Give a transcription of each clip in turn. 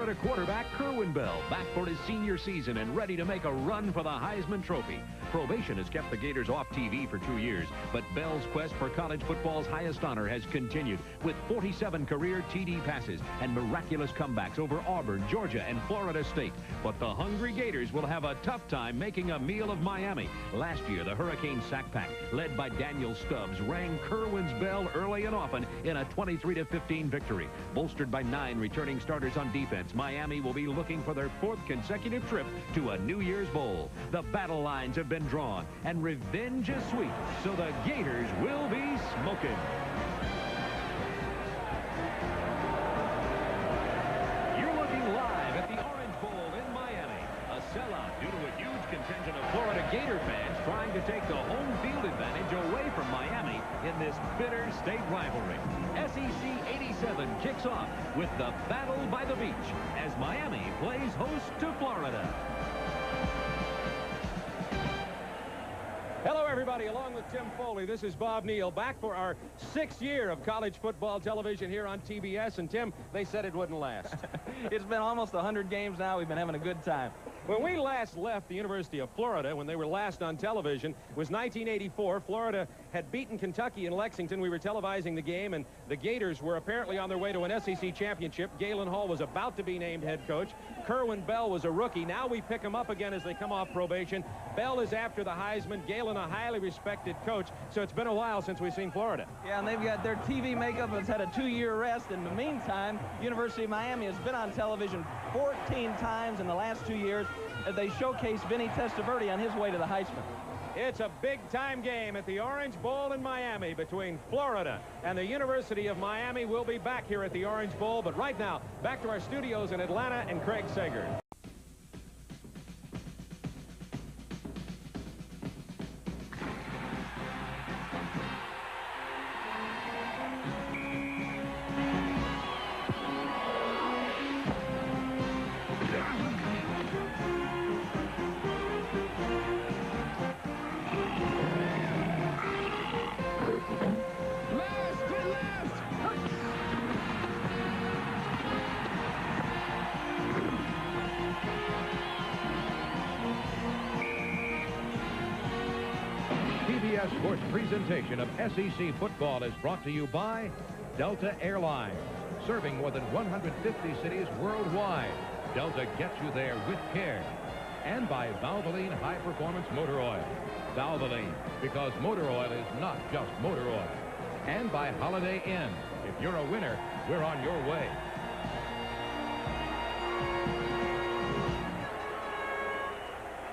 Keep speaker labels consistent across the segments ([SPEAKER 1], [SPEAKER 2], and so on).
[SPEAKER 1] Quarterback Kerwin Bell back for his senior season and ready to make a run for the Heisman Trophy. Probation has kept the Gators off TV for 2 years, but Bell's quest for college football's highest honor has continued with 47 career TD passes and miraculous comebacks over Auburn, Georgia, and Florida State. But the hungry Gators will have a tough time making a meal of Miami. Last year, the Hurricane Sack Pack, led by Daniel Stubbs, rang Kerwin's bell early and often in a 23-15 victory. Bolstered by 9 returning starters on defense, Miami will be looking for their 4th consecutive trip to a New Year's Bowl. The battle lines have been drawn, and revenge is sweet, so the Gators will be smoking. You're looking live at the Orange Bowl in Miami, a sellout due to a huge contingent of Florida Gator fans trying to take the home field advantage away from Miami in this bitter state rivalry. SEC 87 kicks off with the Battle by the Beach as Miami plays host to Florida.
[SPEAKER 2] Hello, everybody. Along with Tim Foley, this is Bob Neal, back for our 6th year of college football television here on TBS. And, Tim, they said it wouldn't last.
[SPEAKER 3] It's been almost 100 games now. We've been having a good time.
[SPEAKER 2] When we last left the University of Florida, when they were last on television, was 1984. Florida had beaten Kentucky in Lexington. We were televising the game, and the Gators were apparently on their way to an SEC championship. Galen Hall was about to be named head coach. Kerwin Bell was a rookie. Now we pick him up again as they come off probation. Bell is after the Heisman. Galen, a highly respected coach. So it's been a while since we've seen Florida.
[SPEAKER 3] Yeah, and they've got their TV makeup has had a 2-year rest. In the meantime, University of Miami has been on television 14 times in the last 2 years. They showcase Vinny Testaverde on his way to the Heisman.
[SPEAKER 2] It's a big-time game at the Orange Bowl in Miami between Florida and the University of Miami. We'll be back here at the Orange Bowl, but right now, back to our studios in Atlanta and Craig Sager.
[SPEAKER 1] TBS Sports presentation of SEC football is brought to you by Delta Airlines, serving more than 150 cities worldwide. Delta gets you there with care. And by Valvoline High Performance Motor Oil. Valvoline, because motor oil is not just motor oil. And by Holiday Inn. If you're a winner, we're on your way.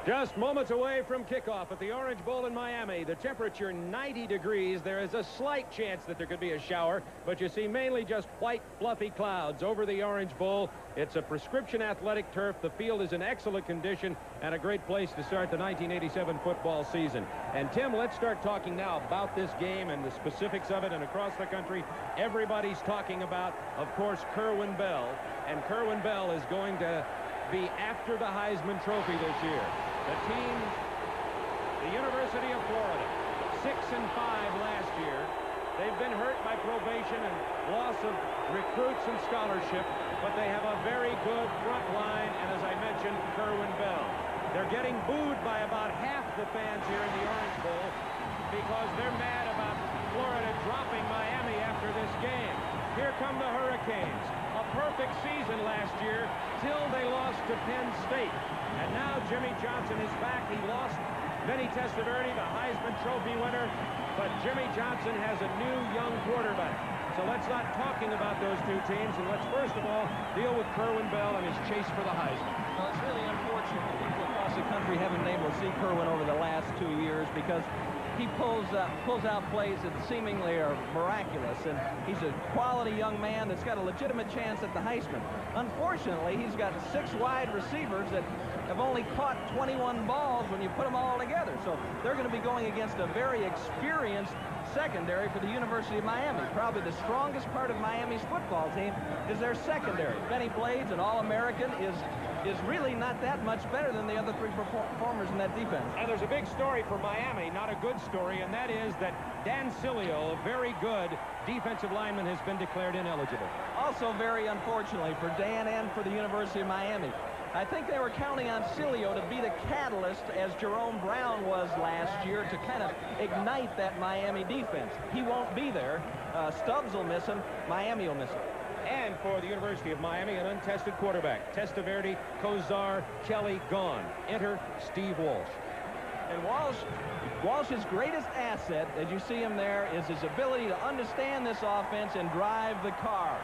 [SPEAKER 2] Just moments away from kickoff at the Orange Bowl in Miami. The temperature 90 degrees. There is a slight chance that there could be a shower, but you see mainly just white, fluffy clouds over the Orange Bowl. It's a prescription athletic turf. The field is in excellent condition and a great place to start the 1987 football season. And, Tim, let's start talking now about this game and the specifics of it. And across the country, everybody's talking about, of course, Kerwin Bell. And Kerwin Bell is going to be after the Heisman Trophy this year. The team, the University of Florida, 6-5 last year. They've been hurt by probation and loss of recruits and scholarship, but they have a very good front line, and as I mentioned, Kerwin Bell. They're getting booed by about half the fans here in the Orange Bowl because they're mad about Florida dropping Miami after this game. Here come the Hurricanes. A perfect season last year till they lost to Penn State. And now Jimmy Johnson is back. He lost Vinny Testaverde, the Heisman Trophy winner, but Jimmy Johnson has a new young quarterback. So let's not talking about those two teams, and let's first of all deal with Kerwin Bell and his chase for the Heisman.
[SPEAKER 3] Well, it's really unfortunate that people across the country haven't been able to see Kerwin over the last 2 years because he pulls out plays that seemingly are miraculous, and he's a quality young man that's got a legitimate chance at the Heisman. Unfortunately, he's got 6 wide receivers that have only caught 21 balls when you put them all together. So they're going to be going against a very experienced secondary for the University of Miami. Probably the strongest part of Miami's football team is their secondary. Benny Blades, an All-American, is really not that much better than the other 3 performers in that defense.
[SPEAKER 2] And there's a big story for Miami, not a good story, and that is that Dan Sileo, a very good defensive lineman, has been declared ineligible.
[SPEAKER 3] also very unfortunately for Dan and for the University of Miami. I think they were counting on Cilio to be the catalyst, as Jerome Brown was last year, to kind of ignite that Miami defense. He won't be there. Stubbs will miss him. Miami will miss him.
[SPEAKER 2] And for the University of Miami, an untested quarterback. Testaverde, Kozar, Kelly gone. Enter Steve Walsh.
[SPEAKER 3] And Walsh's greatest asset, as you see him there, is his ability to understand this offense and drive the car.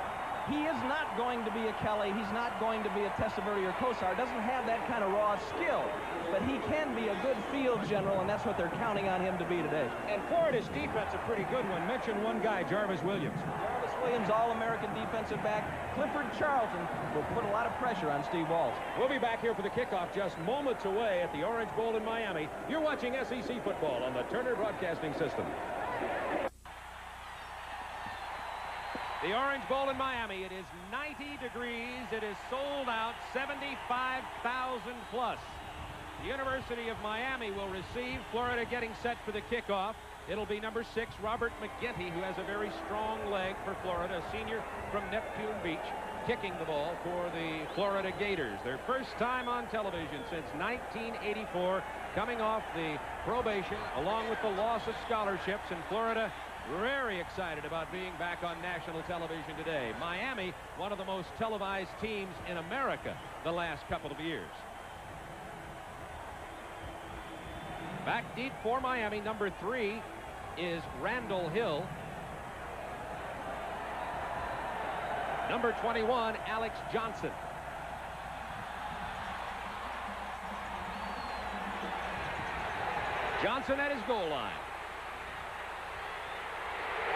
[SPEAKER 3] He is not going to be a Kelly. He's not going to be a Testaverde or Kozar. Doesn't have that kind of raw skill. But he can be a good field general, and that's what they're counting on him to be today.
[SPEAKER 2] And Florida's defense, a pretty good one. Mention one guy, Jarvis Williams.
[SPEAKER 3] Jarvis Williams, All-American defensive back. Clifford Charlton will put a lot of pressure on Steve Walsh.
[SPEAKER 2] We'll be back here for the kickoff just moments away at the Orange Bowl in Miami. You're watching SEC football on the Turner Broadcasting System. The Orange Bowl in Miami. It is 90 degrees. It is sold out, 75,000 plus. The University of Miami will receive. Florida getting set for the kickoff. It'll be number 6, Robert McGinty, who has a very strong leg for Florida, a senior from Neptune Beach, kicking the ball for the Florida Gators. Their first time on television since 1984, coming off the probation, along with the loss of scholarships, in Florida very excited about being back on national television today. Miami, one of the most televised teams in America the last couple of years. Back deep for Miami, number 3 is Randall Hill. Number 21, Alex Johnson. Johnson at his goal line.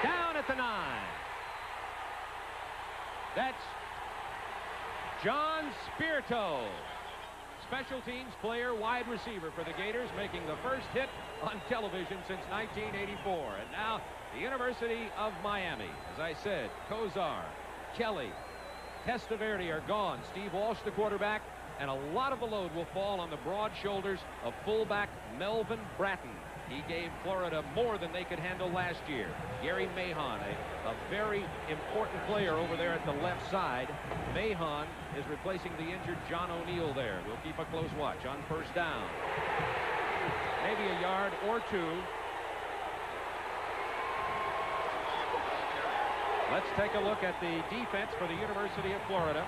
[SPEAKER 2] Down at the 9. That's John Spirito, special teams player, wide receiver for the Gators, making the first hit on television since 1984. And now the University of Miami, as I said, Kozar, Kelly, Testaverde are gone. Steve Walsh, the quarterback, and a lot of the load will fall on the broad shoulders of fullback Melvin Bratton. He gave Florida more than they could handle last year. Gary Mahon, a very important player over there at the left side. Mahon is replacing the injured John O'Neill there. We'll keep a close watch on first down. Maybe a yard or two. Let's take a look at the defense for the University of Florida.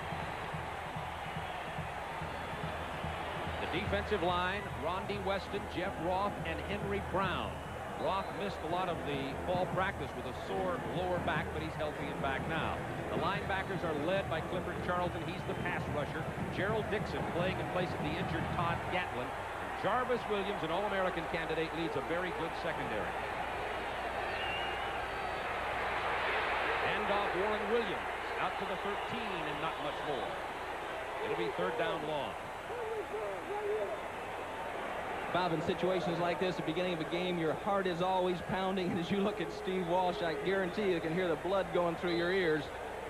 [SPEAKER 2] Defensive line, Rondi Weston, Jeff Roth, and Henry Brown. Roth missed a lot of the fall practice with a sore lower back, but he's healthy and back now. The linebackers are led by Clifford Charlton. He's the pass rusher. Gerald Dixon playing in place of the injured Todd Gatlin. Jarvis Williams, an All-American candidate, leads a very good secondary. Handoff Warren Williams out to the 13 and not much more. It'll be third down long.
[SPEAKER 3] Bob, in situations like this, at the beginning of a game, your heart is always pounding. And as you look at Steve Walsh, I guarantee you can hear the blood going through your ears.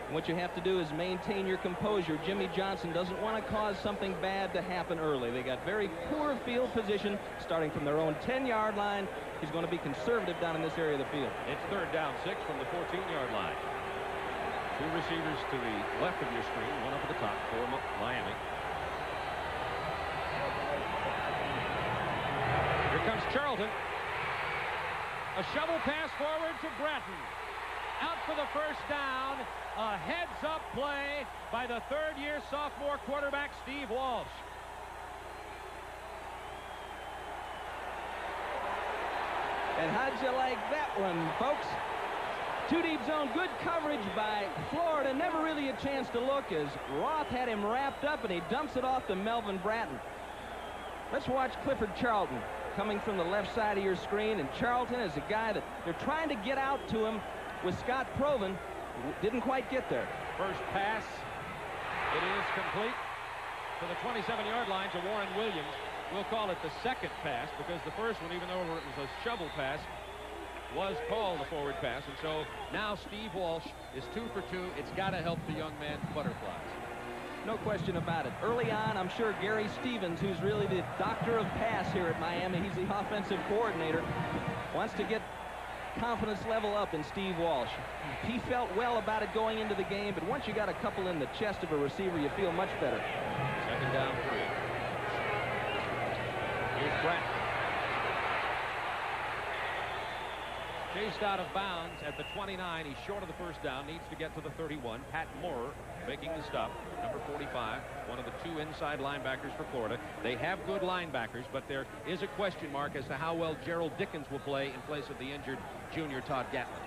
[SPEAKER 3] And what you have to do is maintain your composure. Jimmy Johnson doesn't want to cause something bad to happen early. They got very poor field position starting from their own 10-yard line. He's going to be conservative down in this area of the field.
[SPEAKER 2] It's third down 6 from the 14-yard line. 2 receivers to the left of your screen, one up at the top for Miami. Here comes Charlton. A shovel pass forward to Bratton. Out for the first down. A heads-up play by the third-year sophomore quarterback, Steve Walsh.
[SPEAKER 3] And how'd you like that one, folks? 2 deep zone, good coverage by Florida. Never really a chance to look as Roth had him wrapped up, and he dumps it off to Melvin Bratton. Let's watch Clifford Charlton coming from the left side of your screen, and Charlton is a guy that they're trying to get out to him with Scott Proven. Didn't quite get there.
[SPEAKER 2] First pass. It is complete to the 27-yard line to Warren Williams. We'll call it the second pass because the first one, even though it was a shovel pass, was called a forward pass. And so now Steve Walsh is 2 for 2. It's got to help the young man's butterflies.
[SPEAKER 3] No question about it. Early on, I'm sure Gary Stevens, who's really the doctor of pass here at Miami, he's the offensive coordinator, wants to get confidence level up in Steve Walsh. He felt well about it going into the game, but once you got a couple in the chest of a receiver, you feel much better.
[SPEAKER 2] Second down, 3. Here's Brett. Chased out of bounds at the 29. He's short of the first down. Needs to get to the 31. Pat Moore making the stop. Number 45. One of the 2 inside linebackers for Florida. They have good linebackers, but there is a question mark as to how well Gerald Dickens will play in place of the injured junior Todd Gatlin.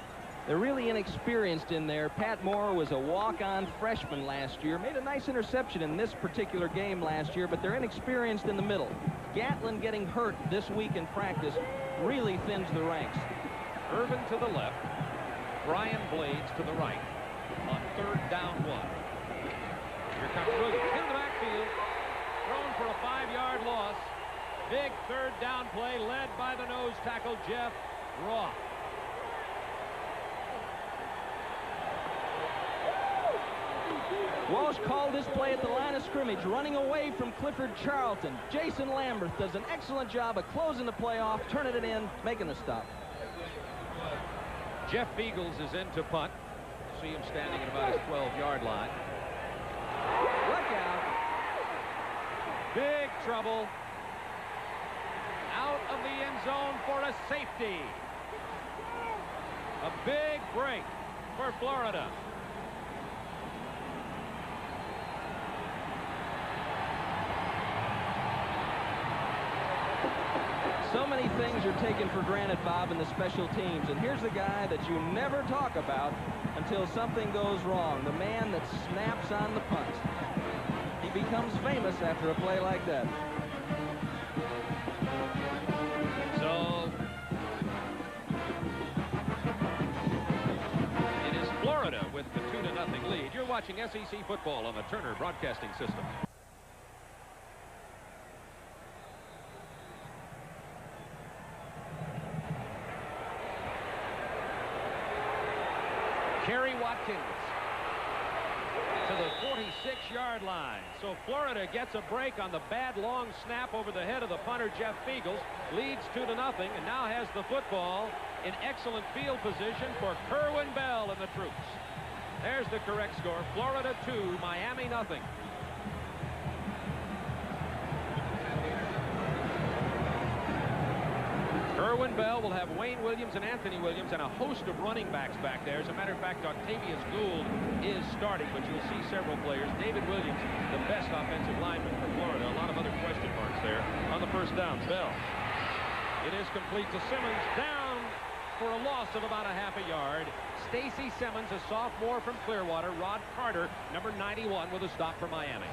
[SPEAKER 3] They're really inexperienced in there. Pat Moore was a walk-on freshman last year. Made a nice interception in this particular game last year, but they're inexperienced in the middle. Gatlin getting hurt this week in practice really thins the ranks.
[SPEAKER 2] Irvin to the left. Brian Blades to the right. On 3rd down 1. Here comes Williams in the backfield. Thrown for a 5-yard loss. Big 3rd down play led by the nose tackle Jeff Roth.
[SPEAKER 3] Walsh called this play at the line of scrimmage, running away from Clifford Charlton. Jason Lamberth does an excellent job of closing the play off, turning it in, making the stop.
[SPEAKER 2] Jeff Beagles is in to punt. See him standing at about his 12-yard line.
[SPEAKER 3] Look out.
[SPEAKER 2] Big trouble. Out of the end zone for a safety. A big break for Florida.
[SPEAKER 3] So many things are taken for granted, Bob, in the special teams. And here's the guy that you never talk about until something goes wrong. The man that snaps on the punt. He becomes famous after a play like that.
[SPEAKER 2] So it is Florida with the 2-0 lead. You're watching SEC football on the Turner Broadcasting System. Kerry Watkins to the 46-yard line. So Florida gets a break on the bad long snap over the head of the punter Jeff Beagles. Leads 2-0 and now has the football in excellent field position for Kerwin Bell and the troops. There's the correct score. Florida 2, Miami 0. Kerwin Bell will have Wayne Williams and Anthony Williams and a host of running backs back there. As a matter of fact, Octavius Gould is starting, but you'll see several players. David Williams, the best offensive lineman for Florida. A lot of other question marks there on the first down. Bell. It is complete to Simmons, down for a loss of about a half a yard. Stacy Simmons, a sophomore from Clearwater. Rod Carter, number 91, with a stop for Miami.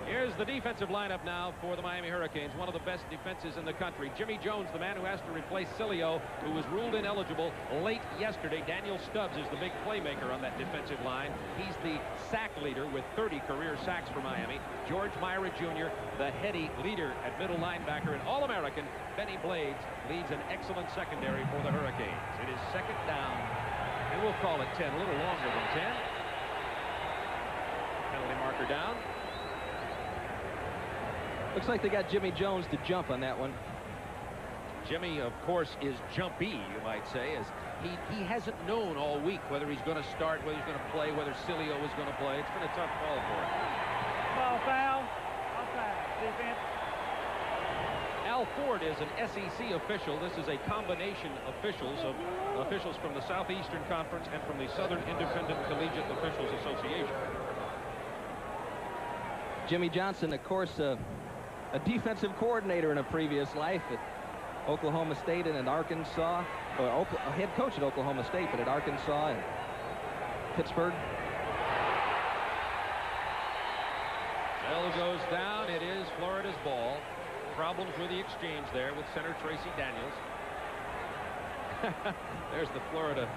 [SPEAKER 2] Here's the defensive lineup now for the Miami Hurricanes, one of the best defenses in the country. Jimmy Jones, the man who has to replace Cilio, who was ruled ineligible late yesterday. Daniel Stubbs is the big playmaker on that defensive line. He's the sack leader with 30 career sacks for Miami. George Myra Jr., the heady leader at middle linebacker, and All-American Benny Blades leads an excellent secondary for the Hurricanes. It is 2nd down, and we'll call it 10, a little longer than 10. Penalty marker down.
[SPEAKER 3] Looks like they got Jimmy Jones to jump on that one.
[SPEAKER 2] Jimmy, of course, is jumpy, you might say, as he hasn't known all week whether he's going to start, whether he's going to play, whether Cilio is going to play. It's been a tough call for him.
[SPEAKER 4] Ball foul. Offside. Defense.
[SPEAKER 2] Al Ford is an SEC official. This is a combination of officials from the Southeastern Conference and from the Southern Independent Collegiate Officials Association.
[SPEAKER 3] Jimmy Johnson, of course, a defensive coordinator in a previous life at Oklahoma State and at Arkansas, or a head coach at Oklahoma State, but at Arkansas and Pittsburgh.
[SPEAKER 2] Bell goes down. It is Florida's ball. Problems with the exchange there with center Tracy Daniels. There's the Florida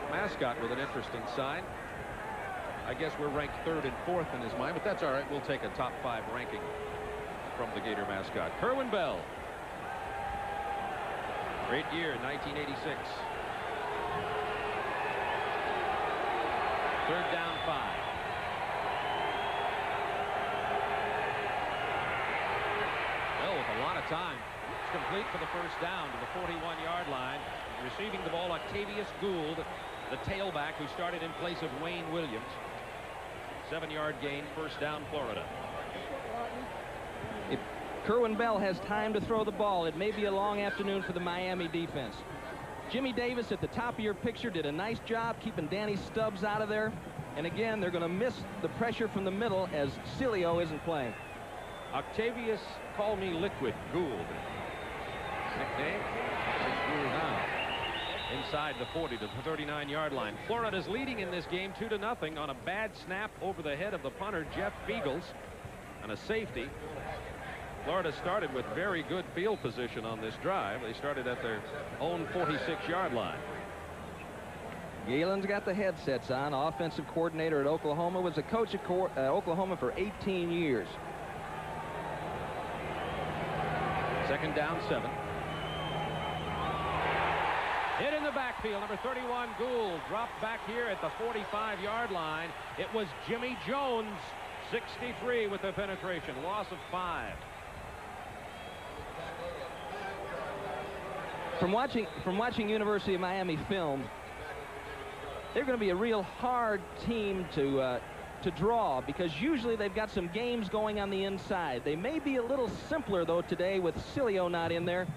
[SPEAKER 2] mascot with an interesting sign. I guess we're ranked 3rd and 4th in his mind, but that's all right. We'll take a top 5 ranking from the Gator mascot. Kerwin Bell. Great year, 1986. 3rd down 5. Well, with a lot of time. complete for the first down to the 41-yard line. Receiving the ball, Octavius Gould, the tailback who started in place of Wayne Williams. 7-yard gain, first down, Florida.
[SPEAKER 3] If Kerwin Bell has time to throw the ball, it may be a long afternoon for the Miami defense. Jimmy Davis at the top of your picture did a nice job keeping Danny Stubbs out of there. And again, they're going to miss the pressure from the middle as Cilio isn't playing.
[SPEAKER 2] Octavius, call me Liquid Gould. Nickname? Inside the 40 to the 39-yard line. Florida's leading in this game 2-0 on a bad snap over the head of the punter, Jeff Beagles, and a safety. Florida started with very good field position on this drive. They started at their own 46-yard line.
[SPEAKER 3] Galen's got the headsets on. Offensive coordinator at Oklahoma, was a coach at Oklahoma for 18 years.
[SPEAKER 2] Second down, 7. Hit in the backfield, number 31, Gould. Dropped back here at the 45-yard line. It was Jimmy Jones, 63 with the penetration. Loss of 5.
[SPEAKER 3] From watching University of Miami film, they're going to be a real hard team to draw, because usually they've got some games going on the inside. They may be a little simpler, though, today with Cilio not in there,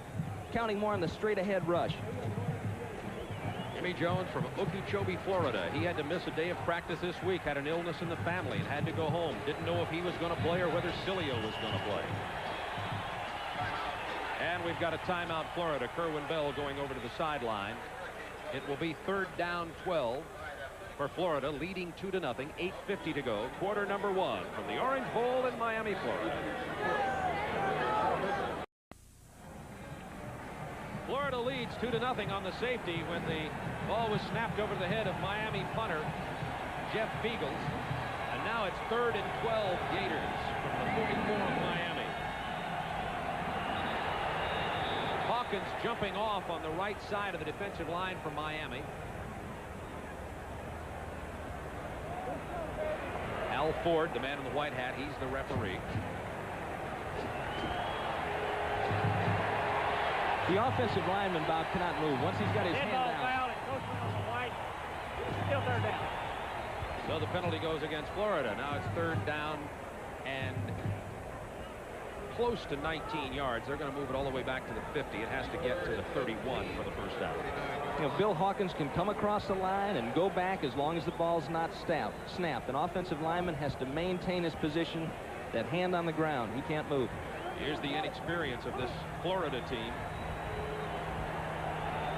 [SPEAKER 3] counting more on the straight-ahead rush.
[SPEAKER 2] Jimmy Jones from Okeechobee, Florida. He had to miss a day of practice this week, had an illness in the family, and had to go home. Didn't know if he was going to play or whether Cilio was going to play. And we've got a timeout, Florida. Kerwin Bell going over to the sideline. It will be third down 12 for Florida, leading 2-0, 8:50 to go. Quarter number 1 from the Orange Bowl in Miami, Florida. Florida leads 2-0 on the safety when the ball was snapped over the head of Miami punter Jeff Beagles. And now it's 3rd and 12 Gators from the 44 of Miami. Hawkins jumping off on the right side of the defensive line for Miami. Al Ford, the man in the white hat, he's the referee.
[SPEAKER 3] The offensive lineman, Bob, cannot move. Once he's got his hand down.
[SPEAKER 4] Foul, it goes on the white. Still third down.
[SPEAKER 2] So the penalty goes against Florida. Now it's third down and close to 19 yards. They're going to move it all the way back to the 50. It has to get to the 31 for the first down.
[SPEAKER 3] You know, Bill Hawkins can come across the line and go back as long as the ball's not snapped. An offensive lineman has to maintain his position, that hand on the ground. He can't move. Here's the inexperience of this Florida team.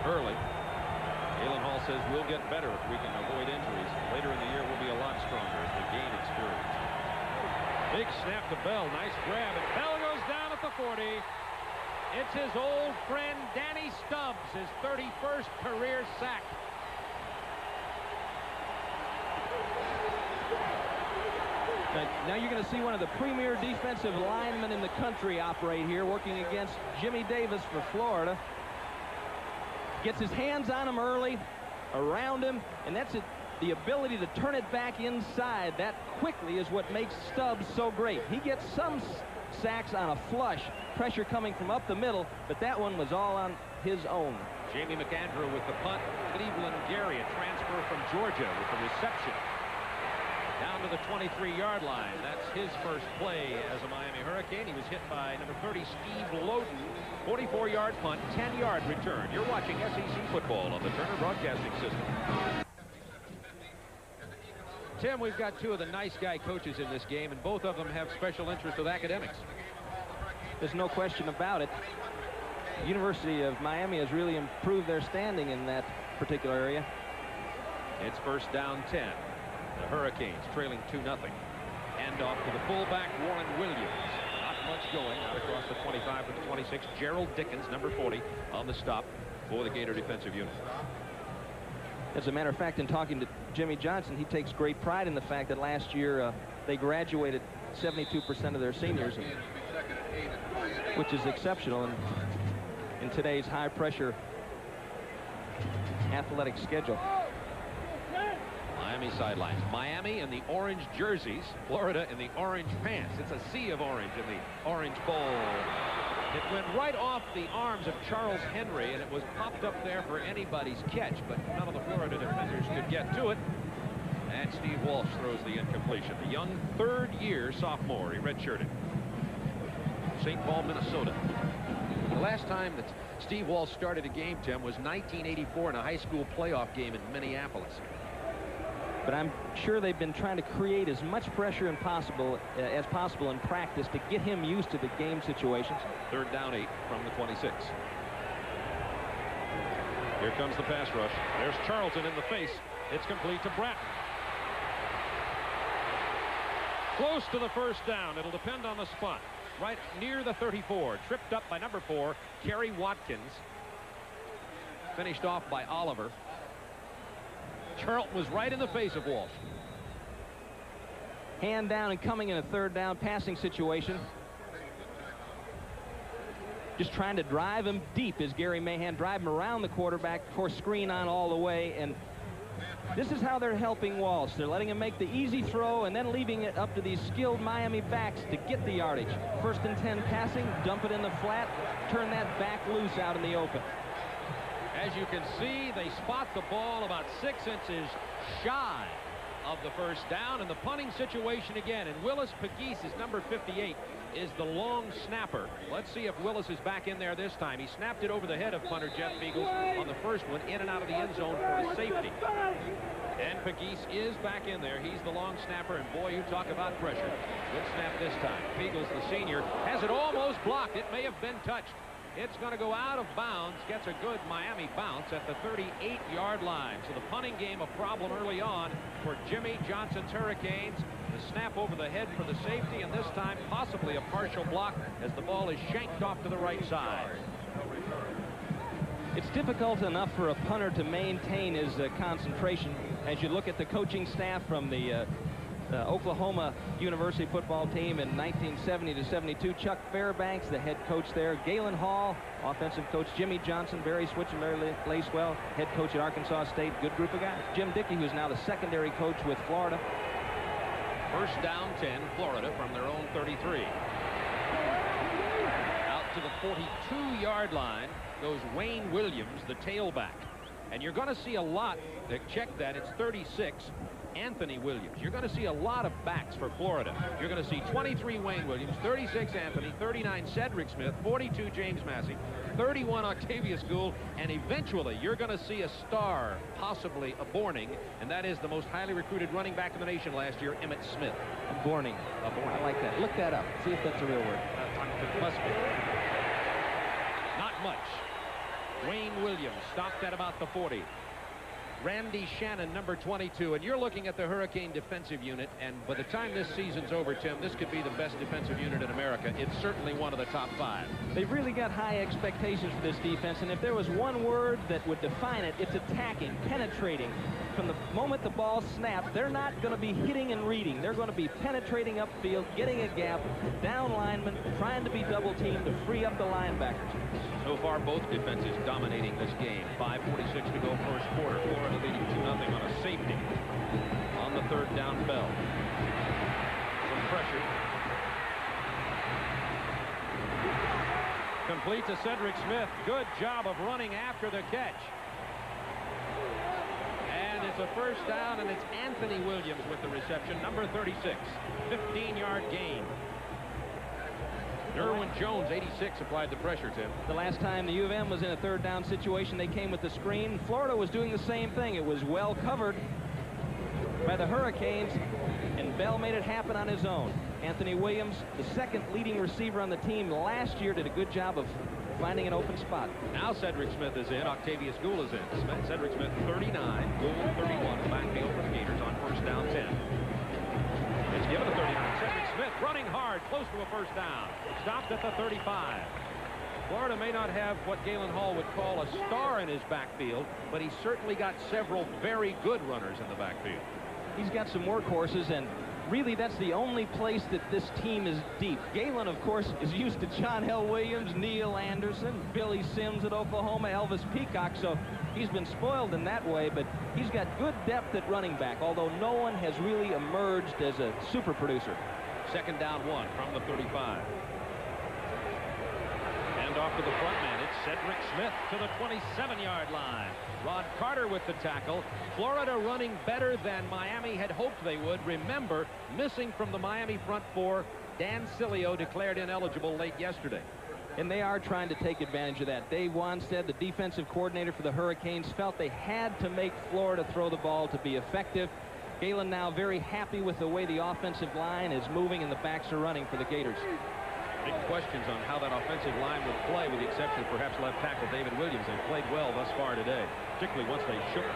[SPEAKER 3] Early. Galen Hall says we'll get better if we can avoid injuries. Later in the year we'll be a lot stronger as we gain experience. Big snap to Bell. Nice grab, and Bell goes down at the 40. It's his old friend Danny Stubbs, his 31st career sack. Now you're going to see one of the premier defensive linemen in the country operate here, working against Jimmy Davis for Florida. Gets his hands on him early, around him, and that's it. The ability to turn it back inside that quickly is what makes Stubbs so great. He gets some sacks on a flush, pressure coming from up the middle, but that one was all on his own. Jamie McAndrew with the punt. Cleveland Gary, a transfer from Georgia, with the reception. Down to the 23-yard line. That's his first play as a Miami Hurricane. He was hit by number 30, Steve Loden. 44-yard punt, 10-yard return. You're watching SEC football on the Turner Broadcasting System. Tim, we've got two of the nice guy coaches in this game, and both of them have special interest with academics. There's no question about it. The University of Miami has really improved their standing in that particular area. It's first down 10. The Hurricanes trailing 2-0. Handoff to the fullback, Warren Williams. Not much going out across the 25 to the 26. Gerald Dickens, number 40, on the stop for the Gator defensive unit. As a matter of fact, in talking to Jimmy Johnson, he takes great pride in the fact that last year they graduated 72% of their seniors, which is exceptional in today's high-pressure athletic schedule. Miami sidelines. Miami in the orange jerseys. Florida in the orange pants. It's a sea of orange in the Orange Bowl.
[SPEAKER 2] It went right off the arms of Charles Henry, and it was popped up there for anybody's catch, but none of the Florida defenders could get to it. And Steve Walsh throws the incompletion. The young third-year sophomore. He redshirted. St. Paul, Minnesota. The last time that Steve Walsh started a game, Tim, was 1984 in a high school playoff game in Minneapolis.
[SPEAKER 3] But I'm sure they've been trying to create as much pressure as possible in practice to get him used to the game situations.
[SPEAKER 2] 3rd down 8 from the 26. Here comes the pass rush. There's Charlton in the face. It's complete to Bratton. Close to the first down. It'll depend on the spot. Right near the 34. Tripped up by number 4, Kerry Watkins. Finished off by Oliver. Charlton was right in the face of Walsh.
[SPEAKER 3] Hand down and coming in a 3rd down passing situation. Just trying to drive him deep as Gary Mahan, drive him around the quarterback, of course screen on all the way, and this is how they're helping Walsh. They're letting him make the easy throw and then leaving it up to these skilled Miami backs to get the yardage. 1st and 10 passing, dump it in the flat, turn that back loose out in the open.
[SPEAKER 2] As you can see, they spot the ball about 6 inches shy of the first down, and the punting situation again. And Willis Pegues is number 58, is the long snapper. Let's see if Willis is back in there this time. He snapped it over the head of punter Jeff Beagles on the first one, in and out of the end zone for a safety. And Pegues is back in there. He's the long snapper, and boy, you talk about pressure. Good snap this time. Beagles, the senior, has it almost blocked. It may have been touched. It's going to go out of bounds, gets a good Miami bounce at the 38-yard line. So the punting game a problem early on for Jimmy Johnson's Hurricanes. The snap over the head for the safety, and this time possibly a partial block as the ball is shanked off to the right side.
[SPEAKER 3] It's difficult enough for a punter to maintain his concentration. As you look at the coaching staff from the Oklahoma University football team in 1970 to 72. Chuck Fairbanks, the head coach there. Galen Hall, offensive coach. Jimmy Johnson, Barry Switch, and Larry Lacewell, head coach at Arkansas State. Good group of guys. Jim Dickey, who's now the secondary coach with Florida.
[SPEAKER 2] 1st down 10, Florida from their own 33. Out to the 42-yard line goes Wayne Williams, the tailback. And you're going to see a lot. Check that. It's 36. Anthony Williams. You're going to see a lot of backs for Florida. You're going to see 23 Wayne Williams, 36 Anthony, 39 Cedric Smith, 42 James Massey, 31 Octavius Gould, and eventually you're going to see a star, possibly a Borning, and that is the most highly recruited running back in the nation last year, Emmitt Smith.
[SPEAKER 3] Borning. I like that. Look that up. See if that's a real word.
[SPEAKER 2] It must be. Not much. Wayne Williams stopped at about the 40. Randy Shannon, number 22, and you're looking at the Hurricane defensive unit, and by the time this season's over, Tim, this could be the best defensive unit in America. It's certainly one of the top 5.
[SPEAKER 3] They've really got high expectations for this defense, and if there was one word that would define it, it's attacking, penetrating. From the moment the ball snaps, they're not going to be hitting and reading. They're going to be penetrating upfield, getting a gap, down linemen, trying to be double-teamed to free up the linebackers.
[SPEAKER 2] So far, both defenses dominating this game. 5:46 to go first quarter. Florida leading 2-0 on a safety on the 3rd down bell. Some pressure. Complete to Cedric Smith. Good job of running after the catch. And it's a 1st down, and it's Anthony Williams with the reception, number 36. 15-yard gain. Derwin Jones, 86, applied the pressure, Tim.
[SPEAKER 3] The last time the U of M was in a 3rd down situation, they came with the screen. Florida was doing the same thing. It was well covered by the Hurricanes, and Bell made it happen on his own. Anthony Williams, the 2nd leading receiver on the team last year, did a good job of finding an open spot.
[SPEAKER 2] Now Cedric Smith is in. Octavius Gould is in. Cedric Smith, 39. Gould, 31. The backfield for the Gators on 1st down 10. It's given to 39. Cedric Smith running hard, close to a 1st down. Stopped at the 35. Florida may not have what Galen Hall would call a star in his backfield, but he's certainly got several very good runners in the backfield.
[SPEAKER 3] He's got some workhorses, and really that's the only place that this team is deep. Galen, of course, is used to John L. Williams, Neil Anderson, Billy Sims at Oklahoma, Elvis Peacock, so he's been spoiled in that way, but he's got good depth at running back, although no one has really emerged as a super producer.
[SPEAKER 2] 2nd down 1 from the 35. Handoff to the front man. It's Cedric Smith to the 27-yard line. Rod Carter with the tackle. Florida running better than Miami had hoped they would. Remember, missing from the Miami front four, Dan Cilio declared ineligible late yesterday.
[SPEAKER 3] And they are trying to take advantage of that. Dave Wanstead, the defensive coordinator for the Hurricanes, felt they had to make Florida throw the ball to be effective. Galen now very happy with the way the offensive line is moving and the backs are running for the Gators.
[SPEAKER 2] Big questions on how that offensive line would play, with the exception of perhaps left tackle David Williams. They've played well thus far today, particularly once they shook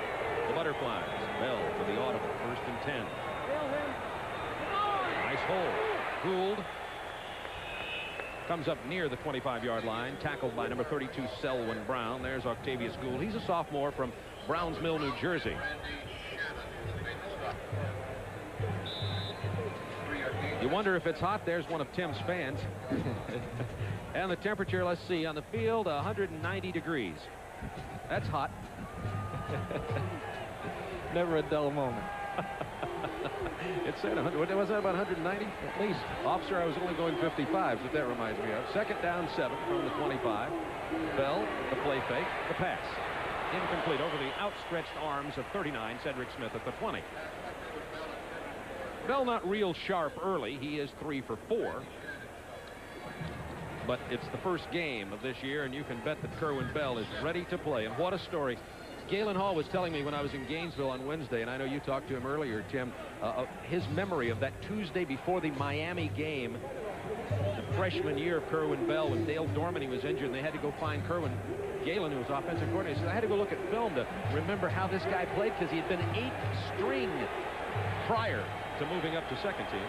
[SPEAKER 2] the Butterflies. Bell for the audible, 1st and 10. Nice hole. Gould comes up near the 25-yard line, tackled by number 32 Selwyn Brown. There's Octavius Gould. He's a sophomore from Browns Mill, New Jersey. You wonder if it's hot. There's one of Tim's fans. And the temperature, let's see, on the field, 190 degrees. That's hot.
[SPEAKER 3] Never a dull moment.
[SPEAKER 2] It said, what was that, about 190? At least. Officer, I was only going 55, so that reminds me of. 2nd down, 7 from the 25. Bell, the play fake, the pass. Incomplete over the outstretched arms of 39, Cedric Smith at the 20. Bell not real sharp early. He is 3 for 4. But it's the first game of this year, and you can bet that Kerwin Bell is ready to play. And what a story. Galen Hall was telling me when I was in Gainesville on Wednesday, and I know you talked to him earlier, Tim, his memory of that Tuesday before the Miami game, the freshman year of Kerwin Bell, when Dale Dormany was injured, and they had to go find Kerwin. Galen, who was offensive coordinator, said, I had to go look at film to remember how this guy played, because he had been 8th string prior to moving up to second team.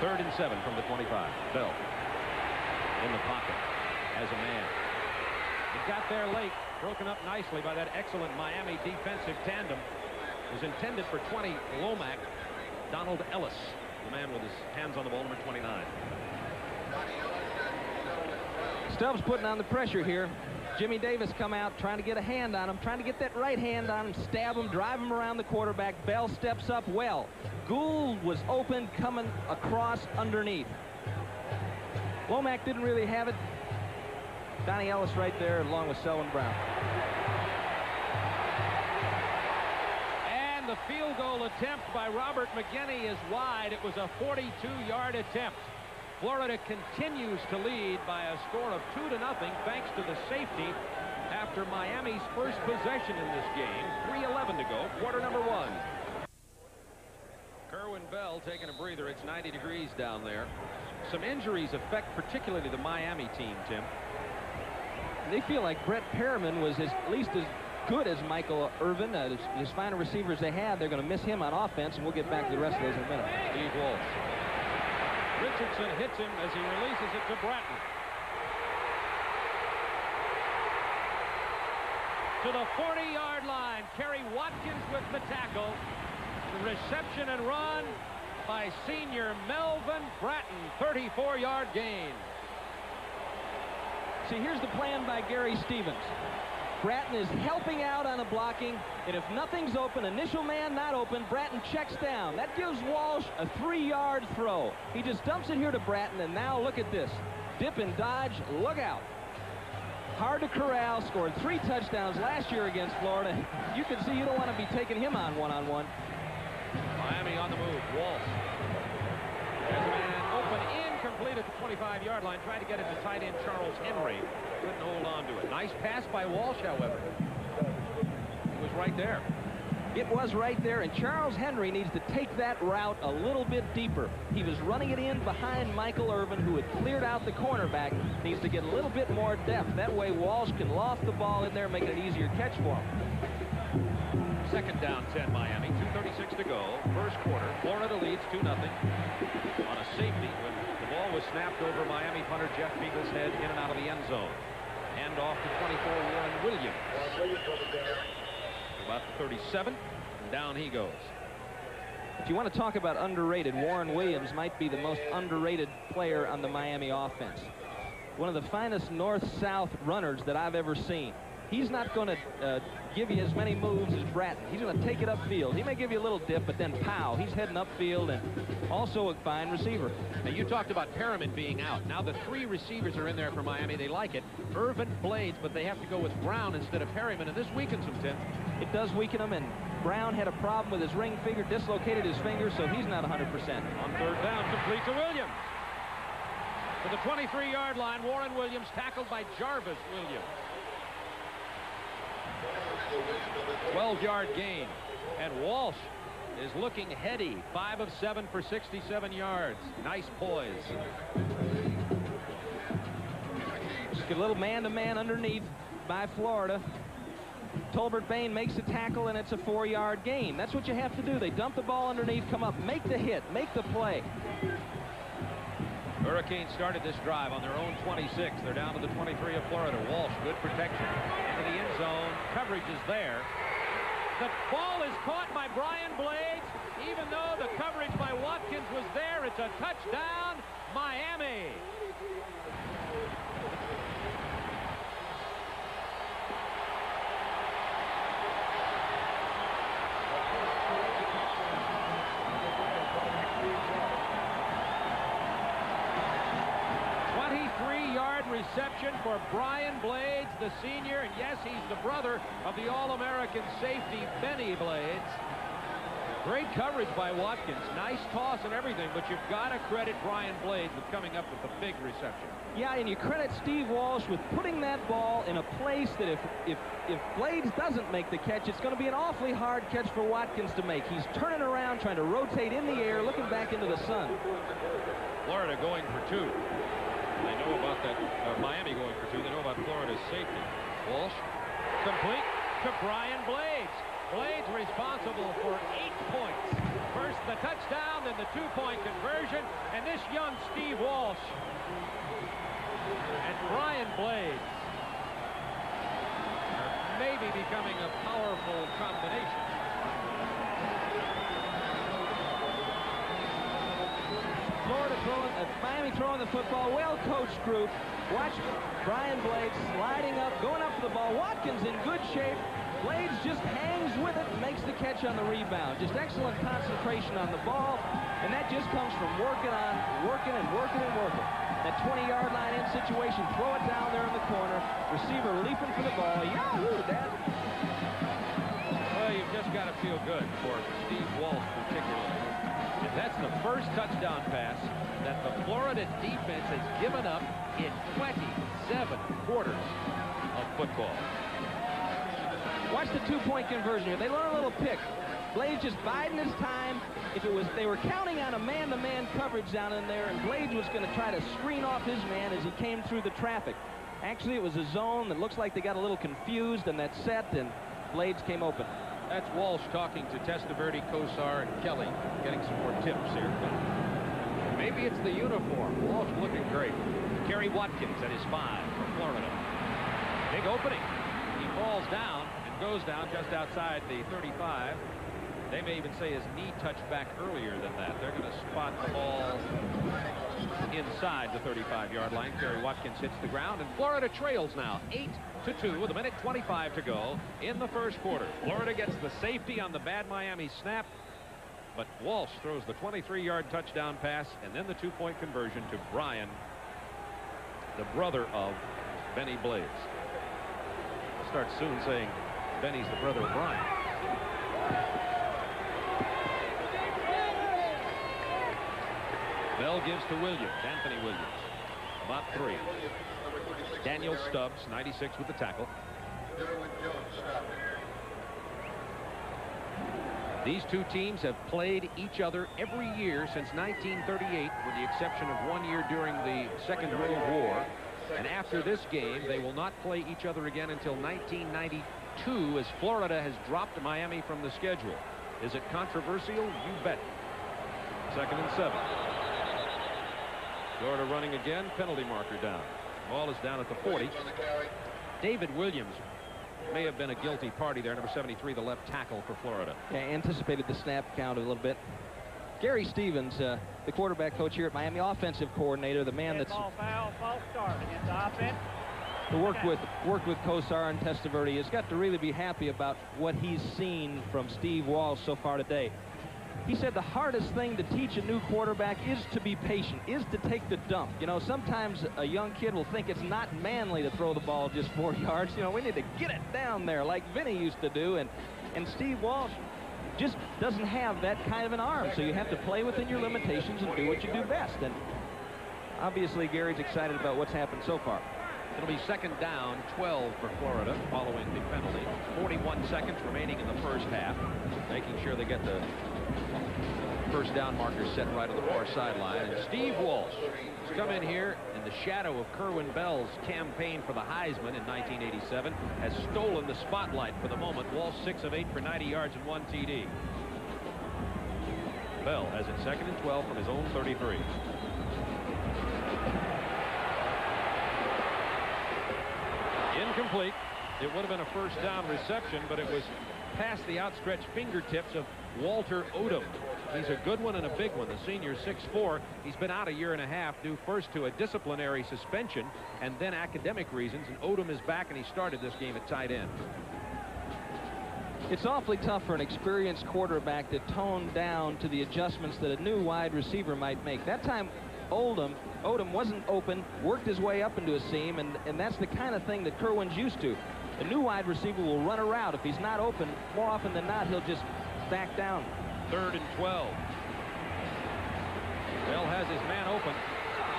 [SPEAKER 2] 3rd and 7 from the 25. Bell in the pocket as a man. He got there late, broken up nicely by that excellent Miami defensive tandem. It was intended for 20 Lomack. Donald Ellis, the man with his hands on the ball, number 29.
[SPEAKER 3] Stubbs putting on the pressure here. Jimmy Davis come out trying to get a hand on him, trying to get that right hand on him, stab him, drive him around the quarterback. Bell steps up well. Gould was open, coming across underneath. Womack didn't really have it. Donnie Ellis right there along with Selwyn Brown.
[SPEAKER 2] And the field goal attempt by Robert McGinney is wide. It was a 42-yard attempt. Florida continues to lead by a score of 2-0 thanks to the safety after Miami's first possession in this game. 3:11 to go, quarter number 1. Kerwin Bell taking a breather. It's 90 degrees down there. Some injuries affect particularly the Miami team, Tim.
[SPEAKER 3] They feel like Brett Perriman was at least as good as Michael Irvin. As fine receivers they had, they're going to miss him on offense, and we'll get back to the rest of those in a minute.
[SPEAKER 2] Steve Walsh. Richardson hits him as he releases it to Bratton. To the 40-yard line. Kerry Watkins with the tackle. The reception and run by senior Melvin Bratton. 34-yard gain.
[SPEAKER 3] See, here's the plan by Gary Stevens. Bratton is helping out on the blocking, and if nothing's open, initial man not open, Bratton checks down. That gives Walsh a 3-yard throw. He just dumps it here to Bratton, and now look at this. Dip and dodge, look out. Hard to corral, scored 3 touchdowns last year against Florida. You can see you don't want to be taking him on one-on-one.
[SPEAKER 2] Miami on the move. Walsh. There's a man open, incomplete at the 25-yard line, trying to get it to tight end Charles Henry. Couldn't hold on to it. Nice pass by Walsh, however. It was right there.
[SPEAKER 3] It was right there, and Charles Henry needs to take that route a little bit deeper. He was running it in behind Michael Irvin, who had cleared out the cornerback. Needs to get a little bit more depth. That way Walsh can loft the ball in there, make it an easier catch for him.
[SPEAKER 2] 2nd down, 10 Miami. 2:36 to go. First quarter. Florida leads 2-0 on a safety when the ball was snapped over Miami punter Jeff Beagle's head in and out of the end zone. Hand off to 24 Warren Williams. About the 37, and down he goes.
[SPEAKER 3] If you want to talk about underrated, Warren Williams might be the most underrated player on the Miami offense. One of the finest north-south runners that I've ever seen. he's not going to give you as many moves as Bratton. He's going to take it upfield. He may give you a little dip, but then pow, he's heading upfield, and also a fine receiver.
[SPEAKER 2] Now, you talked about Perriman being out. Now the 3 receivers are in there for Miami. They like it. Irvin, Blades, but they have to go with Brown instead of Perriman, and this weakens them, Tim.
[SPEAKER 3] It does weaken him, and Brown had a problem with his ring finger, dislocated his finger, so he's not 100%.
[SPEAKER 2] On 3rd down, complete to Williams. To the 23-yard line, Warren Williams tackled by Jarvis Williams. 12-yard gain, and Walsh is looking heady. 5 of 7 for 67 yards. Nice poise.
[SPEAKER 3] Just get a little man-to-man underneath by Florida. Tolbert Bain makes a tackle, and it's a 4-yard gain. That's what you have to do. They dump the ball underneath, come up, make the hit, make the play.
[SPEAKER 2] Hurricanes started this drive on their own 26. They're down to the 23 of Florida. Walsh, good protection. Into the end zone. Coverage is there. The ball is caught by Brian Blades. Even though the coverage by Watkins was there, it's a touchdown, Miami. Reception for Brian Blades, the senior, and yes, he's the brother of the All-American safety Benny Blades. Great coverage by Watkins. Nice toss and everything, but you've got to credit Brian Blades with coming up with the big reception.
[SPEAKER 3] Yeah, and you credit Steve Walsh with putting that ball in a place that if Blades doesn't make the catch, it's going to be an awfully hard catch for Watkins to make. He's turning around, trying to rotate in the air, looking back into the sun.
[SPEAKER 2] Florida going for 2. They know about that, Miami going for 2. They know about Florida's safety. Walsh, complete to Brian Blades. Blades responsible for 8 points. First the touchdown, then the 2-point conversion, and this young Steve Walsh and Brian Blades are maybe becoming a powerful combination.
[SPEAKER 3] Florida throwing, Miami throwing the football. Well-coached group. Watch Brian Blades sliding up, going up for the ball. Watkins in good shape. Blades just hangs with it and makes the catch on the rebound. Just excellent concentration on the ball, and that just comes from working. That 20-yard line in situation, throw it down there in the corner. Receiver leaping for the ball. Yahoo, Dad.
[SPEAKER 2] Well, you've just got to feel good for Steve Walsh particularly. And that's the first touchdown pass that the Florida defense has given up in 27 quarters of football.
[SPEAKER 3] Watch the 2-point conversion here. They learn a little pick. Blades just biding his time. If it was, they were counting on a man-to-man coverage down in there, and Blades was going to try to screen off his man as he came through the traffic. Actually, it was a zone that looks like they got a little confused, and that set, and Blades came open.
[SPEAKER 2] That's Walsh talking to Testaverde, Kosar, and Kelly, getting some more tips here. Maybe it's the uniform. Walsh looking great. Kerry Watkins at his 5 for Florida. Big opening. He falls down and goes down just outside the 35. They may even say his knee touched back earlier than that. They're going to spot the ball inside the 35-yard line. Kerry Watkins hits the ground, and Florida trails now 8-2 with 1:25 to go in the first quarter. Florida gets the safety on the bad Miami snap, but Walsh throws the 23-yard touchdown pass and then the 2-point conversion to Brian, the brother of Benny Blades. We'll start soon saying Benny's the brother of Brian. Bell gives to Williams, Anthony Williams, about 3. Daniel Stubbs, 96 with the tackle. These two teams have played each other every year since 1938, with the exception of 1 year during the Second World War. And after this game, they will not play each other again until 1992, as Florida has dropped Miami from the schedule. Is it controversial? You bet. 2nd and 7. Florida running again, penalty marker down. Ball is down at the 40. David Williams may have been a guilty party there, number 73, the left tackle for Florida.
[SPEAKER 3] Yeah, anticipated the snap count a little bit. Gary Stevens, the quarterback coach here at Miami, offensive coordinator, the man that's...
[SPEAKER 4] Ball foul, false start against the offense.
[SPEAKER 3] to work with Kosar and Testaverde has got to really be happy about what he's seen from Steve Walsh so far today. He said the hardest thing to teach a new quarterback is to be patient, is to take the dump. You know, sometimes a young kid will think it's not manly to throw the ball just 4 yards. You know, we need to get it down there like Vinny used to do. And Steve Walsh just doesn't have that kind of an arm. So you have to play within your limitations and do what you do best. And obviously, Gary's excited about what's happened so far.
[SPEAKER 2] It'll be 2nd down, 12 for Florida following the penalty. 41 seconds remaining in the first half. Making sure they get the first down marker set right on the far sideline. And Steve Walsh has come in here in the shadow of Kerwin Bell's campaign for the Heisman in 1987. Has stolen the spotlight for the moment. Walsh 6 of 8 for 90 yards and 1 TD. Bell has it 2nd and 12 from his own 33. Incomplete. It would have been a first down reception, but it was past the outstretched fingertips of Walter Odom. He's a good one and a big one. The senior 6'4". He's been out a year and a half due first to a disciplinary suspension and then academic reasons. And Odom is back, and he started this game at tight end.
[SPEAKER 3] It's awfully tough for an experienced quarterback to tone down to the adjustments that a new wide receiver might make. That time, Odom wasn't open, worked his way up into a seam, and that's the kind of thing that Kerwin's used to. A new wide receiver will run a route. If he's not open, more often than not, he'll just back down.
[SPEAKER 2] 3rd and 12. Bell has his man open.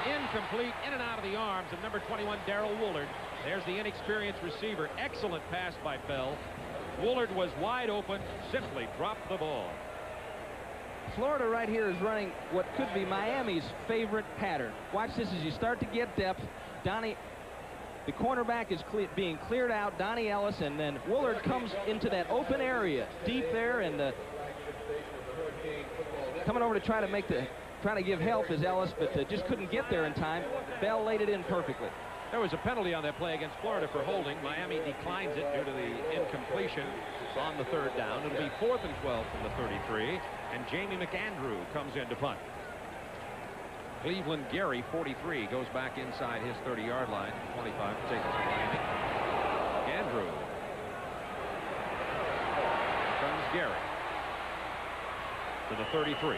[SPEAKER 2] Incomplete, in and out of the arms of number 21, Darrell Woolard. There's the inexperienced receiver. Excellent pass by Bell. Woolard was wide open, simply dropped the ball.
[SPEAKER 3] Florida right here is running what could be Miami's favorite pattern. Watch this as you start to get depth. The cornerback is being cleared out, Donnie Ellis, and then Woolard comes into that open area deep there, and coming over to trying to give help is Ellis, but just couldn't get there in time. Bell laid it in perfectly.
[SPEAKER 2] There was a penalty on that play against Florida for holding. Miami declines it due to the incompletion on the 3rd down. It'll be 4th and 12 from the 33, and Jamie McAndrew comes in to punt. Cleveland Gary, 43, goes back inside his 30-yard line. 25 to take it to Miami. Andrew. Comes Gary to the 33.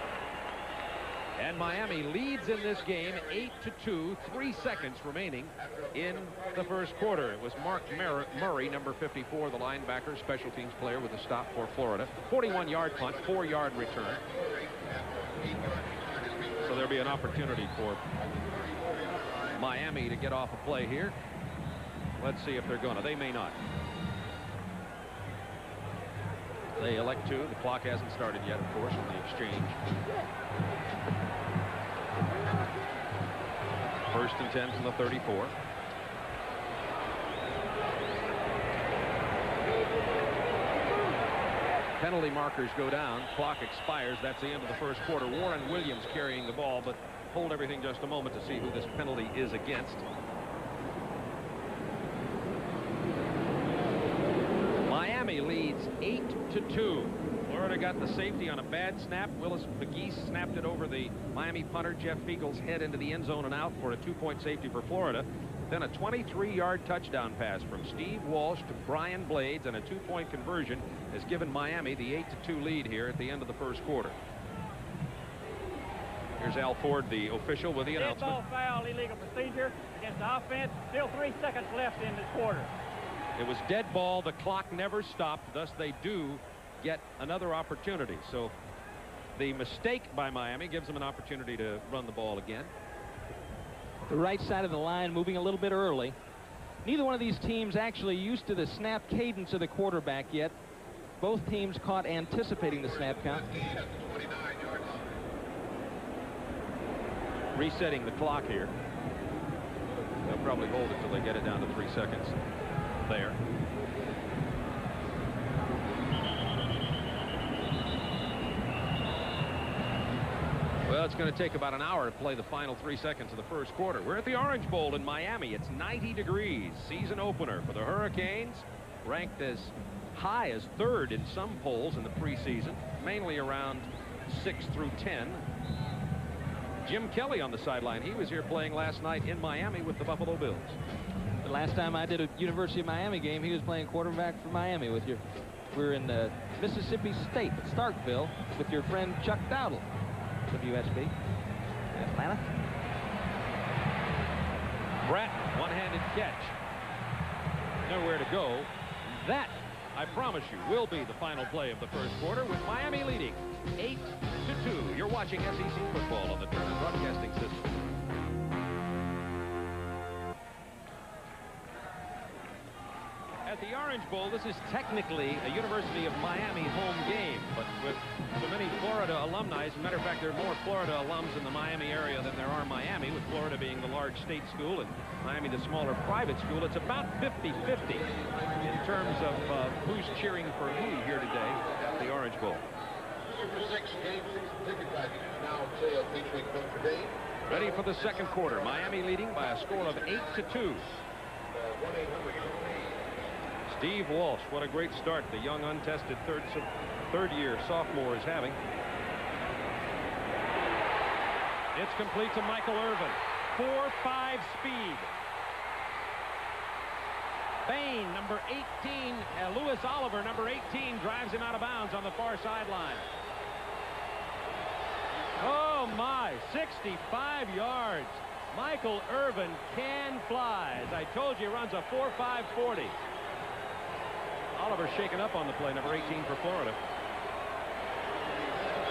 [SPEAKER 2] And Miami leads in this game 8-2, 3 seconds remaining in the first quarter. It was Mark Murray, number 54, the linebacker, special teams player with a stop for Florida. 41-yard punt, 4-yard return. So there'll be an opportunity for Miami to get off a play here. Let's see if they're going to. They may not. They elect to. The clock hasn't started yet, of course, from the exchange. 1st and 10 from the 34. Penalty markers go down. Clock expires. That's the end of the first quarter. Warren Williams carrying the ball, but hold everything just a moment to see who this penalty is against. Miami leads 8-2. Florida got the safety on a bad snap. Willis McGee snapped it over the Miami punter Jeff Feagle's head into the end zone and out for a 2-point safety for Florida. Then a 23-yard touchdown pass from Steve Walsh to Brian Blades, and a 2-point conversion has given Miami the 8-2 lead here at the end of the first quarter. Here's Al Ford, the official, with the announcement.
[SPEAKER 4] Dead ball foul, illegal procedure against the offense. Still 3 seconds left in this quarter.
[SPEAKER 2] It was dead ball. The clock never stopped. Thus, they do get another opportunity. So the mistake by Miami gives them an opportunity to run the ball again.
[SPEAKER 3] The right side of the line moving a little bit early. Neither one of these teams actually used to the snap cadence of the quarterback yet. Both teams caught anticipating the snap count.
[SPEAKER 2] Resetting the clock here. They'll probably hold it till they get it down to 3 seconds. There. Well, it's going to take about an hour to play the final 3 seconds of the first quarter. We're at the Orange Bowl in Miami. It's 90 degrees. Season opener for the Hurricanes, ranked as high as 3rd in some polls in the preseason, mainly around 6 through 10. Jim Kelly on the sideline. He was here playing last night in Miami with the Buffalo Bills.
[SPEAKER 3] The last time I did a University of Miami game, he was playing quarterback for Miami with your. We're in Mississippi State at Starkville with your friend Chuck Dowdle, WSB, Atlanta.
[SPEAKER 2] Brett, one-handed catch. Nowhere to go. That, I promise you, will be the final play of the first quarter with Miami leading 8-2. You're watching SEC football on the Turner Broadcasting System. At the Orange Bowl, this is technically a University of Miami home game, but with so many Florida alumni, as a matter of fact, there are more Florida alums in the Miami area than there are Miami, with Florida being the large state school and Miami the smaller private school. It's about 50-50 in terms of who's cheering for who here today at the Orange Bowl. Ready for the second quarter. Miami leading by a score of 8-2. Steve Walsh, what a great start the young untested third-year sophomore is having. It's complete to Michael Irvin. 4.5 speed. Bain, number 18, Lewis Oliver, number 18, drives him out of bounds on the far sideline. Oh my, 65 yards. Michael Irvin can fly. As I told you, he runs a 4.5 40. Oliver shaken up on the play, number 18 for Florida.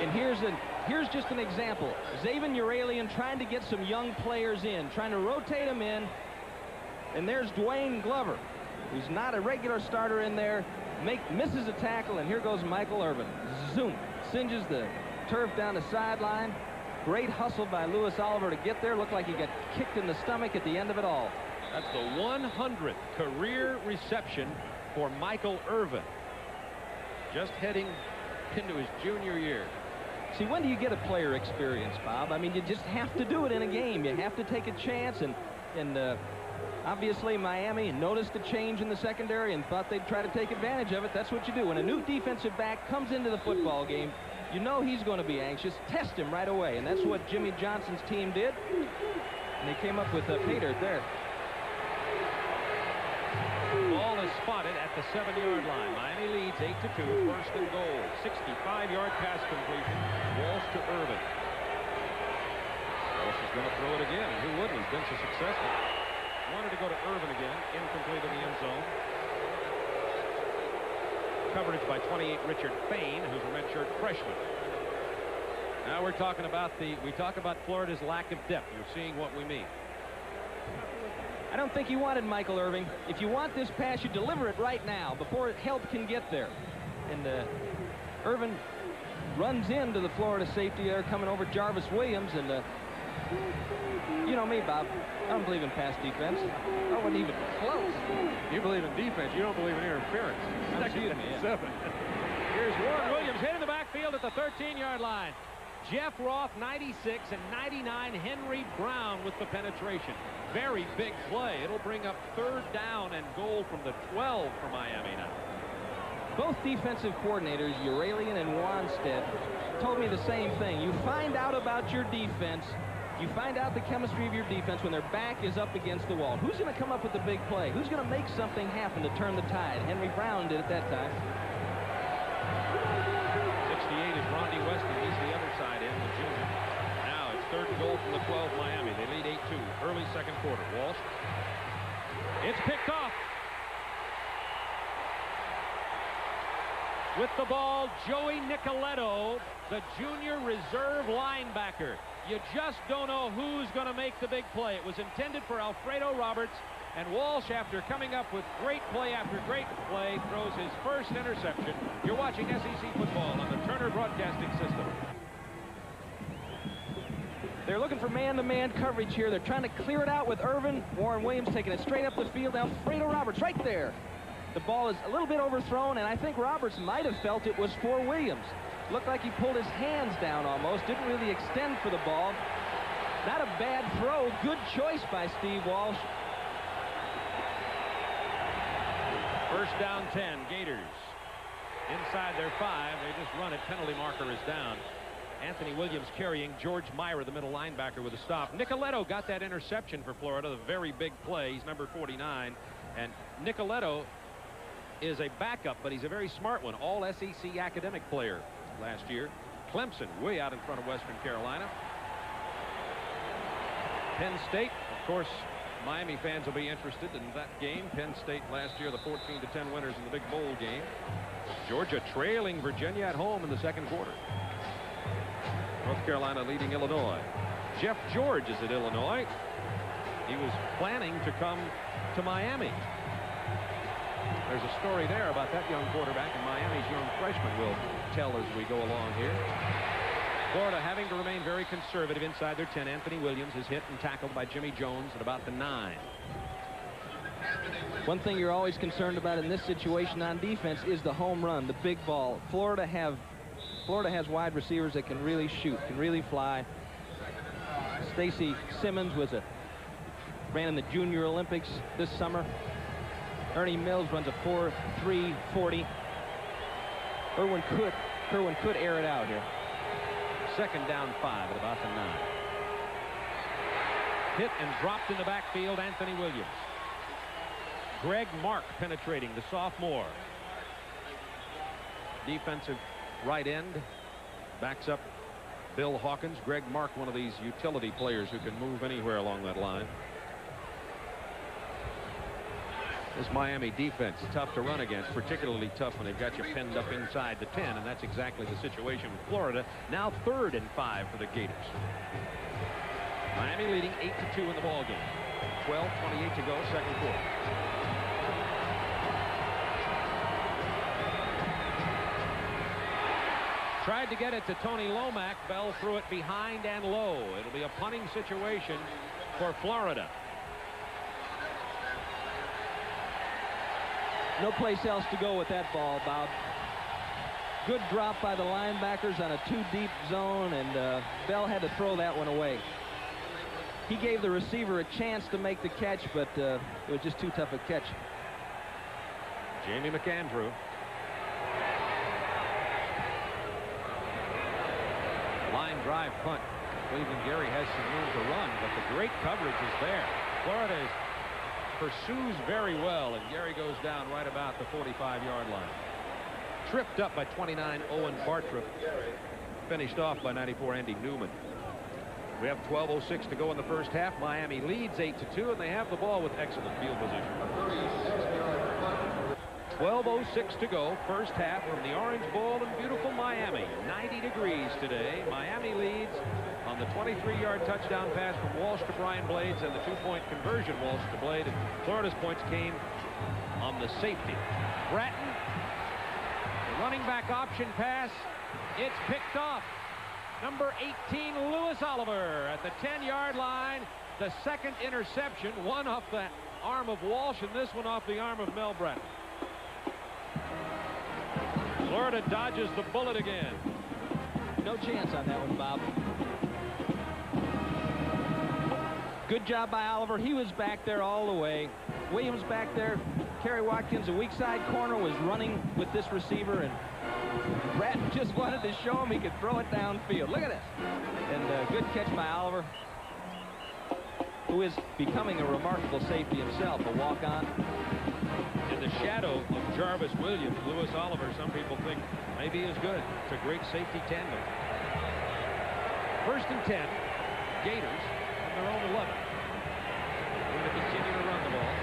[SPEAKER 3] And here's just an example. Zaven Uralian trying to get some young players in, trying to rotate them in. And there's Dwayne Glover, who's not a regular starter in there, misses a tackle, and here goes Michael Irvin. Zoom, singes the turf down the sideline. Great hustle by Lewis Oliver to get there. Looked like he got kicked in the stomach at the end of it all.
[SPEAKER 2] That's the 100th career reception for Michael Irvin, just heading into his junior year.
[SPEAKER 3] See, when do you get a player experience, Bob? I mean, you just have to do it in a game. You have to take a chance, and obviously Miami noticed a change in the secondary and thought they'd try to take advantage of it. That's what you do. When a new defensive back comes into the football game, you know he's going to be anxious. Test him right away, and that's what Jimmy Johnson's team did. And they came up with a pay dirt there.
[SPEAKER 2] Ball is spotted at the 7-yard line. Miami leads 8-2, first and goal. 65-yard pass completion. Walsh to Irvin. Walsh is going to throw it again. Who wouldn't? He's been so successful. Wanted to go to Irvin again. Incomplete in the end zone. Coverage by 28 Richard Fain, who's a redshirt freshman. Now we're talking about Florida's lack of depth. You're seeing what we mean.
[SPEAKER 3] I don't think he wanted Michael Irvin. If you want this pass, you deliver it right now before help can get there. And Irvin runs into the Florida safety there, coming over Jarvis Williams. And you know me, Bob, I don't believe in pass defense. I wasn't even close.
[SPEAKER 2] You believe in defense. You don't believe in interference.
[SPEAKER 3] Excuse me, yeah.
[SPEAKER 2] Here's Warren Williams hit in the backfield at the 13-yard line. Jeff Roth, 96, and 99, Henry Brown with the penetration. Very big play. It'll bring up third down and goal from the 12 for Miami now.
[SPEAKER 3] Both defensive coordinators, Uralian and Wanstead, told me the same thing. You find out about your defense. You find out the chemistry of your defense when their back is up against the wall. Who's going to come up with the big play? Who's going to make something happen to turn the tide? Henry Brown did at that time.
[SPEAKER 2] 68 is Rondy Weston. He's the other side in, the junior. Now it's third and goal from the 12 Miami. They lead 8-2. Early second quarter. Walsh. It's picked off. With the ball, Joey Nicoletto, the junior reserve linebacker. You just don't know who's going to make the big play. It was intended for Alfredo Roberts, and Walsh, after coming up with great play after great play, throws his first interception. You're watching SEC football on the Turner Broadcasting System.
[SPEAKER 3] They're looking for man-to-man coverage here. They're trying to clear it out with Irvin. Warren Williams taking it straight up the field. Alfredo Roberts right there. The ball is a little bit overthrown, and I think Roberts might have felt it was for Williams. Looked like he pulled his hands down almost. Didn't really extend for the ball. Not a bad throw. Good choice by Steve Walsh.
[SPEAKER 2] First down 10, Gators. Inside their 5. They just run it. Penalty marker is down. Anthony Williams carrying George Myra, the middle linebacker, with a stop. Nicoletto got that interception for Florida, the very big play. He's number 49. And Nicoletto is a backup, but he's a very smart one. All SEC academic player last year. Clemson way out in front of Western Carolina. Penn State, of course, Miami fans will be interested in that game. Penn State last year, the 14-10 winners in the big bowl game. Georgia trailing Virginia at home in the second quarter. North Carolina leading Illinois. Jeff George is at Illinois. He was planning to come to Miami. There's a story there about that young quarterback, and Miami's young freshman will tell as we go along here. Florida having to remain very conservative inside their 10. Anthony Williams is hit and tackled by Jimmy Jones at about the 9.
[SPEAKER 3] One thing you're always concerned about in this situation on defense is the home run, the big ball. Florida has wide receivers that can really shoot, can really fly. Stacy Simmons ran in the Junior Olympics this summer. Ernie Mills runs a 4.3 40. Kerwin could air it out here.
[SPEAKER 2] Second down 5 at about the 9. Hit and dropped in the backfield, Anthony Williams. Greg Mark penetrating, the sophomore. Defensive right end backs up Bill Hawkins. Greg Mark, one of these utility players who can move anywhere along that line. This Miami defense is tough to run against, particularly tough when they've got you pinned up inside the 10, and that's exactly the situation with Florida. Now 3rd and 5 for the Gators. Miami leading 8-2 in the ball game. 12:28 to go, second quarter. Tried to get it to Tony Lomack. Bell threw it behind and low. It'll be a punting situation for Florida.
[SPEAKER 3] No place else to go with that ball, Bob. Good drop by the linebackers on a too-deep zone, and Bell had to throw that one away. He gave the receiver a chance to make the catch, but it was just too tough a catch.
[SPEAKER 2] Jamie McAndrew. Line drive punt. Cleveland Gary has some room to run, but the great coverage is there. Florida pursues very well, and Gary goes down right about the 45-yard line. Tripped up by 29 Owen Bartrup. Finished off by 94 Andy Newman. We have 12:06 to go in the first half. Miami leads 8-2, and they have the ball with excellent field position. 12:06 to go, first half from the Orange Bowl in beautiful Miami. 90 degrees today. Miami leads on the 23-yard touchdown pass from Walsh to Brian Blades, and the 2-point conversion Walsh to Blade. And Florida's points came on the safety. Bratton, the running back option pass. It's picked off. Number 18, Lewis Oliver at the 10-yard line. The second interception, one off the arm of Walsh, and this one off the arm of Mel Bratton. Florida dodges the bullet again.
[SPEAKER 3] No chance on that one, Bob. Good job by Oliver. He was back there all the way. Williams back there. Kerry Watkins, a weak side corner, was running with this receiver, and Bratton just wanted to show him he could throw it downfield. Look at this. And good catch by Oliver, who is becoming a remarkable safety himself, a walk-on.
[SPEAKER 2] In the shadow of Jarvis Williams, Lewis Oliver, some people think maybe is good. It's a great safety tandem. 1st and 10, Gators from their own 11. We're going to continue to run the ball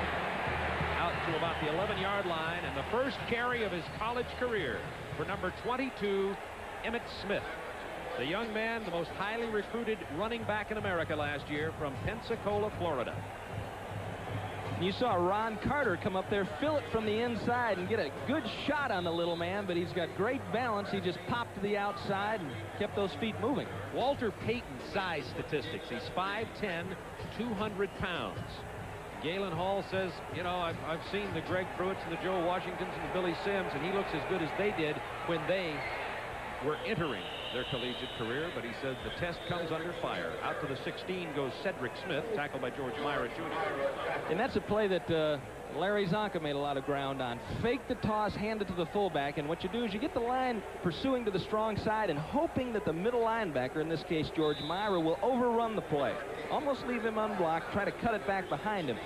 [SPEAKER 2] out to about the 11-yard line, and the first carry of his college career for number 22, Emmitt Smith. The young man, the most highly recruited running back in America last year from Pensacola, Florida.
[SPEAKER 3] You saw Ron Carter come up there, fill it from the inside, and get a good shot on the little man, but he's got great balance. He just popped to the outside and kept those feet moving.
[SPEAKER 2] Walter Payton's size statistics. He's 5'10", 200 pounds. Galen Hall says, you know, I've seen the Greg Pruitts and the Joe Washingtons and the Billy Sims, and he looks as good as they did when they were entering their collegiate career, but he said the test comes under fire. Out to the 16 goes Cedric Smith, tackled by George Myra Jr.
[SPEAKER 3] And that's a play that Larry Zonka made a lot of ground on. Fake the toss, hand it to the fullback, and what you do is you get the line pursuing to the strong side and hoping that the middle linebacker, in this case George Myra, will overrun the play. Almost leave him unblocked, try to cut it back behind him.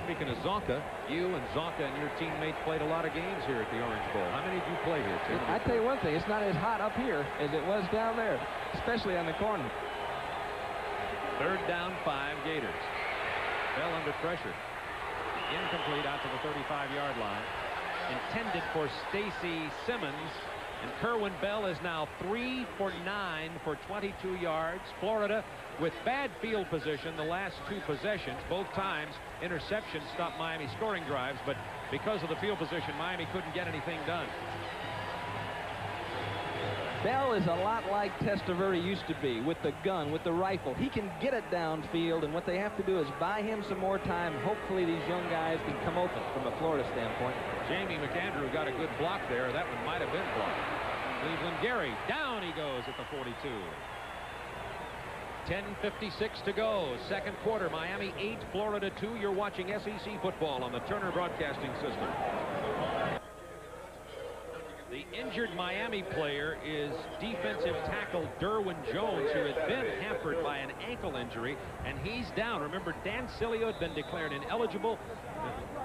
[SPEAKER 2] Speaking of Zonka, you and Zonka and your teammates played a lot of games here at the Orange Bowl. How many did you play here, Tim?
[SPEAKER 3] I tell you one thing, it's not as hot up here as it was down there, especially on the corner.
[SPEAKER 2] 3rd down, 5 Gators. Bell under pressure. Incomplete out to the 35-yard line. Intended for Stacy Simmons. And Kerwin Bell is now 3 for 9 for 22 yards. Florida with bad field position the last 2 possessions. Both times interceptions stopped Miami scoring drives, but because of the field position, Miami couldn't get anything done.
[SPEAKER 3] Bell is a lot like Testaverde used to be with the gun, with the rifle. He can get it downfield, and what they have to do is buy him some more time. Hopefully these young guys can come open from a Florida standpoint.
[SPEAKER 2] Jamie McAndrew got a good block there. That one might have been blocked. Cleveland Gary, down he goes at the 42. 10:56 to go. 2nd quarter, Miami 8, Florida 2. You're watching SEC football on the Turner Broadcasting System. The injured Miami player is defensive tackle Derwin Jones, who had been hampered by an ankle injury, and he's down. Remember, Dan Cilio had been declared ineligible,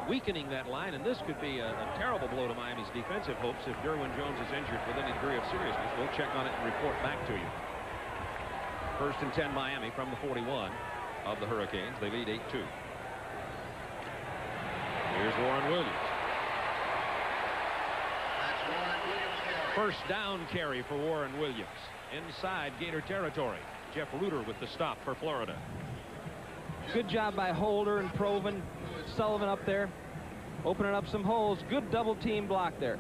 [SPEAKER 2] weakening that line, and this could be a terrible blow to Miami's defensive hopes if Derwin Jones is injured with any degree of seriousness. We'll check on it and report back to you. 1st and 10 Miami from the 41 of the Hurricanes. They lead 8-2. Here's Warren Williams. 1st down carry for Warren Williams. Inside Gator territory. Jeff Reuter with the stop for Florida.
[SPEAKER 3] Good job by Holder and Proven. Sullivan up there, opening up some holes. Good double team block there.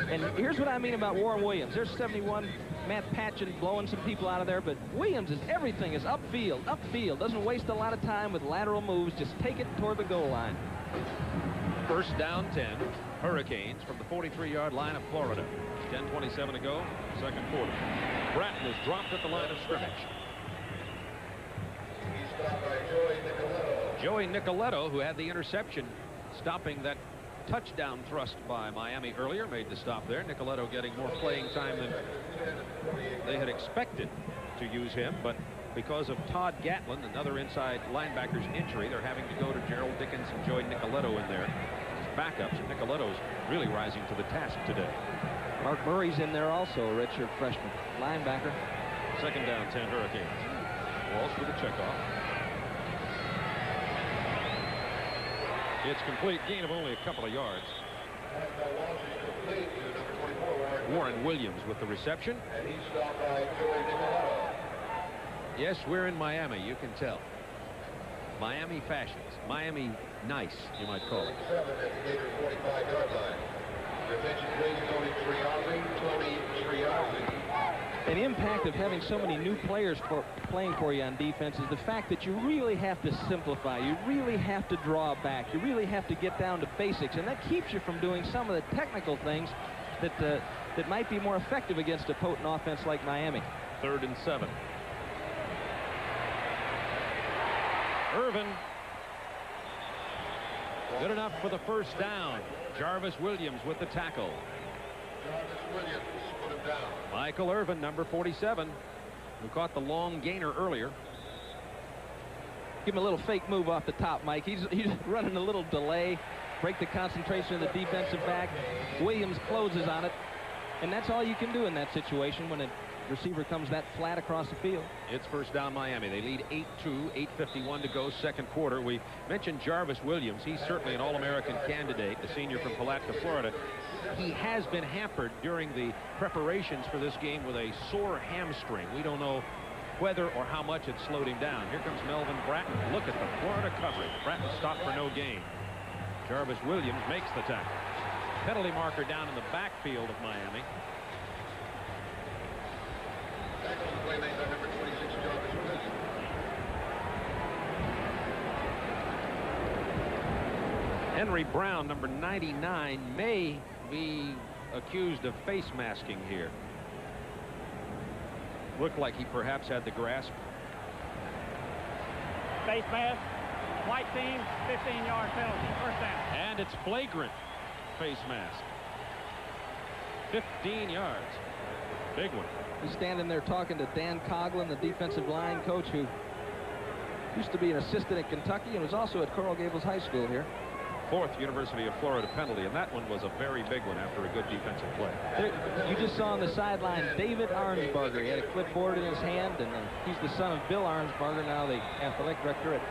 [SPEAKER 3] And here's what I mean about Warren Williams. There's 71, Matt Patchen blowing some people out of there, but Williams is everything is upfield, doesn't waste a lot of time with lateral moves, just take it toward the goal line.
[SPEAKER 2] 1st down 10, Hurricanes from the 43-yard line of Florida. 10:27 to go, 2nd quarter. Bratton is dropped at the line of scrimmage. Joey Nicoletto, who had the interception stopping that touchdown thrust by Miami earlier, made the stop there. Nicoletto getting more playing time than they had expected to use him, but because of Todd Gatlin, another inside linebacker's injury, they're having to go to Gerald Dickens and Joey Nicoletto in there as backups, and Nicoletto's really rising to the task today.
[SPEAKER 3] Mark Murray's in there also, a redshirt freshman linebacker.
[SPEAKER 2] 2nd down 10 Hurricanes. Walsh with a checkoff. It's complete, gain of only a couple of yards. Warren Williams with the reception. Yes, we're in Miami, you can tell. Miami fashions. Miami nice, you might call it.
[SPEAKER 3] An impact of having so many new players playing for you on defense is the fact that you really have to simplify. You really have to draw back. You really have to get down to basics, and that keeps you from doing some of the technical things that might be more effective against a potent offense like Miami.
[SPEAKER 2] 3rd and 7. Irvin. Good enough for the 1st down. Jarvis Williams with the tackle. Michael Irvin, number 47, who caught the long gainer earlier.
[SPEAKER 3] Give him a little fake move off the top, Mike. He's running a little delay, break the concentration of the defensive back. Williams closes on it, and that's all you can do in that situation when a receiver comes that flat across the field.
[SPEAKER 2] It's 1st down Miami. They lead 8-2, 8:51 to go, 2nd quarter. We mentioned Jarvis Williams. He's certainly an All-American candidate, the senior from Palatka, Florida. He has been hampered during the preparations for this game with a sore hamstring. We don't know whether or how much it slowed him down. Here comes Melvin Bratton. Look at the Florida coverage. Bratton stopped for no gain. Jarvis Williams makes the tackle. Penalty marker down in the backfield of Miami. Henry Brown, number 99, may be accused of face masking here. Looked like he perhaps had the grasp.
[SPEAKER 4] Face mask. White team, 15-yard penalty, first down.
[SPEAKER 2] And it's flagrant face mask. 15 yards. Big one.
[SPEAKER 3] He's standing there talking to Dan Coughlin, the defensive line coach, who used to be an assistant at Kentucky and was also at Coral Gables High School here.
[SPEAKER 2] 4th University of Florida penalty, and that one was a very big one after a good defensive play.
[SPEAKER 3] There, you just saw on the sideline David Arnsbarger. He had a clipboard in his hand, and he's the son of Bill Arnsbarger, now the athletic director at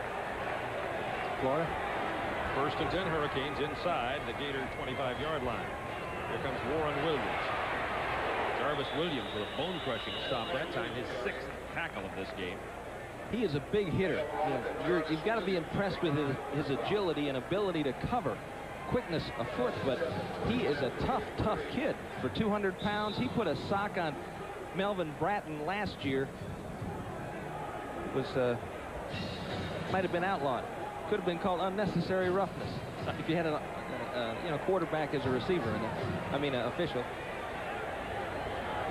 [SPEAKER 3] Florida.
[SPEAKER 2] 1st and 10 Hurricanes inside the Gator 25-yard line. Here comes Warren Williams. Jarvis Williams with a bone-crushing stop that time, his 6th tackle of this game.
[SPEAKER 3] He is a big hitter. You've got to be impressed with his agility and ability to cover, quickness afoot, but he is a tough kid. For 200 pounds, he put a sock on Melvin Bratton last year. Might have been outlawed. Could have been called unnecessary roughness if you had a quarterback as a receiver, official.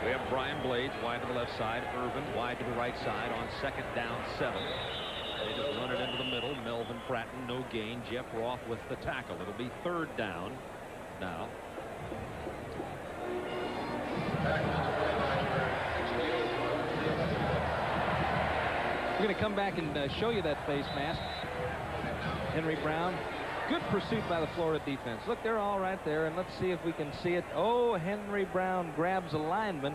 [SPEAKER 2] We have Brian Blades wide to the left side, Irvin wide to the right side on 2nd down 7. They just run it into the middle. Melvin Bratton, no gain. Jeff Roth with the tackle. It'll be 3rd down now.
[SPEAKER 3] We're going to come back and show you that face mask. Henry Brown. Good pursuit by the Florida defense. Look, they're all right there, and let's see if we can see it. Oh, Henry Brown grabs a lineman.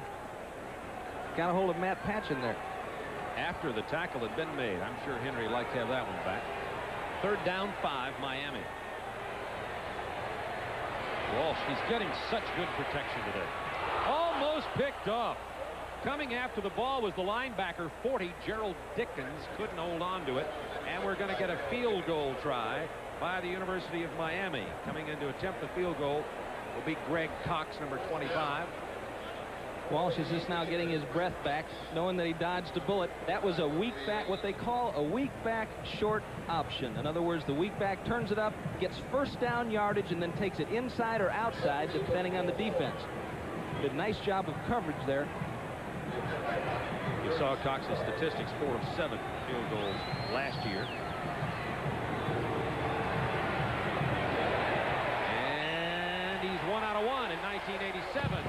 [SPEAKER 3] Got a hold of Matt Patchen there.
[SPEAKER 2] After the tackle had been made, I'm sure Henry liked to have that one back. 3rd down 5, Miami. Walsh, he's getting such good protection today. Almost picked off. Coming after the ball was the linebacker, 40, Gerald Dickens. Couldn't hold on to it. And we're going to get a field goal try by the University of Miami. Coming in to attempt the field goal will be Greg Cox, number 25.
[SPEAKER 3] Walsh is just now getting his breath back, knowing that he dodged a bullet. That was a weak back, what they call a weak back short option. In other words, the weak back turns it up, gets 1st down yardage, and then takes it inside or outside, depending on the defense. Did a nice job of coverage there.
[SPEAKER 2] You saw Cox's statistics, 4 of 7 field goals last year. And he's 1 out of 1 in 1987.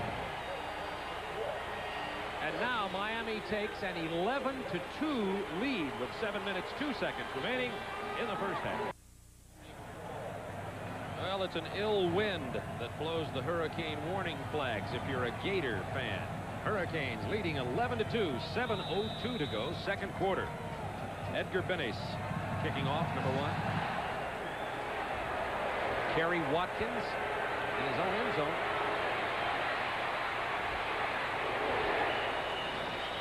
[SPEAKER 2] And now Miami takes an 11-2 lead with 7 minutes 2 seconds remaining in the 1st half. Well, it's an ill wind that blows the hurricane warning flags if you're a Gator fan. Hurricanes leading 11-2, 7:02 to go, 2nd quarter. Edgar Benes kicking off, number 1. Kerry Watkins in his own end zone.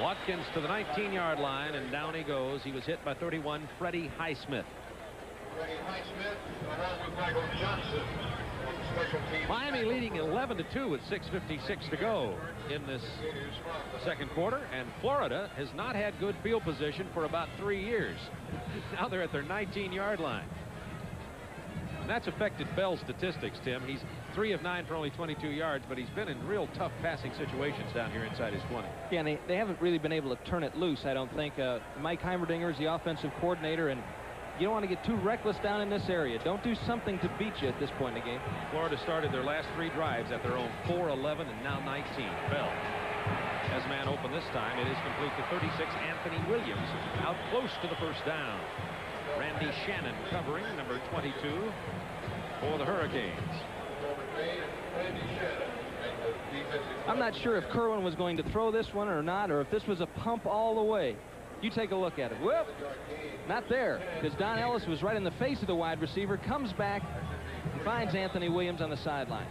[SPEAKER 2] Watkins to the 19-yard line, and down he goes. He was hit by 31, Freddie Highsmith. Miami leading 11-2 with 6:56 to go in this 2nd quarter, and Florida has not had good field position for about 3 years. Now they're at their 19-yard line. And that's affected Bell's statistics, Tim. He's 3 of 9 for only 22 yards, but he's been in real tough passing situations down here inside his 20.
[SPEAKER 3] Yeah, and they haven't really been able to turn it loose, I don't think. Mike Heimerdinger is the offensive coordinator, and you don't want to get too reckless down in this area. Don't do something to beat you at this point in the game.
[SPEAKER 2] Florida started their last 3 drives at their own 4, 11, and now 19. Bell has man open this time. It is complete to 36, Anthony Williams, out close to the 1st down. Randy Shannon covering, number 22 for the Hurricanes.
[SPEAKER 3] I'm not sure if Kerwin was going to throw this one or not, or if this was a pump all the way. You take a look at it. Whoop! Not there, because Don Ellis was right in the face of the wide receiver, comes back and finds Anthony Williams on the sideline.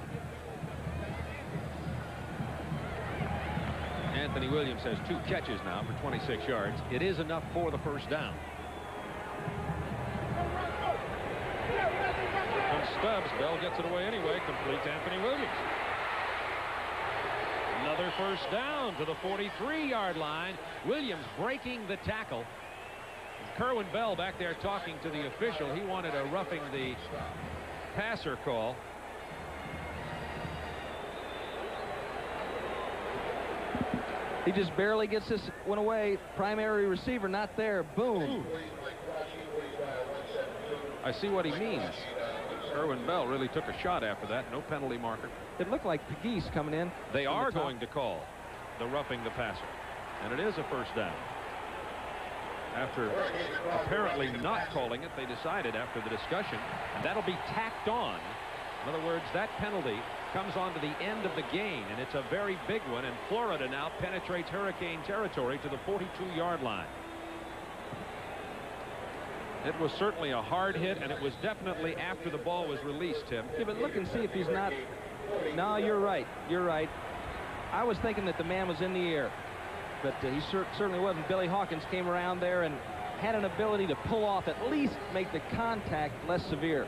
[SPEAKER 2] Anthony Williams has 2 catches now for 26 yards. It is enough for the 1st down. From Stubbs, Bell gets it away anyway, complete to Anthony Williams. Another 1st down to the 43-yard line. Williams breaking the tackle. Kerwin Bell back there talking to the official. He wanted a roughing the passer call.
[SPEAKER 3] He just barely gets this one away. Primary receiver not there. Boom.
[SPEAKER 2] I see what he means. Irwin Bell really took a shot after that. No penalty marker.
[SPEAKER 3] It looked like Pegues coming in.
[SPEAKER 2] They are going to call the roughing the passer. And it is a first down. After apparently not calling it, they decided after the discussion, and that'll be tacked on. In other words, that penalty comes on to the end of the gain, and it's a very big one, and Florida now penetrates Hurricane territory to the 42-yard line. It was certainly a hard hit, and it was definitely after the ball was released, Tim.
[SPEAKER 3] Yeah, but look and see if he's not. No, you're right. You're right. I was thinking that the man was in the air, but he certainly wasn't. Billy Hawkins came around there and had an ability to pull off, at least make the contact less severe.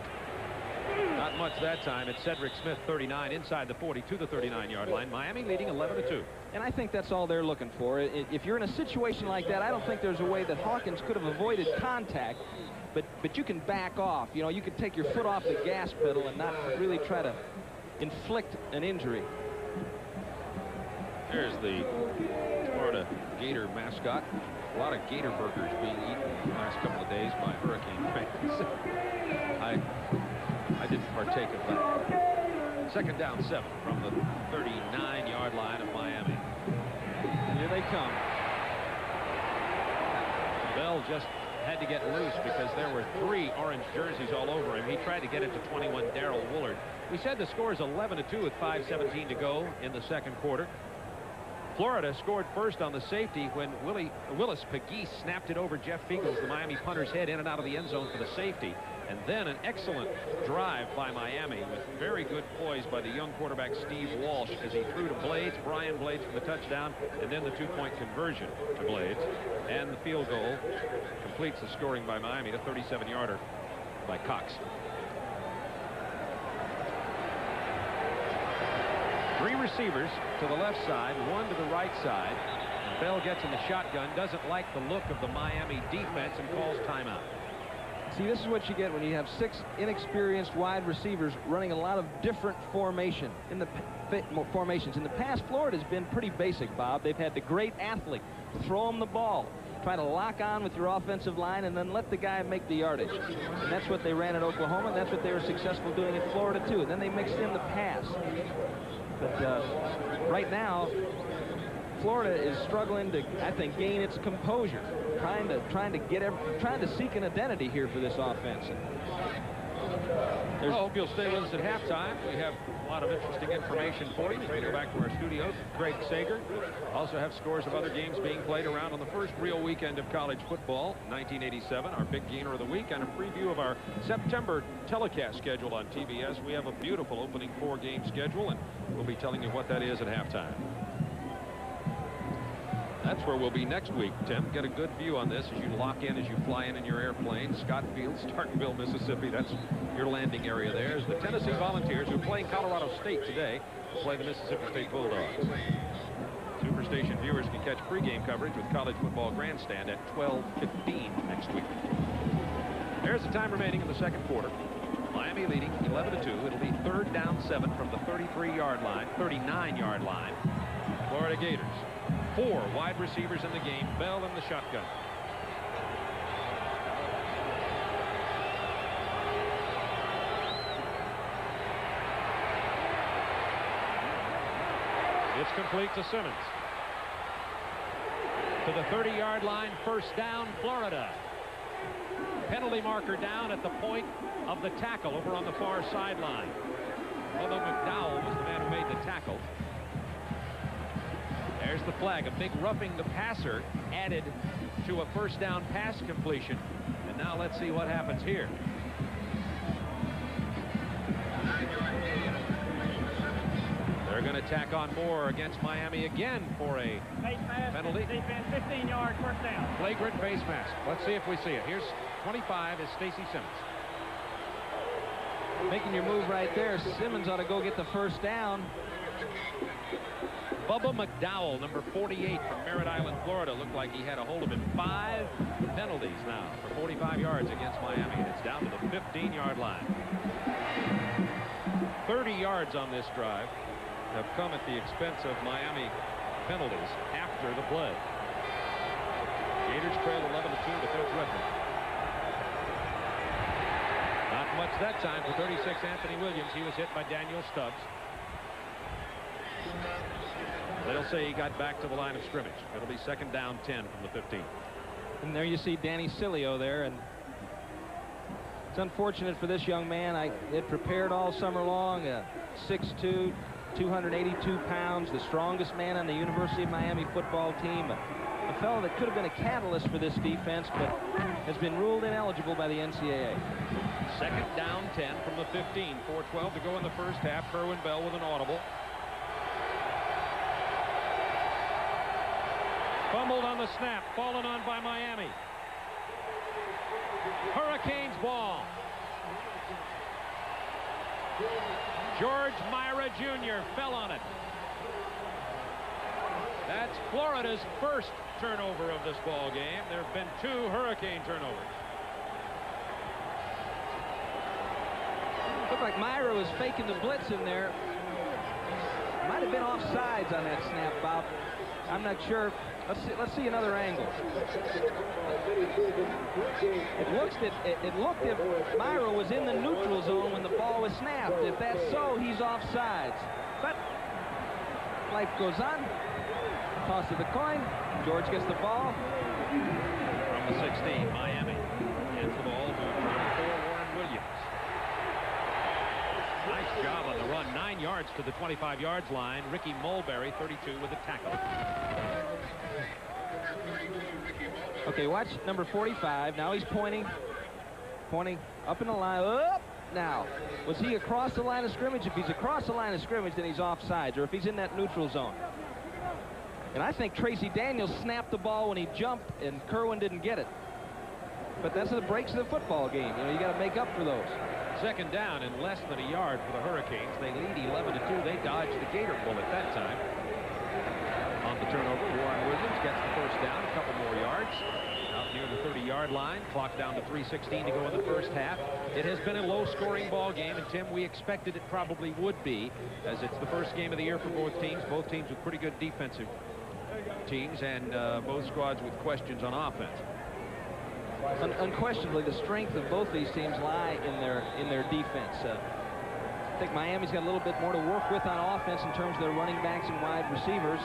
[SPEAKER 2] Not much that time. It's Cedric Smith, 39, inside the 40 to the 39-yard line. Miami leading 11-2.
[SPEAKER 3] And I think that's all they're looking for. If you're in a situation like that, I don't think there's a way that Hawkins could have avoided contact, but you can back off. You know, you can take your foot off the gas pedal and not really try to inflict an injury.
[SPEAKER 2] There's the Florida Gator mascot. A lot of Gator burgers being eaten the last couple of days by Hurricane fans. I didn't partake of that. Second down 7 from the 39-yard line of Miami.
[SPEAKER 3] Here they come.
[SPEAKER 2] Bell just had to get loose because there were 3 orange jerseys all over him. He tried to get it to 21, Darrell Woolard. We said the score is 11-2 with 5:17 to go in the second quarter. Florida scored first on the safety when Willis Pegues snapped it over Jeff Fiegels, the Miami punter's head, in and out of the end zone for the safety. And then an excellent drive by Miami with very good poise by the young quarterback Steve Walsh as he threw to Blades, Brian Blades for the touchdown, and then the 2-point conversion to Blades. And the field goal completes the scoring by Miami, the 37-yarder by Cox. 3 receivers to the left side, 1 to the right side. And Bell gets in the shotgun, doesn't like the look of the Miami defense, and calls timeout.
[SPEAKER 3] See, this is what you get when you have 6 inexperienced wide receivers running a lot of different formations. In the past, Florida's been pretty basic, Bob. They've had the great athlete throw them the ball, try to lock on with your offensive line, and then let the guy make the yardage. And that's what they ran at Oklahoma, and that's what they were successful doing at Florida too. And then they mixed in the pass. But right now, Florida is struggling to, I think, gain its composure, trying to seek an identity here for this offense.
[SPEAKER 2] I hope you'll stay with us at halftime. We have a lot of interesting information for you. We go back to our studios. Craig Sager. Also have scores of other games being played around on the first real weekend of college football, 1987. Our big gainer of the week and a preview of our September telecast schedule on TBS. We have a beautiful opening 4-game schedule, and we'll be telling you what that is at halftime. That's where we'll be next week, Tim. Get a good view on this as you lock in, as you fly in your airplane. Scott Field, Starkville, Mississippi. That's your landing area there. As the Tennessee Volunteers, who are playing Colorado State today, will play the Mississippi State Bulldogs. Superstation viewers can catch pregame coverage with College Football Grandstand at 12:15 next week. There's the time remaining in the second quarter. Miami leading 11-2. It'll be 3rd down 7 from the 39-yard line. Florida Gators. 4 wide receivers in the game. Bell in the shotgun. It's complete to Simmons. To the 30-yard line, 1st down, Florida. Penalty marker down at the point of the tackle over on the far sideline. Although McDowell was the man who made the tackle. There's the flag. A big roughing the passer added to a 1st down pass completion. And now let's see what happens here. They're going to tack on more against Miami again for a penalty.
[SPEAKER 4] Defense, 15 yards, 1st down.
[SPEAKER 2] Flagrant face mask. Let's see if we see it. Here's 25 is Stacy Simmons.
[SPEAKER 3] Making your move right there. Simmons ought to go get the 1st down.
[SPEAKER 2] Bubba McDowell, number 48 from Merritt Island, Florida, looked like he had a hold of him. 5 penalties now for 45 yards against Miami. It's down to the 15-yard line. 30 yards on this drive have come at the expense of Miami penalties after the play. Gators trail 11-2 to Coach Redmond. Not much that time for 36 Anthony Williams. He was hit by Daniel Stubbs. They'll say he got back to the line of scrimmage. It'll be second down 10 from the 15.
[SPEAKER 3] And there you see Danny Cilio there, and it's unfortunate for this young man. I had prepared all summer long, 6'2", 282 pounds, the strongest man on the University of Miami football team. A fellow that could have been a catalyst for this defense, but has been ruled ineligible by the NCAA.
[SPEAKER 2] Second down 10 from the 15. 4:12 to go in the first half. Kerwin Bell with an audible. Fumbled on the snap. Fallen on by Miami. Hurricanes ball. George Myra Jr. fell on it. That's Florida's first turnover of this ball game. There have been 2 Hurricane turnovers.
[SPEAKER 3] Looked like Myra was faking the blitz in there. Might have been offsides on that snap, Bob. I'm not sure. Let's see another angle. It looked if Myra was in the neutral zone when the ball was snapped. If that's so, he's offsides. But life goes on. Toss of the coin. George gets the ball.
[SPEAKER 2] From the 16, Miami hands the ball to Warren Williams. Nice job on the run. 9 yards to the 25-yard line. Ricky Mulberry, 32, with a tackle.
[SPEAKER 3] Okay, watch number 45. Now he's pointing up in the line. Up now. Was he across the line of scrimmage? If he's across the line of scrimmage, then he's offsides, or if he's in that neutral zone. And I think Tracy Daniels snapped the ball when he jumped, and Kerwin didn't get it. But that's the breaks of the football game. You know, you got to make up for those.
[SPEAKER 2] Second down and less than a yard for the Hurricanes. They lead 11-2. They dodged the Gator bullet that time. On the turnover, Warren Williams gets the first down, a couple more yards. Out near the 30-yard line. Clock down to 3:16 to go in the first half. It has been a low-scoring ball game, and Tim, we expected it probably would be, as it's the first game of the year for both teams. Both teams with pretty good defensive teams, and both squads with questions on offense.
[SPEAKER 3] Unquestionably, the strength of both these teams lie in their defense. I think Miami's got a little bit more to work with on offense in terms of their running backs and wide receivers.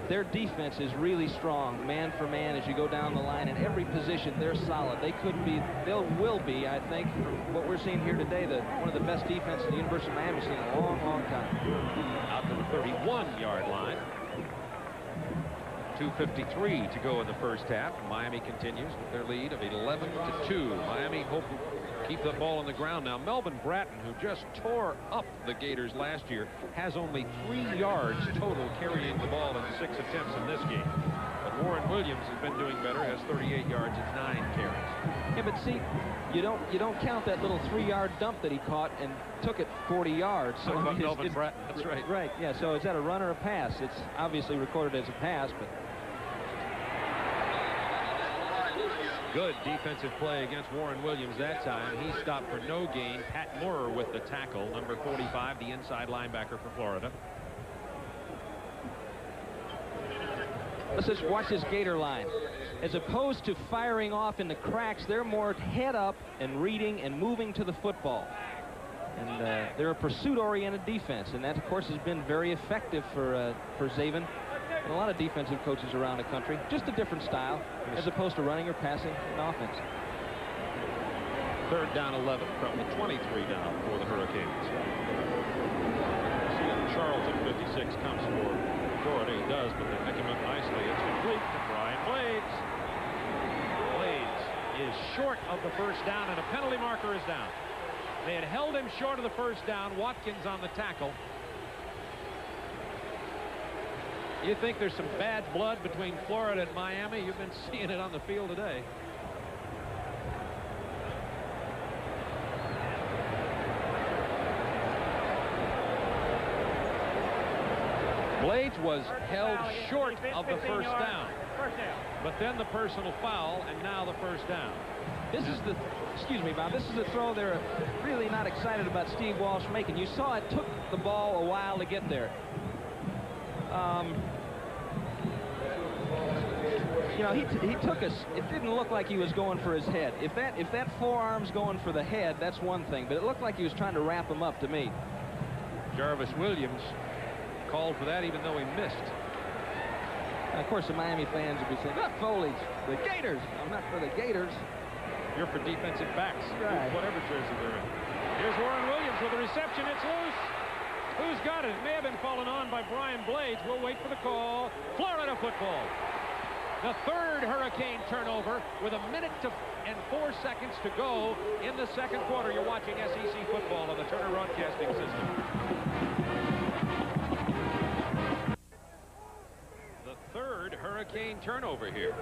[SPEAKER 3] Their defense is really strong, man for man, as you go down the line. In every position, they're solid. They will be, I think, from what we're seeing here today, one of the best defenses the University of Miami's seen in a long, long time.
[SPEAKER 2] Out to the 31-yard line. 2:53 to go in the first half. Miami continues with their lead of 11-2. Miami hope to keep the ball on the ground now. Melvin Bratton, who just tore up the Gators last year, has only 3 yards total carrying the ball in 6 attempts in this game. But Warren Williams has been doing better, has 38 yards and 9 carries.
[SPEAKER 3] Yeah, but see, you don't count that little 3-yard dump that he caught and took it 40 yards. So
[SPEAKER 2] Melvin Bratton, that's right.
[SPEAKER 3] Right, yeah, so is that a run or a pass? It's obviously recorded as a pass, but
[SPEAKER 2] good defensive play against Warren Williams that time. He stopped for no gain. Pat Moorer with the tackle, number 45, the inside linebacker for Florida.
[SPEAKER 3] Let's just watch this Gator line. As opposed to firing off in the cracks, they're more head up and reading and moving to the football. And they're a pursuit-oriented defense, and that, of course, has been very effective for Zaven and a lot of defensive coaches around the country. Just a different style, as opposed to running or passing in offense.
[SPEAKER 2] Third down 11 from the 23 down for the Hurricanes. Charlton, 56, comes for Florida. He does, but they pick him up nicely. It's complete to Brian Blades. Blades is short of the first down, and a penalty marker is down. They had held him short of the first down. Watkins on the tackle. You think there's some bad blood between Florida and Miami? You've been seeing it on the field today. Blades was held short of the first down. But then the personal foul, and now the first down.
[SPEAKER 3] This is the, excuse me, Bob, this is a throw they're really not excited about Steve Walsh making. You saw it took the ball a while to get there. You know, he took us. It didn't look like he was going for his head. If that forearm's going for the head, that's one thing. But it looked like he was trying to wrap him up to me.
[SPEAKER 2] Jarvis Williams called for that even though he missed.
[SPEAKER 3] Of course, the Miami fans would be saying, "Look, Foley's the Gators." I'm not for the Gators.
[SPEAKER 2] You're for defensive backs,
[SPEAKER 3] right.
[SPEAKER 2] Whatever jersey they're in. Here's Warren Williams with the reception. It's loose. Who's got it? It may have been fallen on by Brian Blades. We'll wait for the call. Florida football. The third Hurricane turnover with 1 minute and 4 seconds to go in the second quarter. You're watching SEC football on the Turner Broadcasting System. The third Hurricane turnover here.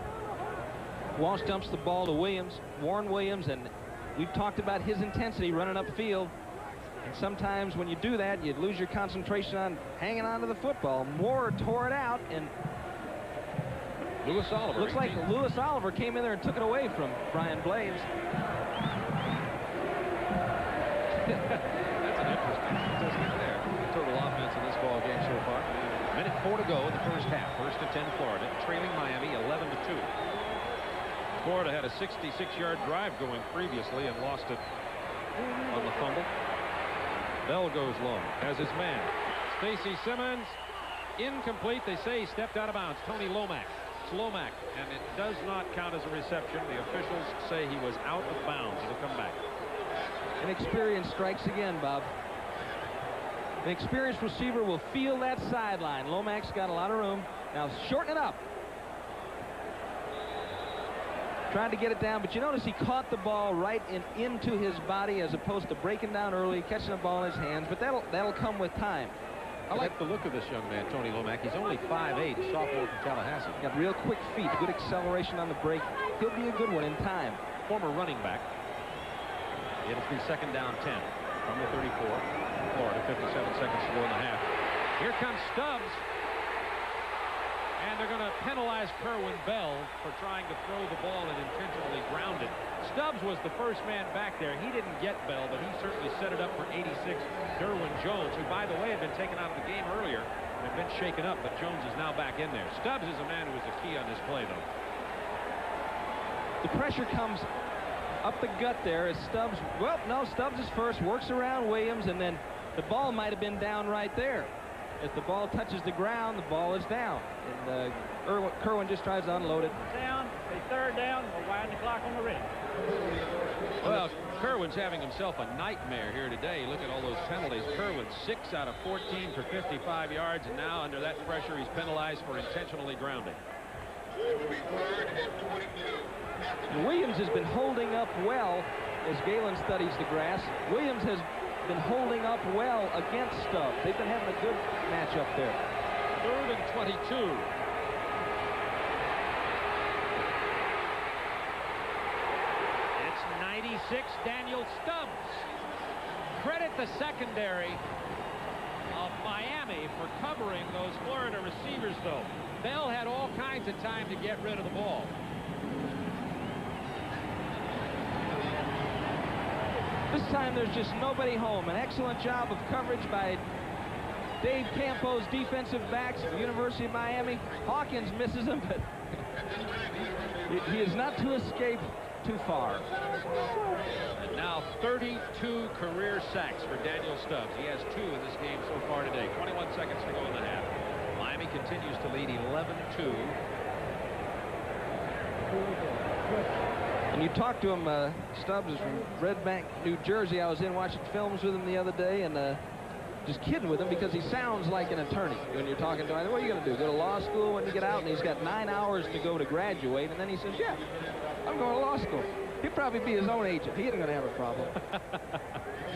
[SPEAKER 3] Walsh dumps the ball to Williams, Warren Williams, and we've talked about his intensity running upfield. And sometimes when you do that, you lose your concentration on hanging on to the football. Moore tore it out, and
[SPEAKER 2] Lewis Oliver.
[SPEAKER 3] Looks like Lewis Oliver came in there and took it away from Brian Blades.
[SPEAKER 2] That's an interesting statistic there. Total offense in this ball game so far. 1:04 to go in the first half. 1st and 10 Florida, trailing Miami 11-2. Florida had a 66-yard drive going previously and lost it on the fumble. Bell goes long as his man. Stacy Simmons, incomplete. They say he stepped out of bounds. Tony Lomax. It's Lomax, and it does not count as a reception. The officials say he was out of bounds. It'll come back.
[SPEAKER 3] Inexperience strikes again, Bob. An experienced receiver will feel that sideline. Lomax got a lot of room. Now shorten it up. Trying to get it down, but you notice he caught the ball right into his body as opposed to breaking down early, catching the ball in his hands, but that'll come with time.
[SPEAKER 2] I like the look of this young man, Tony Lomax. He's only 5'8", sophomore from Tallahassee.
[SPEAKER 3] Got real quick feet, good acceleration on the break. He'll be a good one in time.
[SPEAKER 2] Former running back. It'll be 2nd down 10 from the 34. Florida, 57 seconds to go in the half. Here comes Stubbs. And they're going to penalize Kerwin Bell for trying to throw the ball and intentionally ground it. Stubbs was the first man back there. He didn't get Bell, but he certainly set it up for 86 Derwin Jones, who, by the way, had been taken out of the game earlier and had been shaken up, but Jones is now back in there. Stubbs is a man who was a key on this play, though.
[SPEAKER 3] The pressure comes up the gut there as Stubbs, well, no, Stubbs is first, works around Williams, and then the ball might have been down right there. If the ball touches the ground, the ball is down. And Kerwin just tries to unload it.
[SPEAKER 4] Down, a 3rd down, we'll wind the clock on the ring.
[SPEAKER 2] Well, Kerwin's having himself a nightmare here today. Look at all those penalties. Kerwin 6 out of 14 for 55 yards, and now under that pressure, he's penalized for intentionally grounding.
[SPEAKER 5] It will be 3rd and 22.
[SPEAKER 3] Williams has been holding up well as Galen studies the grass. Williams has been holding up well against Stubbs. They've been having a good matchup there.
[SPEAKER 2] 3rd and 22. It's 96 Daniel Stubbs. Credit the secondary of Miami for covering those Florida receivers, though. Bell had all kinds of time to get rid of the ball.
[SPEAKER 3] This time there's just nobody home. An excellent job of coverage by Dave Campo's defensive backs at the University of Miami. Hawkins misses him, but he is not to escape too far.
[SPEAKER 2] And now 32 career sacks for Daniel Stubbs. He has 2 in this game so far today. 21 seconds to go in the half. Miami continues to lead 11-2.
[SPEAKER 3] And you talk to him, Stubbs is from Red Bank, New Jersey. I was in watching films with him the other day and just kidding with him because he sounds like an attorney when you're talking to him. What are you going to do? Go to law school when you get out? And he's got 9 hours to go to graduate. And then he says, yeah, I'm going to law school. He'd probably be his own agent. He ain't going to have a problem.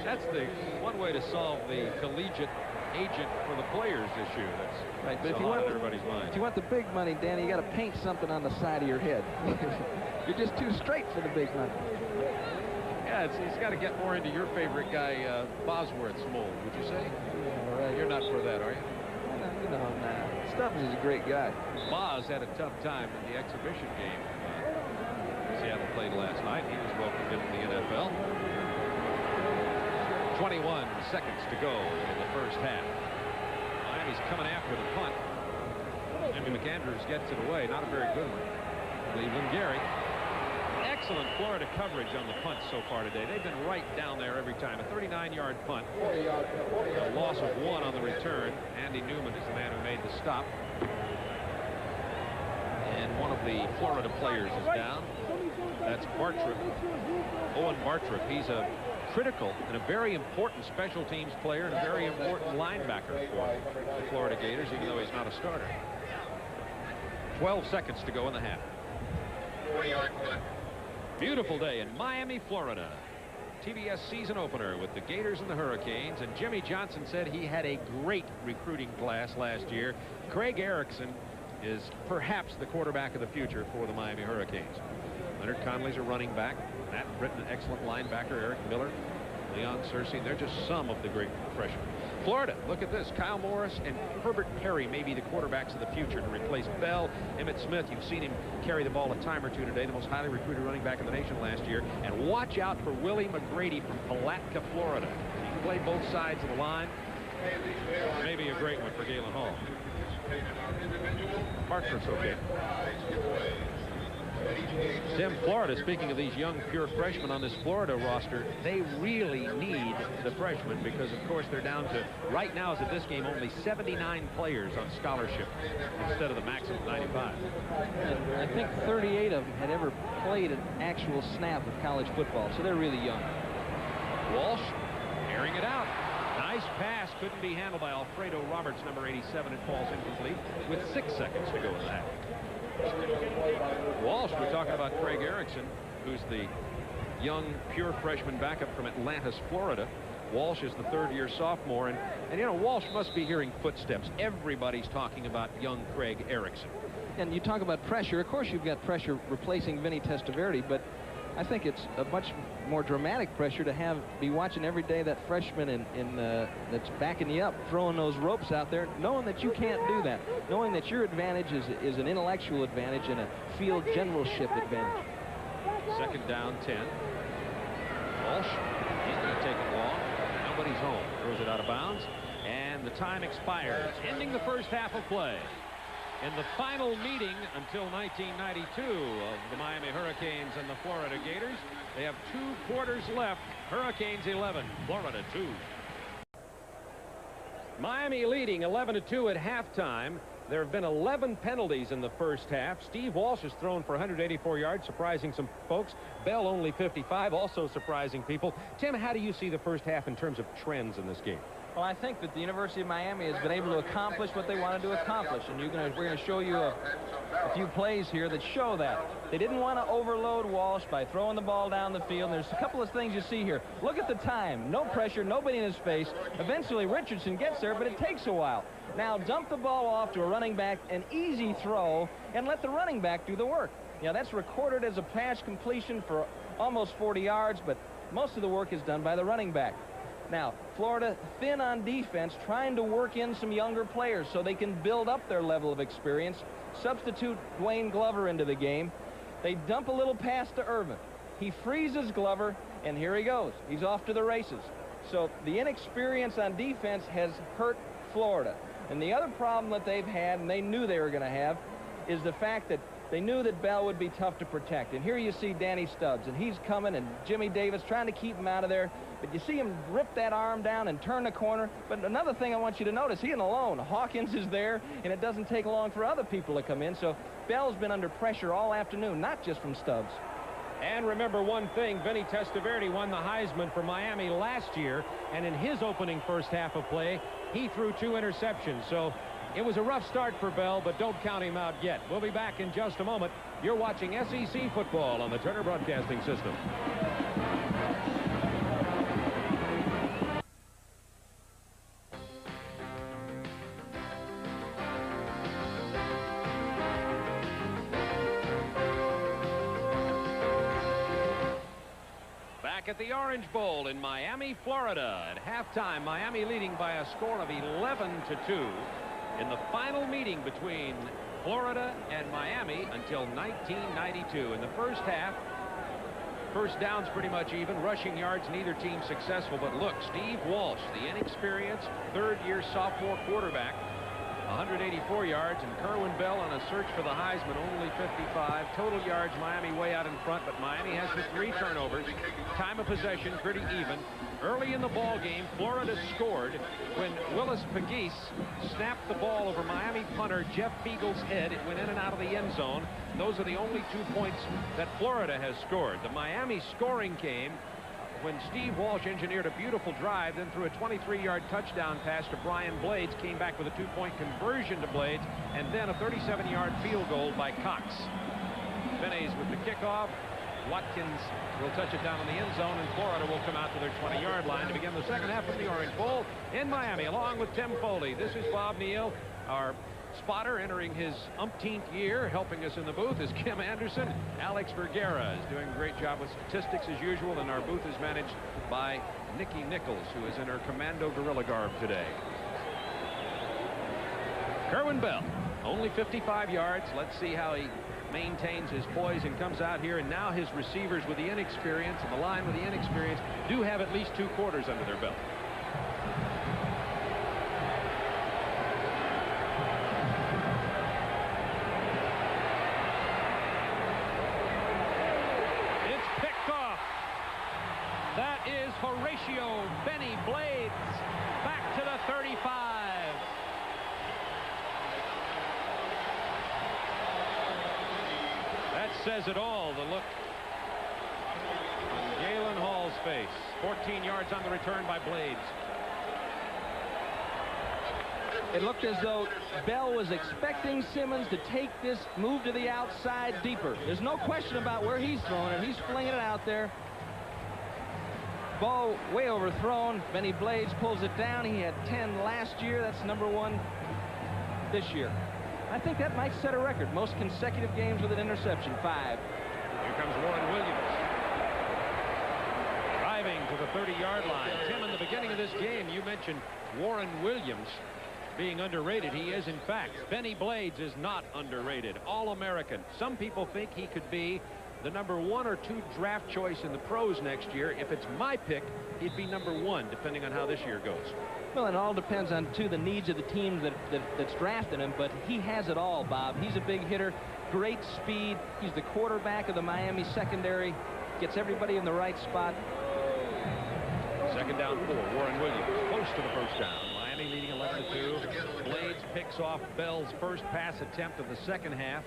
[SPEAKER 2] That's the one way to solve the collegiate agent for the players issue. That's
[SPEAKER 3] right. But
[SPEAKER 2] if you want everybody's mind.
[SPEAKER 3] If you want the big money, Danny, you got to paint something on the side of your head. You're just too straight for the big money.
[SPEAKER 2] Yeah, he's got to get more into your favorite guy, Bosworth's mold, would you say?
[SPEAKER 3] Yeah, right.
[SPEAKER 2] You're not for that, are you?
[SPEAKER 3] No, nah. Stubbs is a great guy.
[SPEAKER 2] Boz had a tough time in the exhibition game. Seattle played last night. He was welcomed into the NFL. 21 seconds to go in the first half. Miami's coming after the punt. Jimmy McAndrews gets it away. Not a very good one. Cleveland Gary. Excellent Florida coverage on the punt so far today. They've been right down there every time. A 39-yard punt. A loss of 1 on the return. Andy Newman is the man who made the stop. And one of the Florida players is down. That's Bartrip. Owen Bartrip. He's a critical and a very important special teams player and a very important linebacker for the Florida Gators, even though he's not a starter. 12 seconds to go in the half.
[SPEAKER 5] 40-yard punt.
[SPEAKER 2] Beautiful day in Miami, Florida. TBS season opener with the Gators and the Hurricanes. And Jimmy Johnson said he had a great recruiting class last year. Craig Erickson is perhaps the quarterback of the future for the Miami Hurricanes. Leonard Conley's a running back. Matt Britton, an excellent linebacker. Eric Miller, Leon Searcy. They're just some of the great freshmen. Florida, look at this. Kyle Morris and Herbert Perry may be the quarterbacks of the future to replace Bell. Emmitt Smith, you've seen him carry the ball a time or two today, the most highly recruited running back in the nation last year. And watch out for Willie McGrady from Palatka, Florida. He can play both sides of the line. Maybe a great one for Galen Hall. Hartford's okay. Tim, Florida, speaking of these young pure freshmen on this Florida roster, they really need the freshmen because, of course, they're down to, right now as of this game, only 79 players on scholarship instead of the maximum of 95.
[SPEAKER 3] And I think 38 of them had ever played an actual snap of college football, so they're really young.
[SPEAKER 2] Walsh airing it out. Nice pass, couldn't be handled by Alfredo Roberts, number 87. It falls incomplete with 6 seconds to go in the half. Walsh, we're talking about Craig Erickson, who's the young pure freshman backup from Atlantis, Florida. Walsh is the third-year sophomore, and you know, Walsh must be hearing footsteps. Everybody's talking about young Craig Erickson.
[SPEAKER 3] And you talk about pressure. Of course, you've got pressure replacing Vinny Testaverde, but I think it's a much more dramatic pressure to be watching every day that freshman that's backing you up, throwing those ropes out there, knowing that you can't do that, knowing that your advantage is an intellectual advantage and a field generalship advantage.
[SPEAKER 2] Second down, 10. Walsh, he's going to take it long. Nobody's home. Throws it out of bounds, and the time expires, ending the first half of play. In the final meeting until 1992 of the Miami Hurricanes and the Florida Gators, they have 2 quarters left. Hurricanes 11, Florida 2. Miami leading 11-2 at halftime. There have been 11 penalties in the first half. Steve Walsh has thrown for 184 yards, surprising some folks. Bell only 55, also surprising people. Tim, how do you see the first half in terms of trends in this game?
[SPEAKER 3] Well, I think that the University of Miami has been able to accomplish what they wanted to accomplish, and we're going to show you a few plays here that show that. They didn't want to overload Walsh by throwing the ball down the field. And there's a couple of things you see here. Look at the time. No pressure, nobody in his face. Eventually, Richardson gets there, but it takes a while. Now, dump the ball off to a running back, an easy throw, and let the running back do the work. Yeah, that's recorded as a pass completion for almost 40 yards, but most of the work is done by the running back. Now, Florida thin on defense, trying to work in some younger players so they can build up their level of experience. Substitute Dwayne Glover into the game. They dump a little pass to Irvin. He freezes Glover, and here he goes. He's off to the races. So the inexperience on defense has hurt Florida. And the other problem that they've had, and they knew they were going to have, is the fact that they knew that Bell would be tough to protect. And here you see Danny Stubbs, and he's coming, and Jimmy Davis trying to keep him out of there. But you see him rip that arm down and turn the corner. But another thing I want you to notice, he isn't alone. Hawkins is there, and it doesn't take long for other people to come in. So Bell's been under pressure all afternoon, not just from Stubbs.
[SPEAKER 2] And remember one thing, Vinny Testaverde won the Heisman for Miami last year, and in his opening first half of play, he threw 2 interceptions. So it was a rough start for Bell, but don't count him out yet. We'll be back in just a moment. You're watching SEC football on the Turner Broadcasting System. At the Orange Bowl in Miami, Florida. At halftime, Miami leading by a score of 11-2 in the final meeting between Florida and Miami until 1992. In the first half, first downs pretty much even, rushing yards, neither team successful. But look, Steve Walsh, the inexperienced third-year sophomore quarterback, 184 yards, and Kerwin Bell on a search for the Heisman, only 55. Total yards, Miami way out in front, but Miami has the 3 turnovers. Time of possession pretty even. Early in the ball game, Florida scored when Willis Pegues snapped the ball over Miami punter Jeff Beagle's head. It went in and out of the end zone. Those are the only 2 points that Florida has scored. The Miami scoring came when Steve Walsh engineered a beautiful drive, then threw a 23-yard touchdown pass to Brian Blades, came back with a 2-point conversion to Blades, and then a 37-yard field goal by Cox. Benes with the kickoff. Watkins will touch it down in the end zone, and Florida will come out to their 20-yard line to begin the second half of the Orange Bowl in Miami, along with Tim Foley. This is Bob Neal, our spotter, entering his umpteenth year. Helping us in the booth is Kim Anderson. Alex Vergara is doing a great job with statistics as usual, and our booth is managed by Nikki Nichols, who is in her commando gorilla garb today. Kerwin Bell, only 55 yards. Let's see how he maintains his poise and comes out here. And now his receivers with the inexperience and the line with the inexperience do have at least 2 quarters under their belt. That is Horatio Benny Blades back to the 35. That says it all. The look on Galen Hall's face. 14 yards on the return by Blades.
[SPEAKER 3] It looked as though Bell was expecting Simmons to take this move to the outside deeper. There's no question about where he's throwing it. He's flinging it out there. Ball way overthrown. Benny Blades pulls it down. He had 10 last year. That's #1 this year. I think that might set a record. Most consecutive games with an interception, 5.
[SPEAKER 2] Here comes Warren Williams. Driving to the 30-yard line. Tim, in the beginning of this game, you mentioned Warren Williams being underrated. He is, in fact. Benny Blades is not underrated. All-American. Some people think he could be the #1 or 2 draft choice in the pros next year. If it's my pick, he'd be #1, depending on how this year goes.
[SPEAKER 3] Well, it all depends on, too, the needs of the team that's drafting him, but he has it all, Bob. He's a big hitter, great speed. He's the quarterback of the Miami secondary, gets everybody in the right spot.
[SPEAKER 2] Second down 4, Warren Williams, close to the first down. Miami leading 11-2. Blades picks off Bell's first pass attempt of the second half.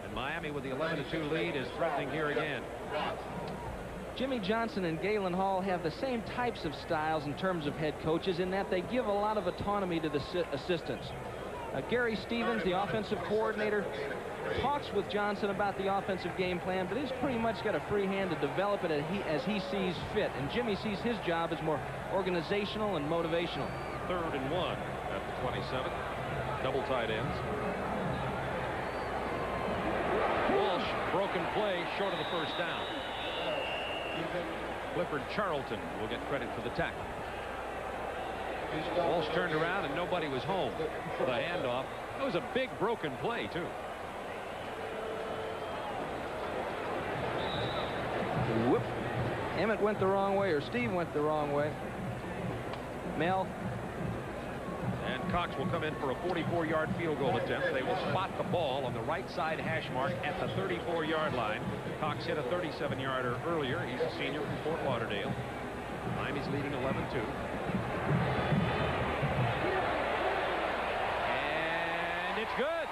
[SPEAKER 2] And Miami, with the 11-2 lead, is threatening here again.
[SPEAKER 3] Jimmy Johnson and Galen Hall have the same types of styles in terms of head coaches, in that they give a lot of autonomy to the assistants. Gary Stevens, the offensive coordinator, talks with Johnson about the offensive game plan, but he's pretty much got a free hand to develop it as he sees fit. And Jimmy sees his job as more organizational and motivational.
[SPEAKER 2] 3rd and 1 at the 27. Double tight ends. Walsh, broken play, short of the first down. Clifford Charlton will get credit for the tackle. Walsh turned around and nobody was home for the handoff. That was a big broken play, too.
[SPEAKER 3] Whoop. Emmett went the wrong way, or Steve went the wrong way. Mel.
[SPEAKER 2] And Cox will come in for a 44-yard field goal attempt. They will spot the ball on the right side hash mark at the 34-yard line. Cox hit a 37-yarder earlier. He's a senior from Fort Lauderdale. Miami's leading 11-2. And it's good.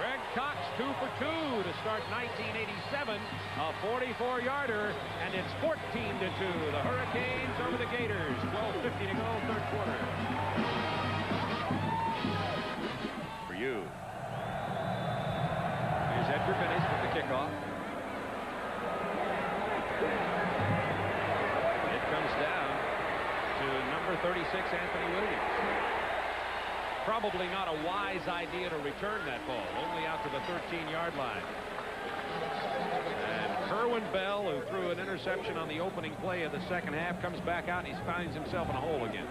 [SPEAKER 2] Greg Cox 2 for 2 to start 1987. A 44-yarder, and it's 14-2. The Hurricanes over the Gators. 12:50 to go, third quarter. For you. Here's Edgar Benes with the kickoff. It comes down to number 36, Anthony Williams. Probably not a wise idea to return that ball, only out to the 13-yard line. And Kerwin Bell, who threw an interception on the opening play of the second half, comes back out and he finds himself in a hole again.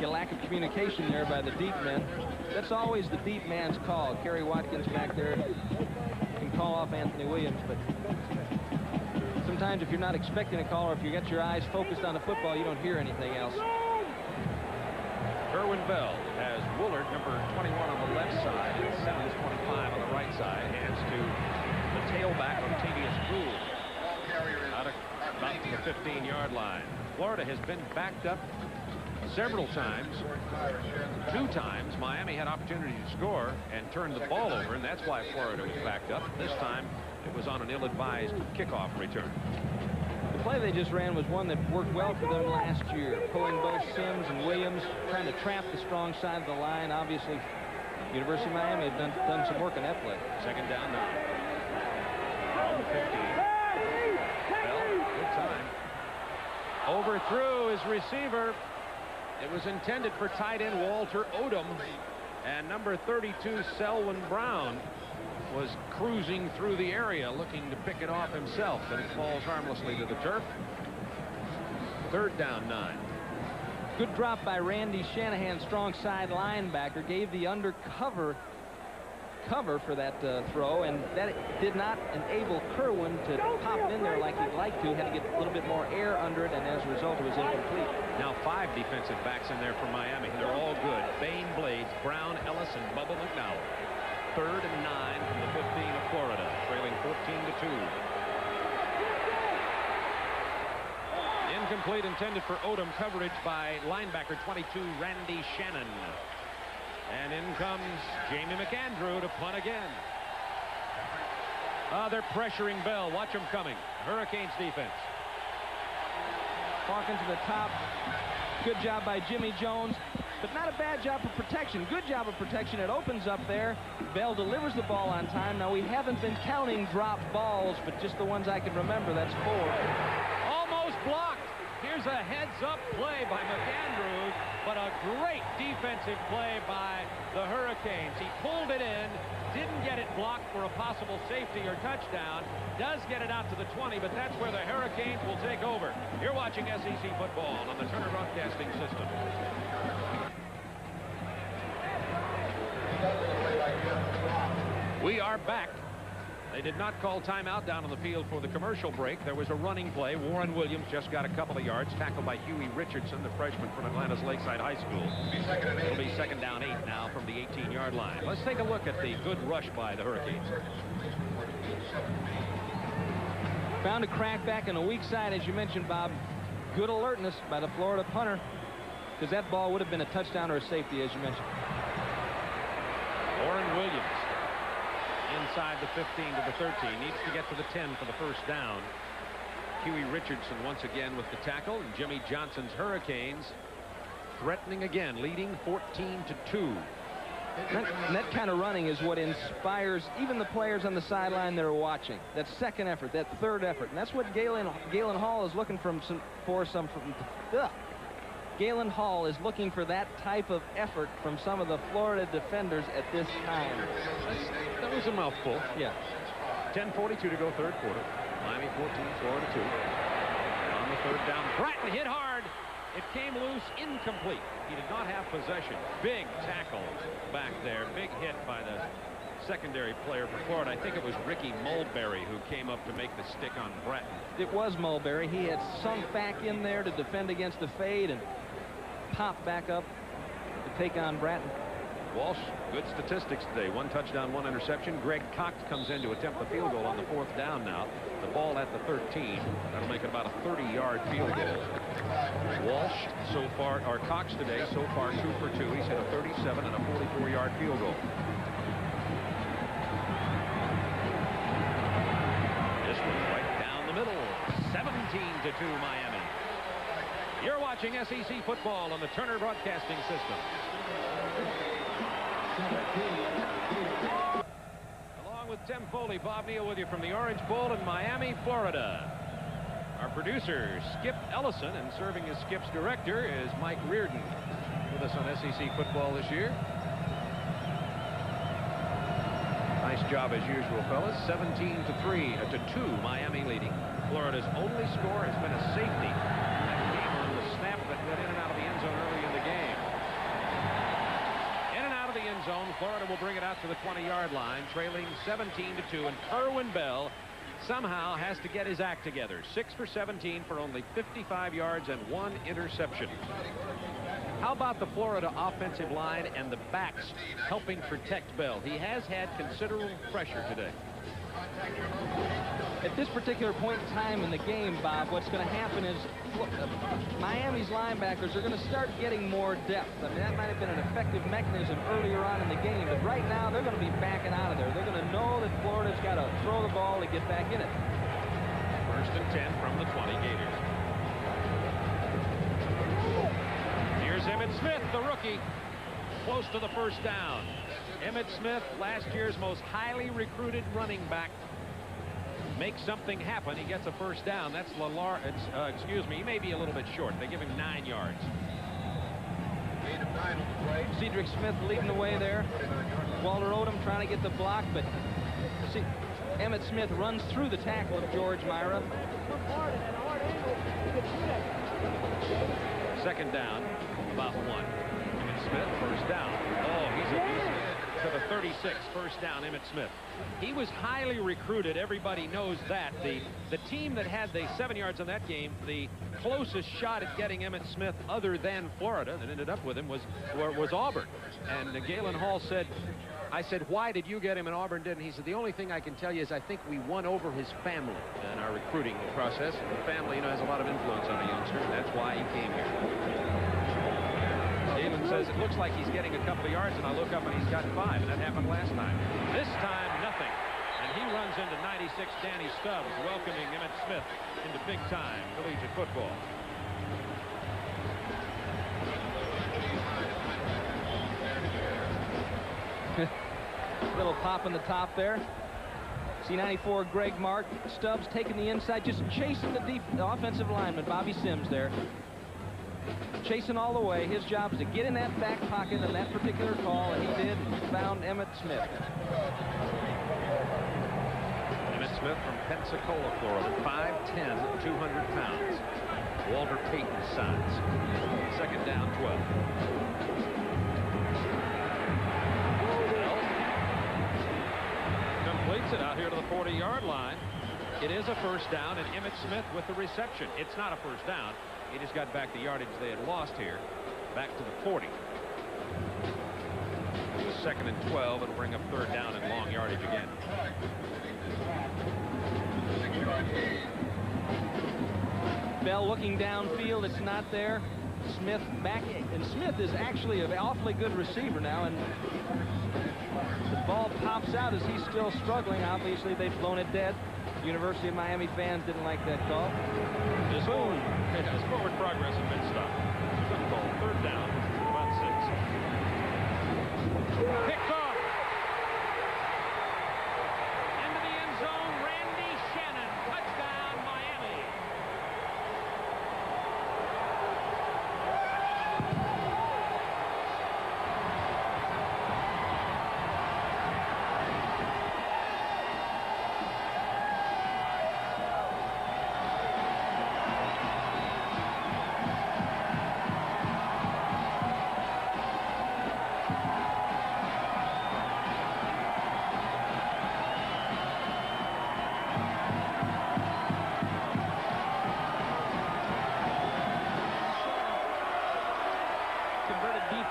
[SPEAKER 3] A lack of communication there by the deep men. That's always the deep man's call. Kerry Watkins back there can call off Anthony Williams, but sometimes if you're not expecting a call, or if you got your eyes focused on the football, you don't hear anything else.
[SPEAKER 2] Kerwin Bell has Woolard, number 21 on the left side, and Simmons, 25 on the right side. Hands to the tailback, Octavius Gould, out of about to the 15-yard line. Florida has been backed up several times. 2 times Miami had opportunity to score and turned the ball over, and that's why Florida was backed up. This time it was on an ill-advised kickoff return.
[SPEAKER 3] The play they just ran was one that worked well for them last year, pulling both Sims and Williams, trying to trap the strong side of the line. Obviously, University of Miami had done some work on that play.
[SPEAKER 2] Second down 9. On the 15. Well, good time. Overthrew his receiver. It was intended for tight end Walter Odom, and number 32 Selwyn Brown was cruising through the area looking to pick it off himself, but it falls harmlessly to the turf. Third down 9.
[SPEAKER 3] Good drop by Randy Shanahan, strong side linebacker, gave the undercover cover for that throw, and that did not enable Kerwin to pop it in there like he'd like to. Had to get a little bit more air under it, and as a result it was incomplete.
[SPEAKER 2] Now 5 defensive backs in there for Miami. They're all good. Bain, Blades, Brown, Ellis, and Bubba McDowell. Third and 9 from the 15 of Florida, trailing 14-2. Incomplete, intended for Odom. Coverage by linebacker 22 Randy Shannon. And in comes Jamie McAndrew to punt again. They're pressuring Bell. Watch them coming. Hurricanes defense.
[SPEAKER 3] Walking to the top. Good job by Jimmy Jones, but not a bad job of protection. Good job of protection. It opens up there. Bell delivers the ball on time. Now, we haven't been counting dropped balls, but just the ones I can remember. That's 4.
[SPEAKER 2] Almost blocked. Here's a heads-up play by McAndrews, but a great defensive play by the Hurricanes. He pulled it in, didn't get it blocked for a possible safety or touchdown, does get it out to the 20, but that's where the Hurricanes will take over. You're watching SEC football on the Turner Broadcasting System. We are back. They did not call timeout down on the field for the commercial break. There was a running play. Warren Williams just got a couple of yards, tackled by Huey Richardson, the freshman from Atlanta's Lakeside High School. It'll be second down 8 now from the 18-yard line. Let's take a look at the good rush by the Hurricanes.
[SPEAKER 3] Found a crack back in the weak side, as you mentioned, Bob. Good alertness by the Florida punter, because that ball would have been a touchdown or a safety, as you mentioned.
[SPEAKER 2] Warren Williams inside the 15 to the 13, needs to get to the 10 for the first down. Huey Richardson once again with the tackle, and Jimmy Johnson's Hurricanes threatening again, leading 14-2.
[SPEAKER 3] That kind of running is what inspires even the players on the sideline that are watching. That second effort, that third effort, and that's what Galen Hall is looking Galen Hall is looking for that type of effort from some of the Florida defenders at this time.
[SPEAKER 2] That was a mouthful.
[SPEAKER 3] Yeah.
[SPEAKER 2] 10:42 to go, third quarter. Miami 14, Florida 2. On the third down, Bratton hit hard. It came loose, incomplete. He did not have possession. Big tackle back there. Big hit by the secondary player for Florida. I think it was Ricky Mulberry who came up to make the stick on Bratton.
[SPEAKER 3] It was Mulberry. He had sunk back in there to defend against the fade and popped back up to take on Bratton.
[SPEAKER 2] Walsh, good statistics today. 1 touchdown, 1 interception. Greg Cox comes in to attempt the field goal on the 4th down now. The ball at the 13. That'll make it about a 30-yard field goal. Walsh so far, or Cox today, so far 2 for 2. He's hit a 37 and a 44-yard field goal. This one's right down the middle. 17-2 Miami. You're watching SEC football on the Turner Broadcasting System. Along with Tim Foley, Bob Neal with you from the Orange Bowl in Miami, Florida. Our producer, Skip Ellison, and serving as Skip's director is Mike Reardon, with us on SEC football this year. Nice job as usual, fellas. 17-2, Miami leading. Florida's only score has been a safety. That came on the snap that got in and out of the end zone early in the game. In and out of the end zone, Florida will bring it out to the 20-yard line, trailing 17-2, and Kerwin Bell somehow has to get his act together. 6 for 17 for only 55 yards and 1 interception. How about the Florida offensive line and the backs helping protect Bell? He has had considerable pressure today.
[SPEAKER 3] At this particular point in time in the game, Bob, what's going to happen is Miami's linebackers are going to start getting more depth. I mean, that might have been an effective mechanism earlier on in the game, but right now they're going to be backing out of there. They're going to know that Florida's got to throw the ball to get back in it.
[SPEAKER 2] 1st and 10 from the 20 Gators. Here's Emmitt Smith, the rookie, close to the first down. Emmitt Smith, last year's most highly recruited running back, makes something happen. He gets a first down. That's excuse me, he may be a little bit short. They give him 9 yards.
[SPEAKER 3] Cedric Smith leading the way there. Walter Odom trying to get the block, but Emmitt Smith runs through the tackle of George Myra. 2nd down, about 1. Emmitt Smith, first down. Oh, he's to the 36, first down, Emmitt Smith. He was highly recruited. Everybody knows that. The team that had the 7 yards on that game, the closest shot at getting Emmitt Smith other than Florida that ended up with him was Auburn. And Galen Hall said, I said, why did you get him and Auburn didn't? He said, the only thing I can tell you is I think we won over his family in our recruiting process. And the family, has a lot of influence on a youngster. That's why he came here. Galen says it looks like he's getting a couple of yards, and I look up and he's got 5, and that happened last time. This time, nothing. And he runs into 96 Danny Stubbs, welcoming Emmitt Smith into big-time collegiate football. Little pop in the top there. C94 Greg Mark. Stubbs taking the inside, just chasing the offensive lineman, Bobby Sims there. Chasing all the way. His job is to get in that back pocket on that particular call, and he did, and found Emmitt Smith.
[SPEAKER 2] Emmitt Smith from Pensacola, Florida, 5'10", 200 pounds. Walter Payton's size. 2nd down, 12. Completes it out here to the 40-yard line. It is a first down, and Emmitt Smith with the reception. It's not a first down. He just got back the yardage they had lost here, back to the 40. 2nd and 12. It'll bring up 3rd down and long yardage again.
[SPEAKER 3] Bell looking downfield. It's not there. Smith back, and Smith is actually an awfully good receiver now, and the ball pops out as he's still struggling. Obviously, they've blown it dead. University of Miami fans didn't like that call.
[SPEAKER 2] His forward progress has been stopped. Good call. 3rd down, about 6. Picked off. Into the end zone, Randy Shannon. Touchdown, Miami.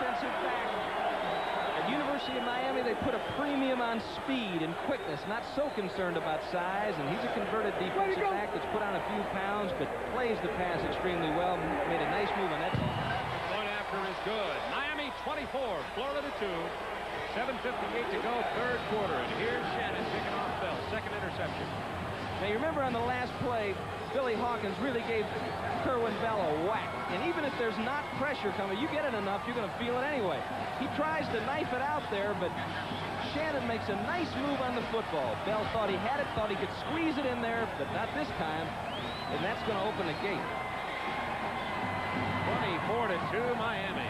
[SPEAKER 3] defensive back. At University of Miami, they put a premium on speed and quickness, not so concerned about size, and he's a converted defensive back that's put on a few pounds, but plays the pass extremely well, made a nice move on that.
[SPEAKER 2] Point after is good. Miami 24, Florida 2. 7:58 to go, third quarter, and here's Shannon picking off Bell, second interception.
[SPEAKER 3] Now, you remember on the last play, Billy Hawkins really gave Kerwin Bell a whack. And even if there's not pressure coming, you get it enough, you're going to feel it anyway. He tries to knife it out there, but Shannon makes a nice move on the football. Bell thought he had it, thought he could squeeze it in there, but not this time. And that's going to open the gate.
[SPEAKER 2] 24-2 Miami.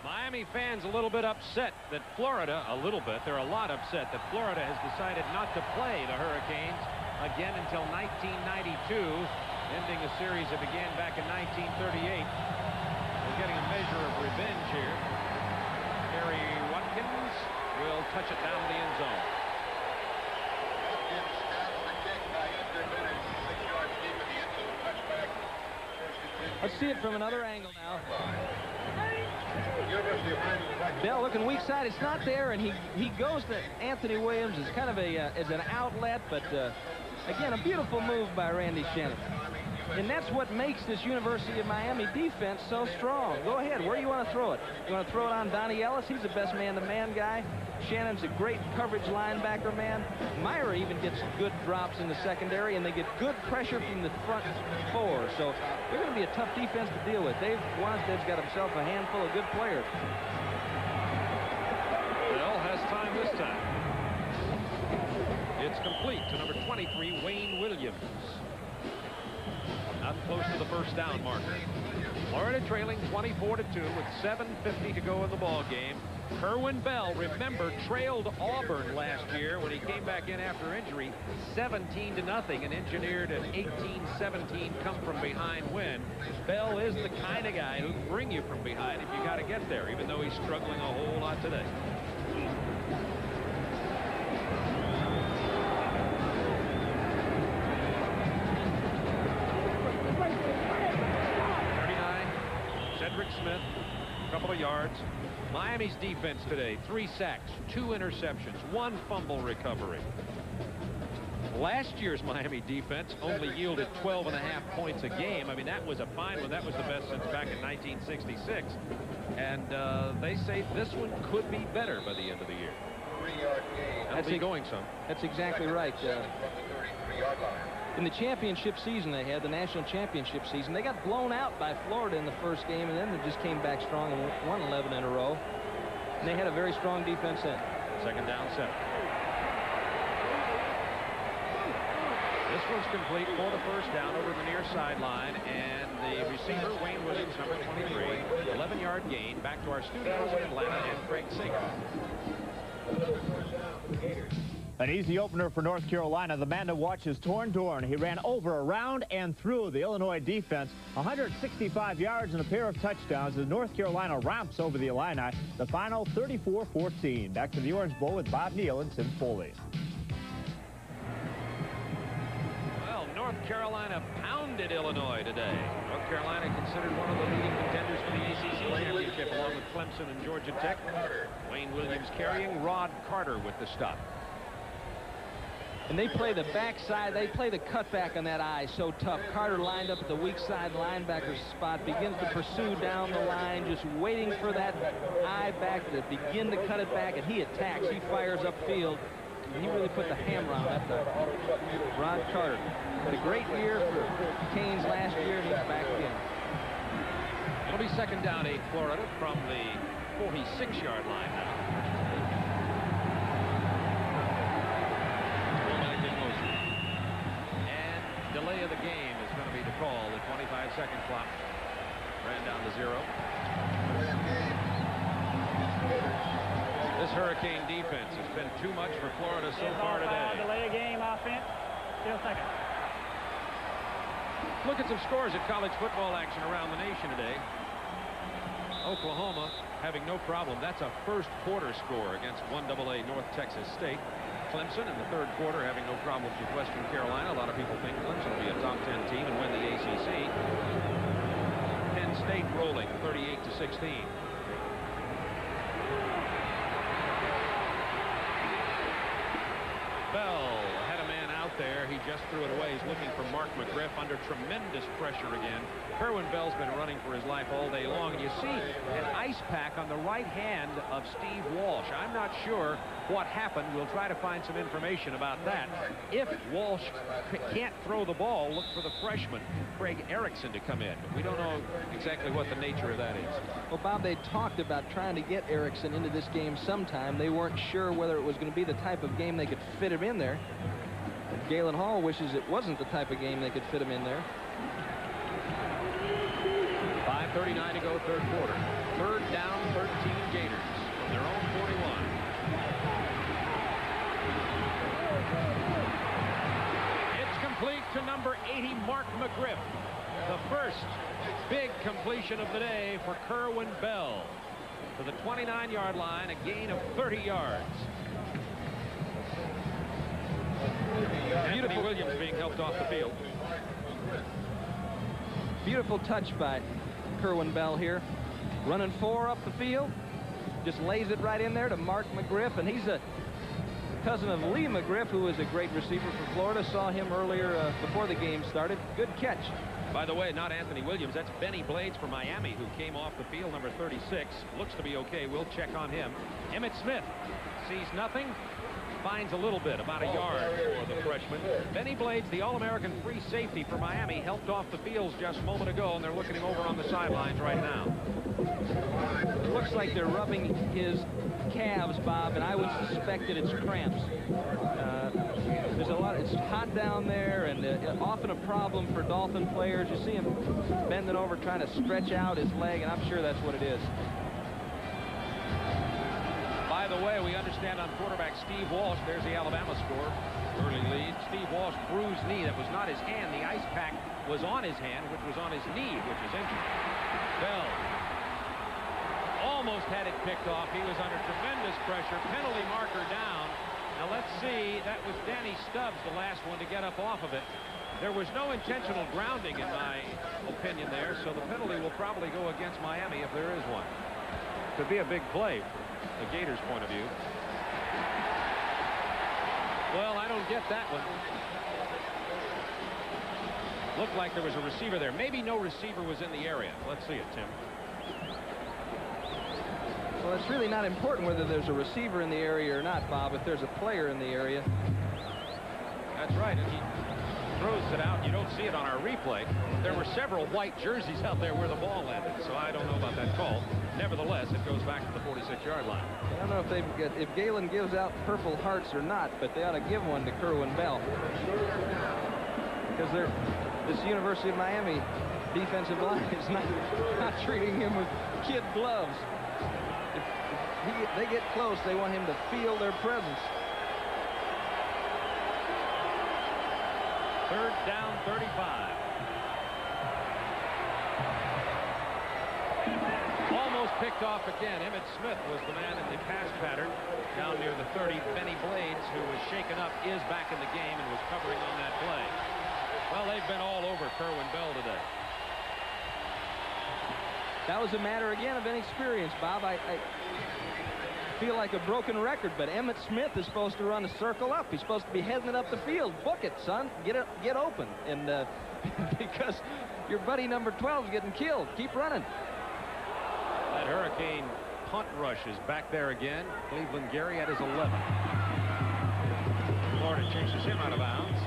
[SPEAKER 2] Miami fans a little bit upset that Florida, they're a lot upset that Florida has decided not to play the Hurricanes again until 1992, ending a series that began back in 1938. We'll getting a measure of revenge here. Harry Watkins will touch it down to the end zone.
[SPEAKER 5] Watkins after the kick by Andrew Bennett, 6 yards deep in the end zone, touchback.
[SPEAKER 3] Let's see it from another angle now.
[SPEAKER 5] University of Miami.
[SPEAKER 3] Bell looking weak side. It's not there, and he goes to Anthony Williams as kind of as an outlet, but again, a beautiful move by Randy Shannon. And that's what makes this University of Miami defense so strong. Go ahead. Where do you want to throw it? You want to throw it on Donnie Ellis? He's the best man-to-man guy. Shannon's a great coverage linebacker man. Myra even gets good drops in the secondary, and they get good pressure from the front four. So they're going to be a tough defense to deal with. Dave Wanstead's got himself a handful of good players.
[SPEAKER 2] Bell has time this time. It's complete to number 23, Wayne Williams. Not close to the first down marker. Florida trailing 24-2 with 7:50 to go in the ball game. Kerwin Bell, remember, trailed Auburn last year when he came back in after injury, 17-0, and engineered an 18-17 come from behind win. Bell is the kind of guy who'll bring you from behind if you got to get there, even though he's struggling a whole lot today. Smith, a couple of yards. Miami's defense today, 3 sacks, 2 interceptions, 1 fumble recovery. Last year's Miami defense only yielded 12.5 points a game. I mean, that was a fine one. That was the best since back in 1966. And they say this one could be better by the end of the year.
[SPEAKER 5] 3-yard gain.
[SPEAKER 2] That'll be going some.
[SPEAKER 3] That's exactly right.
[SPEAKER 5] From the 33-yard line.
[SPEAKER 3] In the championship season they had, the national championship season, they got blown out by Florida in the first game, and then they just came back strong and won 11 in a row. And they had a very strong defense then.
[SPEAKER 2] Second down, 7. This one's complete for the first down over the near sideline, and the receiver, Wayne Williams, number 23, 11-yard gain back to our studios in Atlanta, and Craig Sager.
[SPEAKER 6] An easy opener for North Carolina. The man to watch is Torn Dorn. He ran over, around, and through the Illinois defense. 165 yards and a pair of touchdowns as North Carolina ramps over the Illini. The final 34-14. Back to the Orange Bowl with Bob Neal and Tim Foley.
[SPEAKER 2] Well, North Carolina pounded Illinois today. North Carolina considered one of the leading contenders for the ACC championship, along with Clemson and Georgia Tech. Wayne Williams carrying, Rod Carter with the stop.
[SPEAKER 3] And they play the backside. They play the cutback on that eye so tough. Carter lined up at the weak side linebacker spot, begins to pursue down the line, just waiting for that eye back to begin to cut it back, and he attacks. He fires upfield. And he really put the hammer on that, Rod Carter. Had a great year for Canes last year, and he's back again.
[SPEAKER 2] It'll be second down, 8 Florida from the 46-yard line now. Delay of the game is going to be the call. The 25-second clock ran down to 0. This Hurricane defense has been too much for Florida so far today.
[SPEAKER 4] Delay of game offense. Still second.
[SPEAKER 2] Look at some scores at college football action around the nation today. Oklahoma having no problem. That's a first quarter score against 1AA North Texas State. Clemson in the third quarter having no problems with Western Carolina. A lot of people think Clemson will be a top 10 team and win the ACC. Penn State rolling 38-16. Bell had a man out there. He just threw it away. He's looking for Mark McGriff under tremendous pressure again. Kerwin Bell's been running for his life all day long. And you see an ice pack on the right hand of Steve Walsh. I'm not sure what happened. We'll try to find some information about that. If Walsh can't throw the ball, look for the freshman, Craig Erickson, to come in. But we don't know exactly what the nature of that is.
[SPEAKER 3] Well, Bob, they talked about trying to get Erickson into this game sometime. They weren't sure whether it was going to be the type of game they could fit him in there. And Galen Hall wishes it wasn't the type of game they could fit him in there.
[SPEAKER 2] 5:39 to go, third quarter. Third down, 13 Gators from their own 41. It's complete to number 80, Mark McGriff. The first big completion of the day for Kerwin Bell to the 29-yard line, a gain of 30 yards. Anthony Williams being helped off the field.
[SPEAKER 3] Beautiful touch by Kerwin Bell here. Running 4 up the field. Just lays it right in there to Mark McGriff, and he's a cousin of Lee McGriff, who is a great receiver for Florida. Saw him earlier before the game started. Good catch.
[SPEAKER 2] By the way, not Anthony Williams. That's Benny Blades for Miami, who came off the field, number 36. Looks to be okay. We'll check on him. Emmitt Smith sees nothing. Finds a little bit, about a yard for the freshman. Benny Blades, the All-American free safety for Miami, helped off the field just a moment ago, and they're looking him over on the sidelines right now.
[SPEAKER 3] Looks like they're rubbing his calves, Bob, and I would suspect that it's cramps. There's a lot. It's hot down there, and often a problem for Dolphin players. You see him bending over trying to stretch out his leg, and I'm sure that's what it is.
[SPEAKER 2] By the way, we understand on quarterback Steve Walsh, there's the Alabama score, early lead. Steve Walsh, bruised knee. That was not his hand. The ice pack was on his hand, which was on his knee, which is injured. Bell almost had it picked off. He was under tremendous pressure. Penalty marker down. Now let's see. That was Danny Stubbs, the last one to get up off of it. There was no intentional grounding, in my opinion, there, so the penalty will probably go against Miami if there is one. Could be a big play from the Gators' point of view. Well, I don't get that one. Looked like there was a receiver there. Maybe no receiver was in the area. Let's see it, Tim.
[SPEAKER 3] Well, it's really not important whether there's a receiver in the area or not, Bob, if there's a player in the area.
[SPEAKER 2] That's right. And he throws it out. You don't see it on our replay. There were several white jerseys out there where the ball landed, so I don't know about that call. Nevertheless, it goes back to the 46-yard line.
[SPEAKER 3] I don't know if Galen gives out Purple Hearts or not, but they ought to give one to Kerwin Bell. Because this University of Miami defensive line is not treating him with kid gloves. If they get close, they want him to feel their presence.
[SPEAKER 2] Third down, 35. Almost picked off again. Emmitt Smith was the man in the pass pattern down near the 30. Benny Blades, who was shaken up, is back in the game and was covering on that play. Well, they've been all over Kerwin Bell today.
[SPEAKER 3] That was a matter, again, of inexperience, Bob. I feel like a broken record, but Emmitt Smith is supposed to run a circle up. He's supposed to be heading it up the field. Book it, son. Get open. And because your buddy number 12 is getting killed. Keep running.
[SPEAKER 2] That Hurricane punt rush is back there again. Cleveland Gary at his 11. Florida chases him out of bounds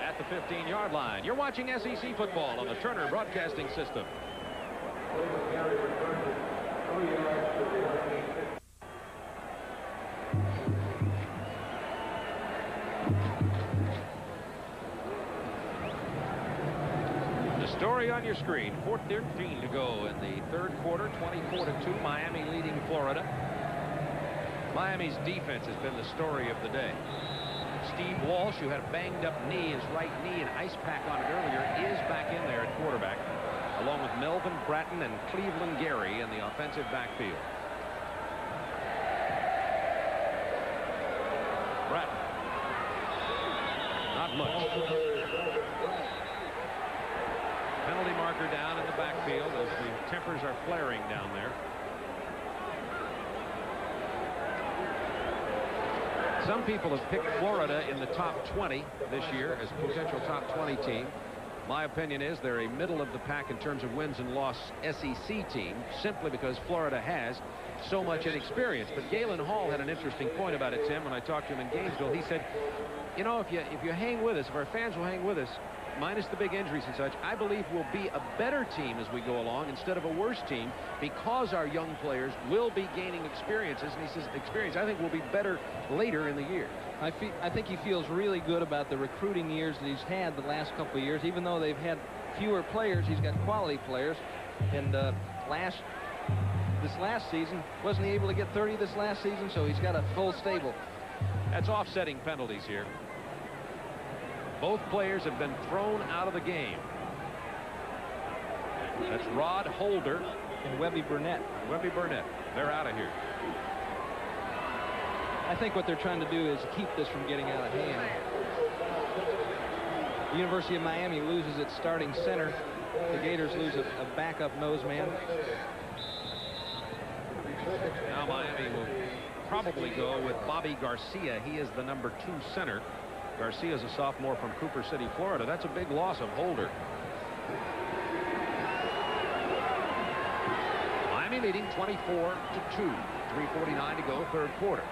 [SPEAKER 2] at the 15-yard line. You're watching SEC football on the Turner Broadcasting System. Story on your screen. 4:13 to go in the third quarter. 24-2. Miami leading Florida. Miami's defense has been the story of the day. Steve Walsh, who had a banged up knee, his right knee, and ice pack on it earlier, is back in there at quarterback, along with Melvin Bratton and Cleveland Gary in the offensive backfield. Bratton. Not much. Penalty marker down in the backfield as the tempers are flaring down there. Some people have picked Florida in the top 20 this year as a potential top 20 team. My opinion is they're a middle of the pack in terms of wins and loss SEC team, simply because Florida has so much inexperience. But Galen Hall had an interesting point about it, Tim, when I talked to him in Gainesville. He said, you know, if you hang with us, if our fans will hang with us, minus the big injuries and such, I believe we'll be a better team as we go along instead of a worse team, because our young players will be gaining experiences. And he says experience, I think, will be better later in the year.
[SPEAKER 3] I think he feels really good about the recruiting years that he's had the last couple of years. Even though they've had fewer players, he's got quality players. And this last season, wasn't he able to get 30 this last season? So he's got a full stable.
[SPEAKER 2] That's offsetting penalties here. Both players have been thrown out of the game. That's Rod Holder
[SPEAKER 3] and Webby Burnett.
[SPEAKER 2] Webby Burnett. They're out of here.
[SPEAKER 3] I think what they're trying to do is keep this from getting out of hand. The University of Miami loses its starting center. The Gators lose a backup nose man.
[SPEAKER 2] Now Miami will probably go with Bobby Garcia. He is the number 2 center. Garcia is a sophomore from Cooper City, Florida. That's a big loss of Holder. Miami leading 24-2. 3:49 to go, third quarter.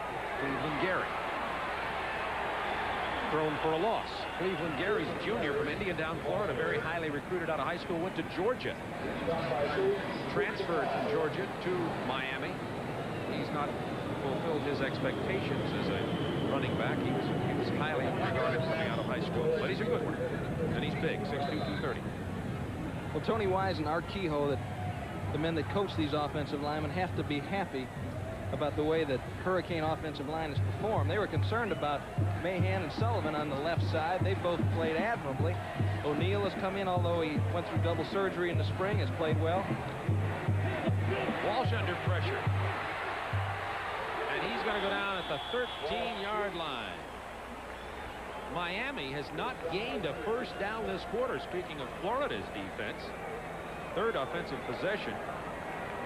[SPEAKER 2] Cleveland Gary thrown for a loss. Cleveland Gary's a junior from Indianown, Florida, very highly recruited out of high school, went to Georgia. Transferred from Georgia to Miami. He's not fulfilled his expectations as a running back. He was highly regarded coming out of high school, but he's a good one. And he's big, 6'2", 230.
[SPEAKER 3] Well, Tony Wise and Art Kehoe, the men that coach these offensive linemen, have to be happy about the way that Hurricane offensive line has performed. They were concerned about Mahan and Sullivan on the left side. They both played admirably. O'Neal has come in, although he went through double surgery in the spring, has played well.
[SPEAKER 2] Walsh under pressure. And he's going to go down at the 13-yard line. Miami has not gained a first down this quarter. Speaking of Florida's defense, third offensive possession.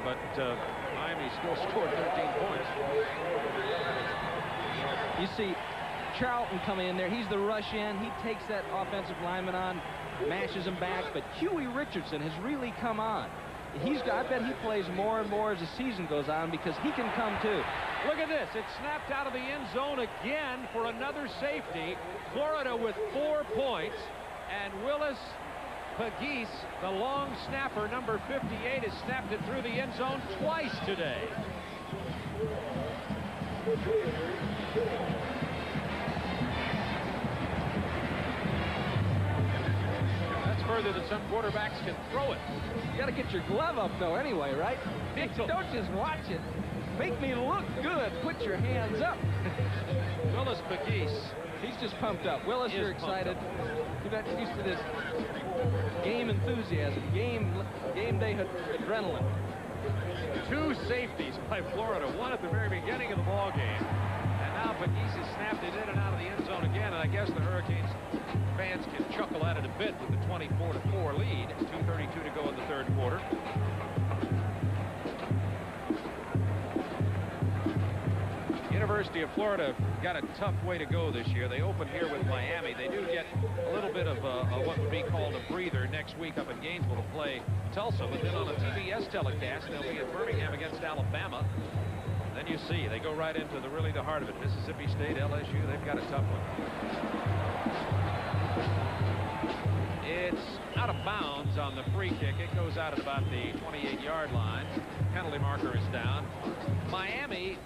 [SPEAKER 2] But Miami still scored 13 points.
[SPEAKER 3] You see Charlton come in there. He's the rush in. He takes that offensive lineman on, mashes him back. But Huey Richardson has really come on. I bet he plays more and more as the season goes on because he can come too.
[SPEAKER 2] Look at this. It's snapped out of the end zone again for another safety. Florida with 4 points. And Willis Pegues, the long snapper, number 58, has snapped it through the end zone twice today. That's further than some quarterbacks can throw it.
[SPEAKER 3] You got to get your glove up, though, anyway, right? Don't just watch it. Make me look good. Put your hands up.
[SPEAKER 2] Willis Pegues.
[SPEAKER 3] He's just pumped up. Willis, you're excited. You're not used to this game enthusiasm, game day adrenaline.
[SPEAKER 2] 2 safeties by Florida, one at the very beginning of the ball game, and now Pegues has snapped it in and out of the end zone again. And I guess the Hurricanes fans can chuckle at it a bit with the 24-4 lead. 2:32 to go in the third quarter. University of Florida got a tough way to go this year. They open here with Miami. They do get a little bit of what would be called a breather next week up in Gainesville to play Tulsa. But then on a TBS telecast, they'll be at Birmingham against Alabama. Then you see they go right into the heart of it. Mississippi State, LSU, they've got a tough one. It's out of bounds on the free kick. It goes out at about the 28-yard line. Penalty marker is down. Miami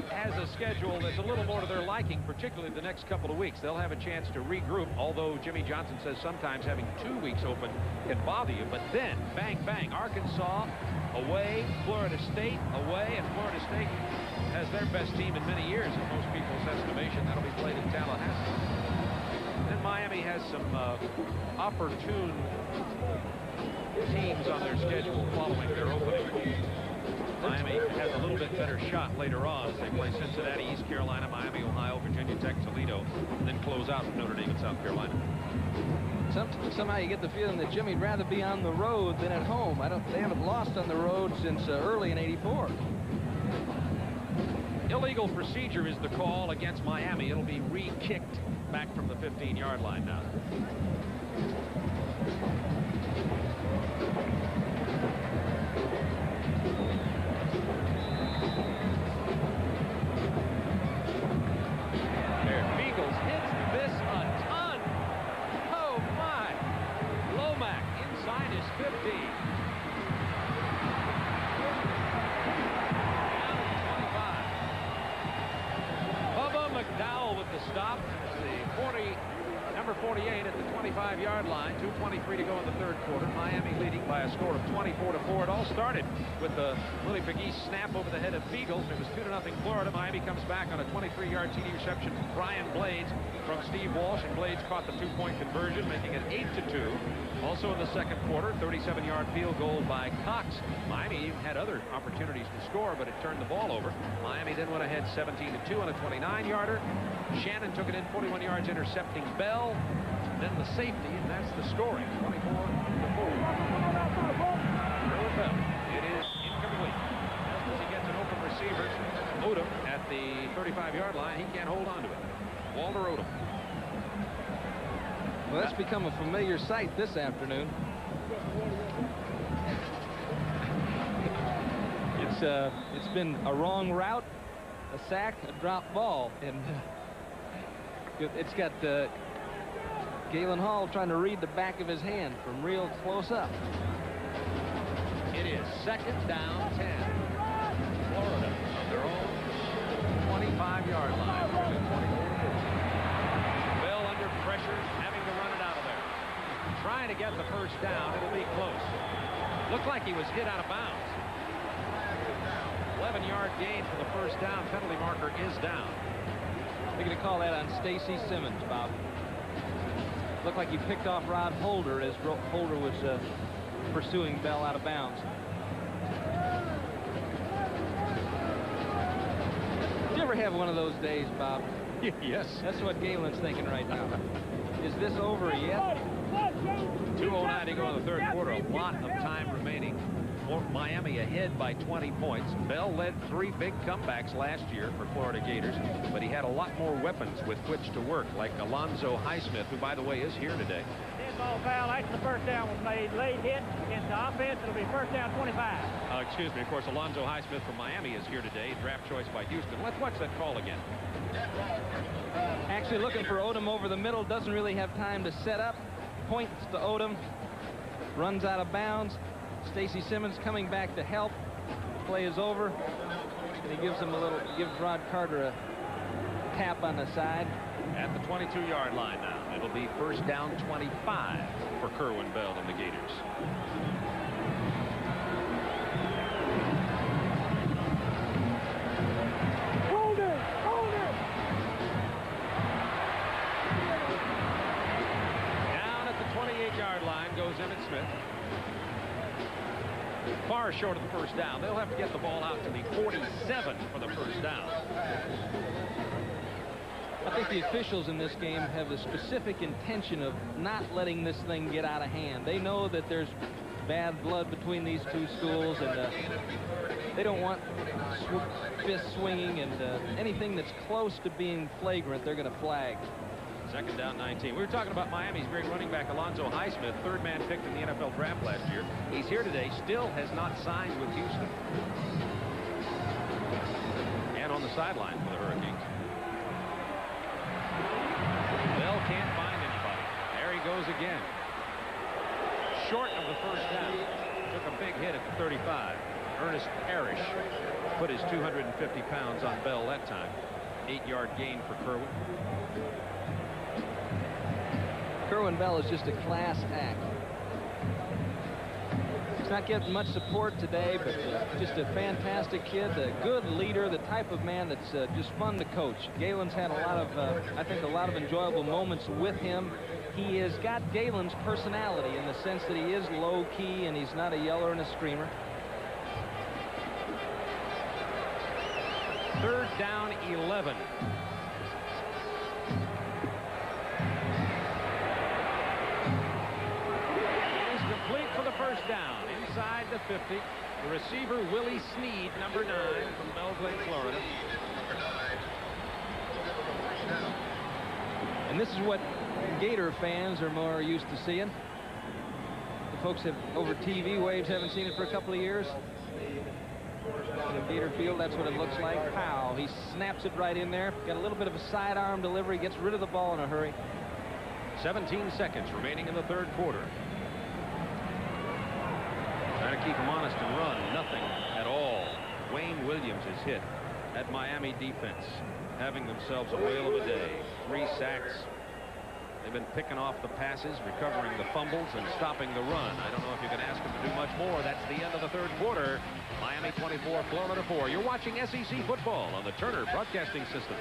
[SPEAKER 2] has a schedule that's a little more to their liking, particularly the next couple of weeks. They'll have a chance to regroup, although Jimmy Johnson says sometimes having 2 weeks open can bother you. But then, bang, bang, Arkansas away, Florida State away, and Florida State has their best team in many years, in most people's estimation. That'll be played in Tallahassee. Then Miami has some opportune teams on their schedule following their opening. Miami has a little bit better shot later on as they play Cincinnati, East Carolina, Miami, Ohio, Virginia Tech, Toledo, and then close out with Notre Dame and South Carolina.
[SPEAKER 3] Somehow you get the feeling that Jimmy'd rather be on the road than at home. They haven't lost on the road since early in '84.
[SPEAKER 2] Illegal procedure is the call against Miami. It'll be re-kicked back from the 15-yard line now. Stop. The number 48 at the 25-yard line. 2:23 to go in the third quarter. Miami leading by a score of 24-4. It all started with the Willie Pegues snap over the head of Beagles. It was 2-0 Florida. Miami comes back on a 23-yard TD reception from Brian Blades from Steve Walsh, and Blades caught the 2-point conversion, making it 8-2. Also in the second quarter, 37-yard field goal by Cox. Miami had other opportunities to score, but it turned the ball over. Miami then went ahead 17-2 on a 29-yarder. Shannon took it in 41 yards, intercepting Bell. Then the safety, and that's the scoring. 24-4. Bell. It is incomplete. Just as he gets an open receiver, Odom at the 35-yard line, he can't hold on to it. Walter Odom.
[SPEAKER 3] Well, that's become a familiar sight this afternoon. It's been a wrong route, a sack, a drop ball, and it's got Galen Hall trying to read the back of his hand from real close up.
[SPEAKER 2] It is second down 10. Florida on their own 25-yard line. Bell under pressure, having to run it out of there. Trying to get the first down. It'll be close. Looked like he was hit out of bounds. 11-yard gain for the first down. Penalty marker is down.
[SPEAKER 3] They're going to call that on Stacy Simmons, Bob. Looked like he picked off Rod Holder as Holder was pursuing Bell out of bounds. Did you ever have one of those days, Bob?
[SPEAKER 2] Yes.
[SPEAKER 3] That's what Galen's thinking right now. Is this over yet?
[SPEAKER 2] 2:09 to go in the third quarter. A lot of time remaining. Miami ahead by 20 points. Bell led 3 big comebacks last year for Florida Gators, but he had a lot more weapons with which to work, like Alonzo Highsmith, who, by the way, is here today.
[SPEAKER 4] Ball foul after the first down was made. Late hit against the offense. It'll be first down 25.
[SPEAKER 2] Excuse me. Of course, Alonzo Highsmith from Miami is here today. Draft choice by Houston. Let's watch that call again.
[SPEAKER 3] Actually looking for Odom over the middle. Doesn't really have time to set up. Points to Odom. Runs out of bounds. Stacy Simmons coming back to help. The play is over. And he gives Rod Carter a tap on the side.
[SPEAKER 2] At the 22-yard line now. It'll be first down 25 for Kerwin Bell and the Gators.
[SPEAKER 4] Hold it! Hold it!
[SPEAKER 2] Down at the 28-yard line goes Emmitt Smith. Far short of the first down. They'll have to get the ball out to the 47 for the first down.
[SPEAKER 3] I think the officials in this game have the specific intention of not letting this thing get out of hand. They know that there's bad blood between these two schools, and they don't want fist swinging, and anything that's close to being flagrant, they're going to flag.
[SPEAKER 2] Second down 19. We were talking about Miami's great running back Alonzo Highsmith, third man picked in the NFL draft last year. He's here today, still has not signed with Houston. And on the sideline for the Hurricanes. Bell can't find anybody. There he goes again. Short of the first down. Took a big hit at the 35. Ernest Parrish put his 250 pounds on Bell that time. 8-yard gain for Kerwin.
[SPEAKER 3] Kerwin Bell is just a class act. He's not getting much support today, but just a fantastic kid, a good leader, the type of man that's just fun to coach. Galen's had a lot of, I think, a lot of enjoyable moments with him. He has got Galen's personality in the sense that he is low-key and he's not a yeller and a screamer.
[SPEAKER 2] Third down 11. First down inside the 50. The receiver Willie Snead, number 9 from Bells Lake, Florida.
[SPEAKER 3] And this is what Gator fans are more used to seeing. The folks have over TV waves haven't seen it for a couple of years. In Gator Field, that's what it looks like. Pow! He snaps it right in there. Got a little bit of a sidearm delivery. Gets rid of the ball in a hurry.
[SPEAKER 2] 17 seconds remaining in the third quarter. Trying to keep him honest and run. Nothing at all. Wayne Williams is hit. That Miami defense having themselves a whale of a day. 3 sacks. They've been picking off the passes, recovering the fumbles, and stopping the run. I don't know if you can ask them to do much more. That's the end of the third quarter. Miami 24, Florida 4. You're watching SEC football on the Turner Broadcasting System.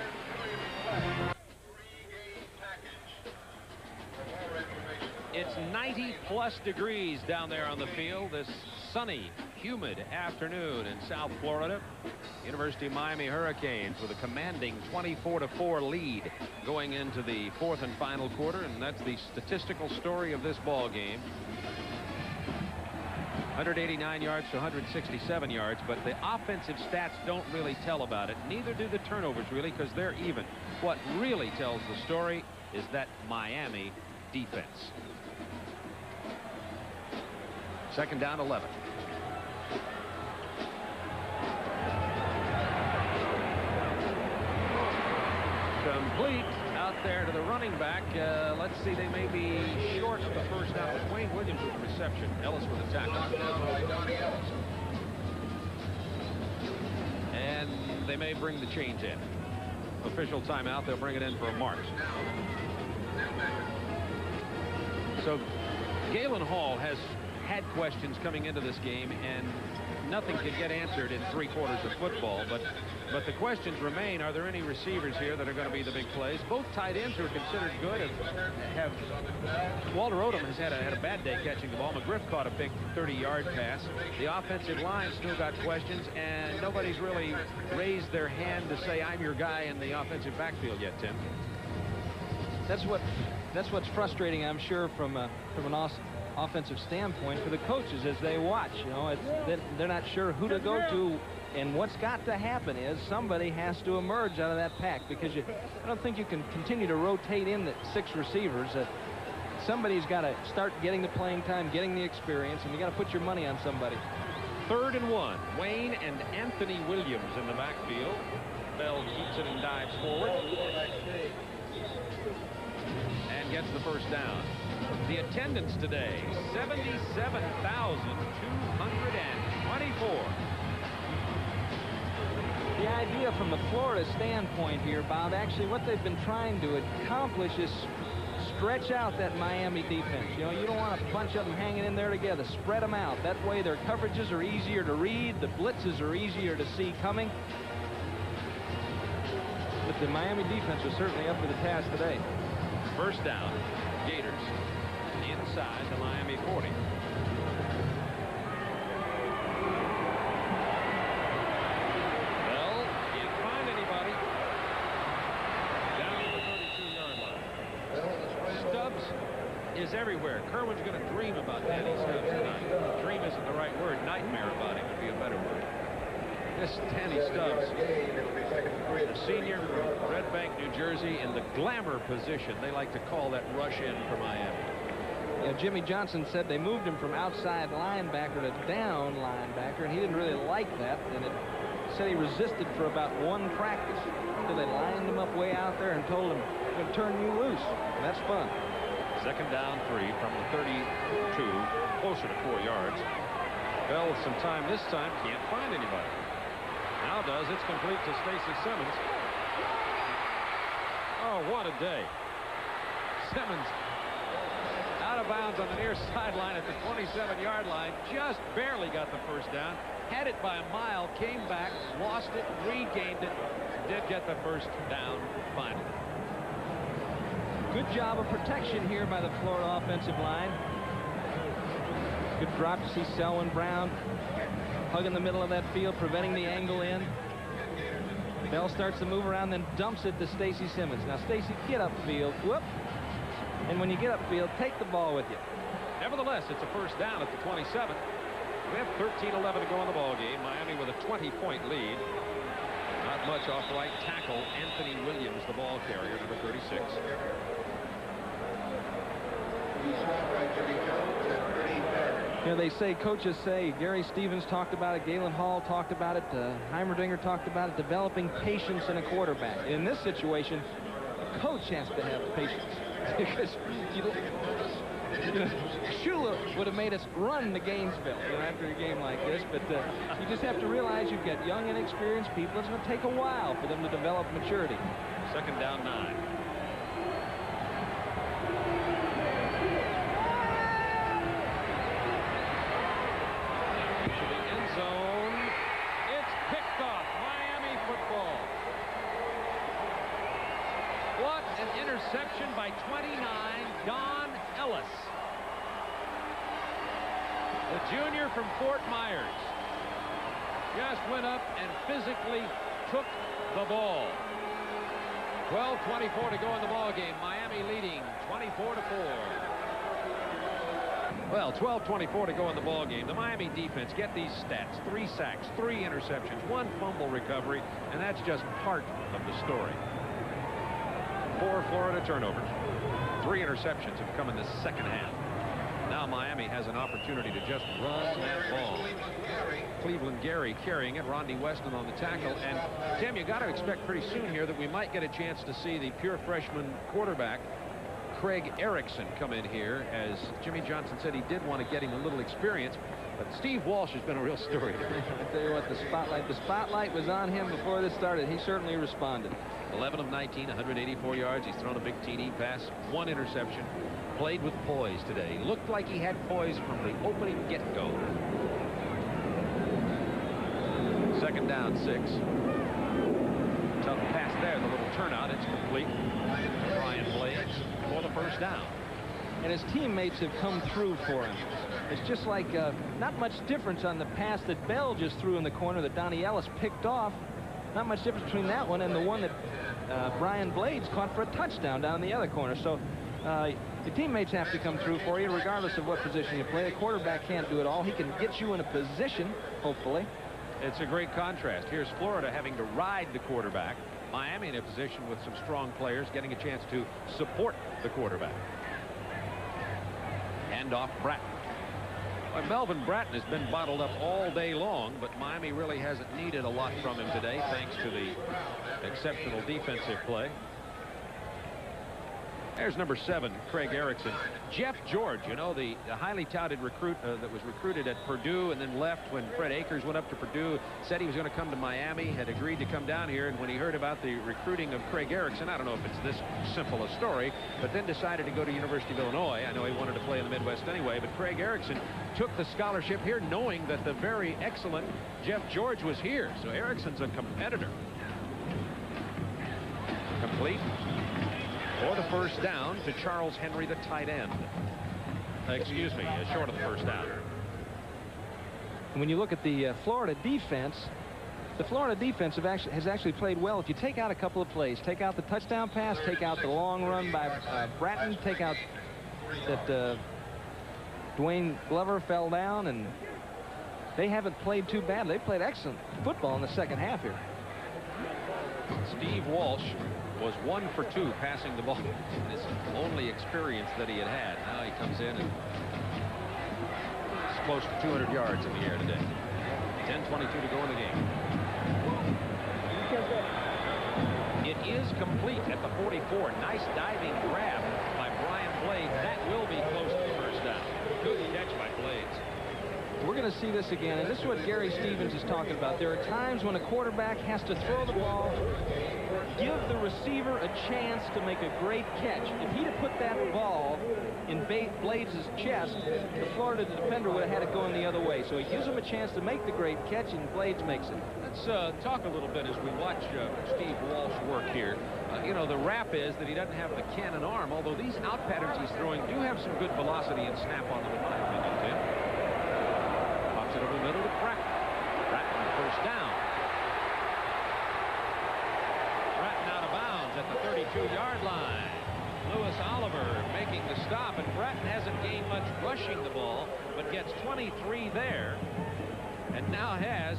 [SPEAKER 2] It's 90-plus degrees down there on the field this sunny, humid afternoon in South Florida. University of Miami Hurricanes with a commanding 24-4 lead going into the fourth and final quarter, and that's the statistical story of this ball game. 189 yards to 167 yards, but the offensive stats don't really tell about it. Neither do the turnovers, really, because they're even. What really tells the story is that Miami defense. Second down, 11. Complete out there to the running back. Let's see, they may be short of the first down with Wayne Williams with the reception. Ellis with the tackle. And they may bring the change in. Official timeout. They'll bring it in for a mark. So Galen Hall has had questions coming into this game, and nothing can get answered in 3 quarters of football, but the questions remain. Are there any receivers here that are going to be the big plays? Both tight ends who are considered good have Walter Odom has had a bad day catching the ball. McGriff caught a big 30-yard pass. The offensive line still got questions, and nobody's really raised their hand to say, I'm your guy in the offensive backfield yet, Tim.
[SPEAKER 3] That's what's frustrating, I'm sure, from an offensive standpoint for the coaches as they watch. You know, they're not sure who to go to, and what's got to happen is somebody has to emerge out of that pack, because I don't think you can continue to rotate in the 6 receivers. Somebody's got to start getting the playing time, getting the experience, and you got to put your money on somebody.
[SPEAKER 2] 3rd and 1. Wayne and Anthony Williams in the backfield. Bell keeps it and dives forward and gets the first down. The attendance today, 77,224.
[SPEAKER 3] The idea from the Florida standpoint here, Bob, actually what they've been trying to accomplish is stretch out that Miami defense. You know, you don't want a bunch of them hanging in there together. Spread them out. That way their coverages are easier to read. The blitzes are easier to see coming. But the Miami defense was certainly up to the task today.
[SPEAKER 2] First down, Gators inside the Miami 40. Well, can't find anybody. Down to the 32-yard line. Stubbs is everywhere. Kerwin's going to dream about Danny Stubbs tonight. Dream isn't the right word. Nightmare about him would be a better word. This Danny Stubbs, the senior from Red Bank, New Jersey, in the glamour position. They like to call that rush in for Miami.
[SPEAKER 3] Yeah, Jimmy Johnson said they moved him from outside linebacker to down linebacker, and he didn't really like that. And it said he resisted for about 1 practice until they lined him up way out there and told him, "We're going to turn you loose." And that's fun.
[SPEAKER 2] Second down, 3 from the 32, closer to 4 yards. Bell with some time this time, can't find anybody. Now does. It's complete to Stacy Simmons. Oh, what a day. Simmons out of bounds on the near sideline at the 27-yard line. Just barely got the first down. Had it by a mile, came back, lost it, regained it, did get the first down finally.
[SPEAKER 3] Good job of protection here by the Florida offensive line. Good drop to see Selwyn Brown hugging the middle of that field, preventing the angle in. Bell starts to move around, then dumps it to Stacy Simmons. Now, Stacy, get upfield. Whoop. And when you get upfield, take the ball with you.
[SPEAKER 2] Nevertheless, it's a first down at the 27. We have 13-11 to go in the ball game. Miami with a 20-point lead. Not much off right tackle. Anthony Williams, the ball carrier, number 36.
[SPEAKER 3] You know, they say, coaches say, Gary Stevens talked about it, Galen Hall talked about it, Heimerdinger talked about it, developing patience in a quarterback. In this situation, a coach has to have patience. Because, Shula would have made us run to Gainesville, after a game like this. But you just have to realize you've got young, inexperienced people. It's going to take a while for them to develop maturity.
[SPEAKER 2] Second down, 9. an interception by 29, Don Ellis. The junior from Fort Myers just went up and physically took the ball. 12:24 to go in the ball game. Miami leading 24-4. Well, 12:24 to go in the ball game. The Miami defense, get these stats: 3 sacks, 3 interceptions, 1 fumble recovery, and that's just part of the story. 4 Florida turnovers. 3 interceptions have come in the second half. Now Miami has an opportunity to just run that ball. Cleveland Gary carrying it, Rondy Weston on the tackle, and Tim, you got to expect pretty soon here that we might get a chance to see the pure freshman quarterback Craig Erickson come in here, as Jimmy Johnson said he did want to get him a little experience, but Steve Walsh has been a real story.
[SPEAKER 3] I tell you what, the spotlight was on him before this started. He certainly responded.
[SPEAKER 2] 11 of 19, 184 yards. He's thrown a big TD pass, 1 interception. Played with poise today. Looked like he had poise from the opening get-go. 2nd down, 6. Tough pass there, the little turnout. It's complete. Brian Blades for the 1st down.
[SPEAKER 3] And his teammates have come through for him. It's just like not much difference on the pass that Bell just threw in the corner that Donnie Ellis picked off. Not much difference between that one and the one that Brian Blades caught for a touchdown down in the other corner. So your teammates have to come through for you regardless of what position you play. A quarterback can't do it all. He can get you in a position, hopefully.
[SPEAKER 2] It's a great contrast. Here's Florida having to ride the quarterback. Miami in a position with some strong players getting a chance to support the quarterback. Hand off Bratton. Well, Melvin Bratton has been bottled up all day long, but Miami really hasn't needed a lot from him today thanks to the exceptional defensive play. There's number 7, Craig Erickson. Jeff George, you know, the highly touted recruit that was recruited at Purdue and then left when Fred Akers went up to Purdue, said he was going to come to Miami, had agreed to come down here, and when he heard about the recruiting of Craig Erickson, I don't know if it's this simple a story, but then decided to go to University of Illinois. I know he wanted to play in the Midwest anyway, but Craig Erickson took the scholarship here knowing that the very excellent Jeff George was here. So Erickson's a competitor. Complete. For the 1st down to Charles Henry, the tight end. Excuse me, short of the 1st down.
[SPEAKER 3] When you look at the Florida defense, the Florida defense has actually played well. If you take out a couple of plays, take out the touchdown pass, take out the long run by Bratton, take out that Dwayne Glover fell down, and they haven't played too bad. They played excellent football in the second half here.
[SPEAKER 2] Steve Walsh was 1 for 2 passing the ball. His only experience that he had. Now he comes in and it's close to 200 yards in the air today. 10:22 to go in the game. It is complete at the 44. Nice diving grab by Brian Blades. That will be close to the 1st down. Good catch by Blades.
[SPEAKER 3] We're going to see this again, and this is what Gary Stevens is talking about. There are times when a quarterback has to throw the ball, give the receiver a chance to make a great catch. If he'd have put that ball in Blades' chest, the Florida defender would have had it going the other way. So he gives him a chance to make the great catch, and Blades makes it.
[SPEAKER 2] Let's talk a little bit as we watch Steve Walsh work here. You know, the rap is that he doesn't have the cannon arm, although these out patterns he's throwing do have some good velocity and snap on them, in my opinion, Tim. Pops it over the middle to Bratton. Bratton, 1st down. Bratton out of bounds at the 32-yard line. Lewis Oliver making the stop, and Bratton hasn't gained much rushing the ball, but gets 23 there, and now has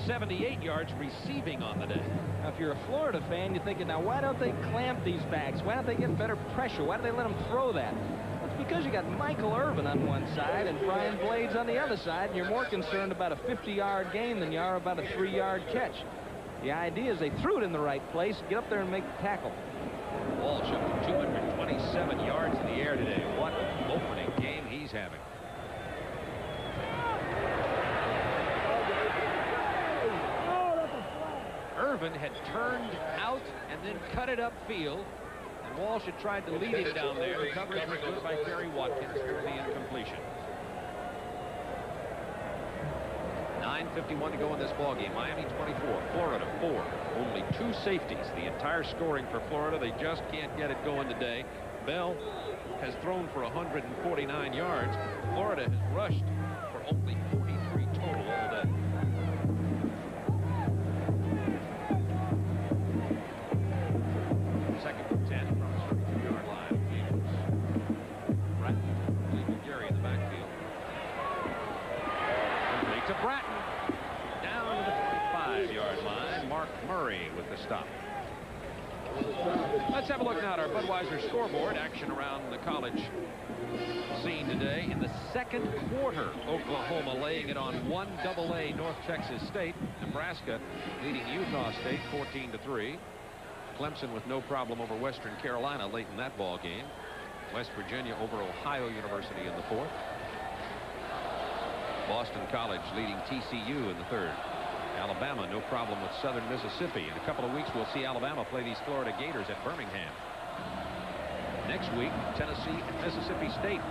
[SPEAKER 2] 78 yards receiving on the day.
[SPEAKER 3] Now, if you're a Florida fan, you're thinking, now, why don't they clamp these backs? Why don't they get better pressure? Why don't they let them throw that? It's because you got Michael Irvin on one side and Brian Blades on the other side, and you're more concerned about a 50-yard gain than you are about a 3-yard catch. The idea is they threw it in the right place, get up there and make the tackle.
[SPEAKER 2] Walsh up to 227 yards in the air today. What an opening game he's having. Irvin had turned out and then cut it upfield, and Walsh had tried to lead him down there. The coverage was good by Kerry Watkins for the incompletion. 9:51 to go in this ball game. Miami 24, Florida 4. Only 2 safeties. The entire scoring for Florida. They just can't get it going today. Bell has thrown for 149 yards. Florida has rushed for only 43 total all day. Second and 10 from the 32-yard line. Bratton, Cleveland Gary in the backfield. Complete to Bratton. Down to the 45-yard line. Mark Murray with the stop. Let's have a look now at our Budweiser scoreboard. Action around the college scene today. In the second quarter, Oklahoma laying it on 1AA North Texas State. Nebraska leading Utah State 14-3. Clemson with no problem over Western Carolina late in that ball game. West Virginia over Ohio University in the 4th. Boston College leading TCU in the 3rd. Alabama no problem with Southern Mississippi. In a couple of weeks we'll see Alabama play these Florida Gators at Birmingham. Next week Tennessee and Mississippi State.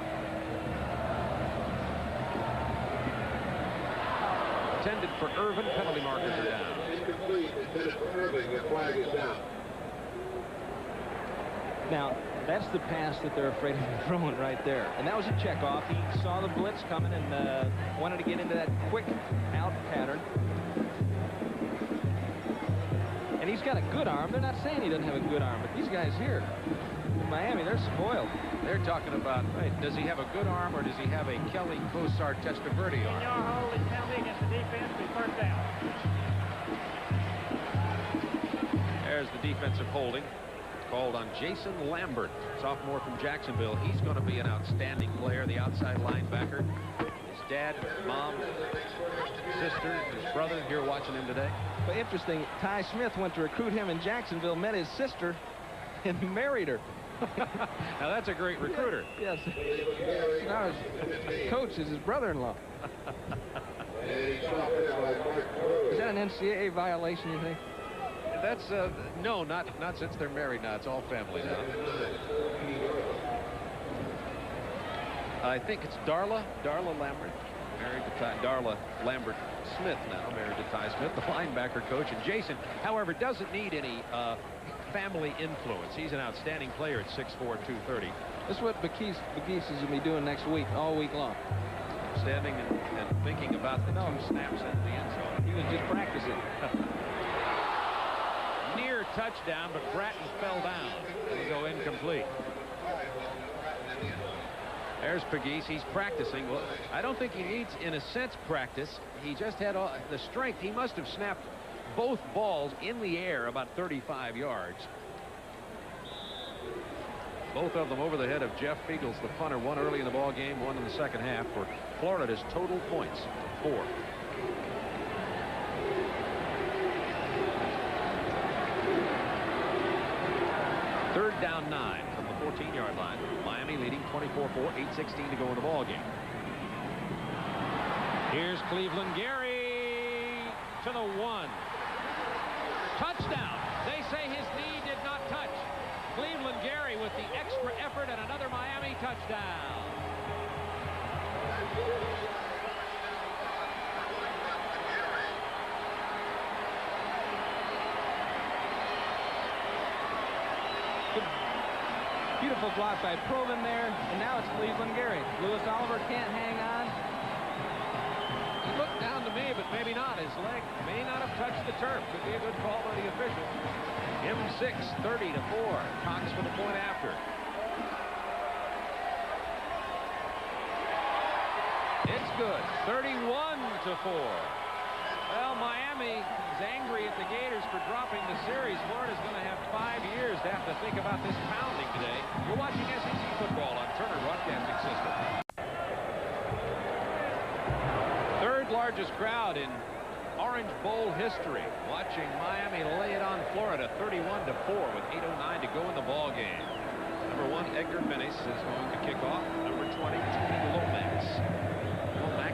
[SPEAKER 2] Intended for Irvin. Penalty markers are down.
[SPEAKER 5] Incomplete. Intended for Irving. The flag is down.
[SPEAKER 3] Now, that's the pass that they're afraid of throwing right there. And that was a checkoff. He saw the blitz coming and wanted to get into that quick out pattern. And he's got a good arm. They're not saying he doesn't have a good arm, but these guys here in Miami, they're spoiled.
[SPEAKER 2] They're talking about, hey, does he have a good arm or does he have a Kelly Kosar Testaverde arm?
[SPEAKER 4] Your hold is penalty against the defense. Be first down.
[SPEAKER 2] There's the defensive holding. Called on Jason Lambert, sophomore from Jacksonville. He's going to be an outstanding player, the outside linebacker. His dad, mom, sister, his brother here watching him today.
[SPEAKER 3] But interesting, Ty Smith went to recruit him in Jacksonville, met his sister, and married her.
[SPEAKER 2] Now that's a great recruiter.
[SPEAKER 3] Yes. Now his coach is his brother-in-law. Is that an NCAA violation, you think?
[SPEAKER 2] That's no, not since they're married now. It's all family now. I think it's Darla Lambert, married to Darla Lambert Smith now, married to Ty Smith, the linebacker coach. And Jason, however, doesn't need any family influence. He's an outstanding player at 6'4", 230.
[SPEAKER 3] This is what Bakis is going to be doing next week, all week long.
[SPEAKER 2] Standing and thinking about the 2 snaps in the end zone.
[SPEAKER 3] He was just practicing.
[SPEAKER 2] Near touchdown, but Bratton fell down. It'll go incomplete. There's Pegues. He's practicing. Well, I don't think he needs, in a sense, practice. He just had all the strength. He must have snapped both balls in the air about 35 yards. Both of them over the head of Jeff Fiegels, the punter. One early in the ball game, one in the second half for Florida's total points, 4. Third down 9 from the 14-yard line. Miami leading 24-4, 8:16 to go in the ball game. Here's Cleveland Gary to the 1. Touchdown. They say his knee did not touch. Cleveland Gary with the extra effort and another Miami touchdown.
[SPEAKER 3] Beautiful block by Provin there, and now it's Cleveland Gary. Lewis Oliver can't hang on.
[SPEAKER 2] He looked down to me, but maybe not. His leg may not have touched the turf. Could be a good call by the official. M6, 30-4. Cox for the point after. It's good. 31-4. Well, Miami is angry at the Gators for dropping the series. Florida's going to have 5 years to have to think about this pounding today. You're watching SEC football on Turner Broadcasting System. Third largest crowd in Orange Bowl history, watching Miami lay it on Florida 31-4 with 8:09 to go in the ball game. Number 1, Edgar Menace is going to kick off. Number 20, Tony Lomax. Lomax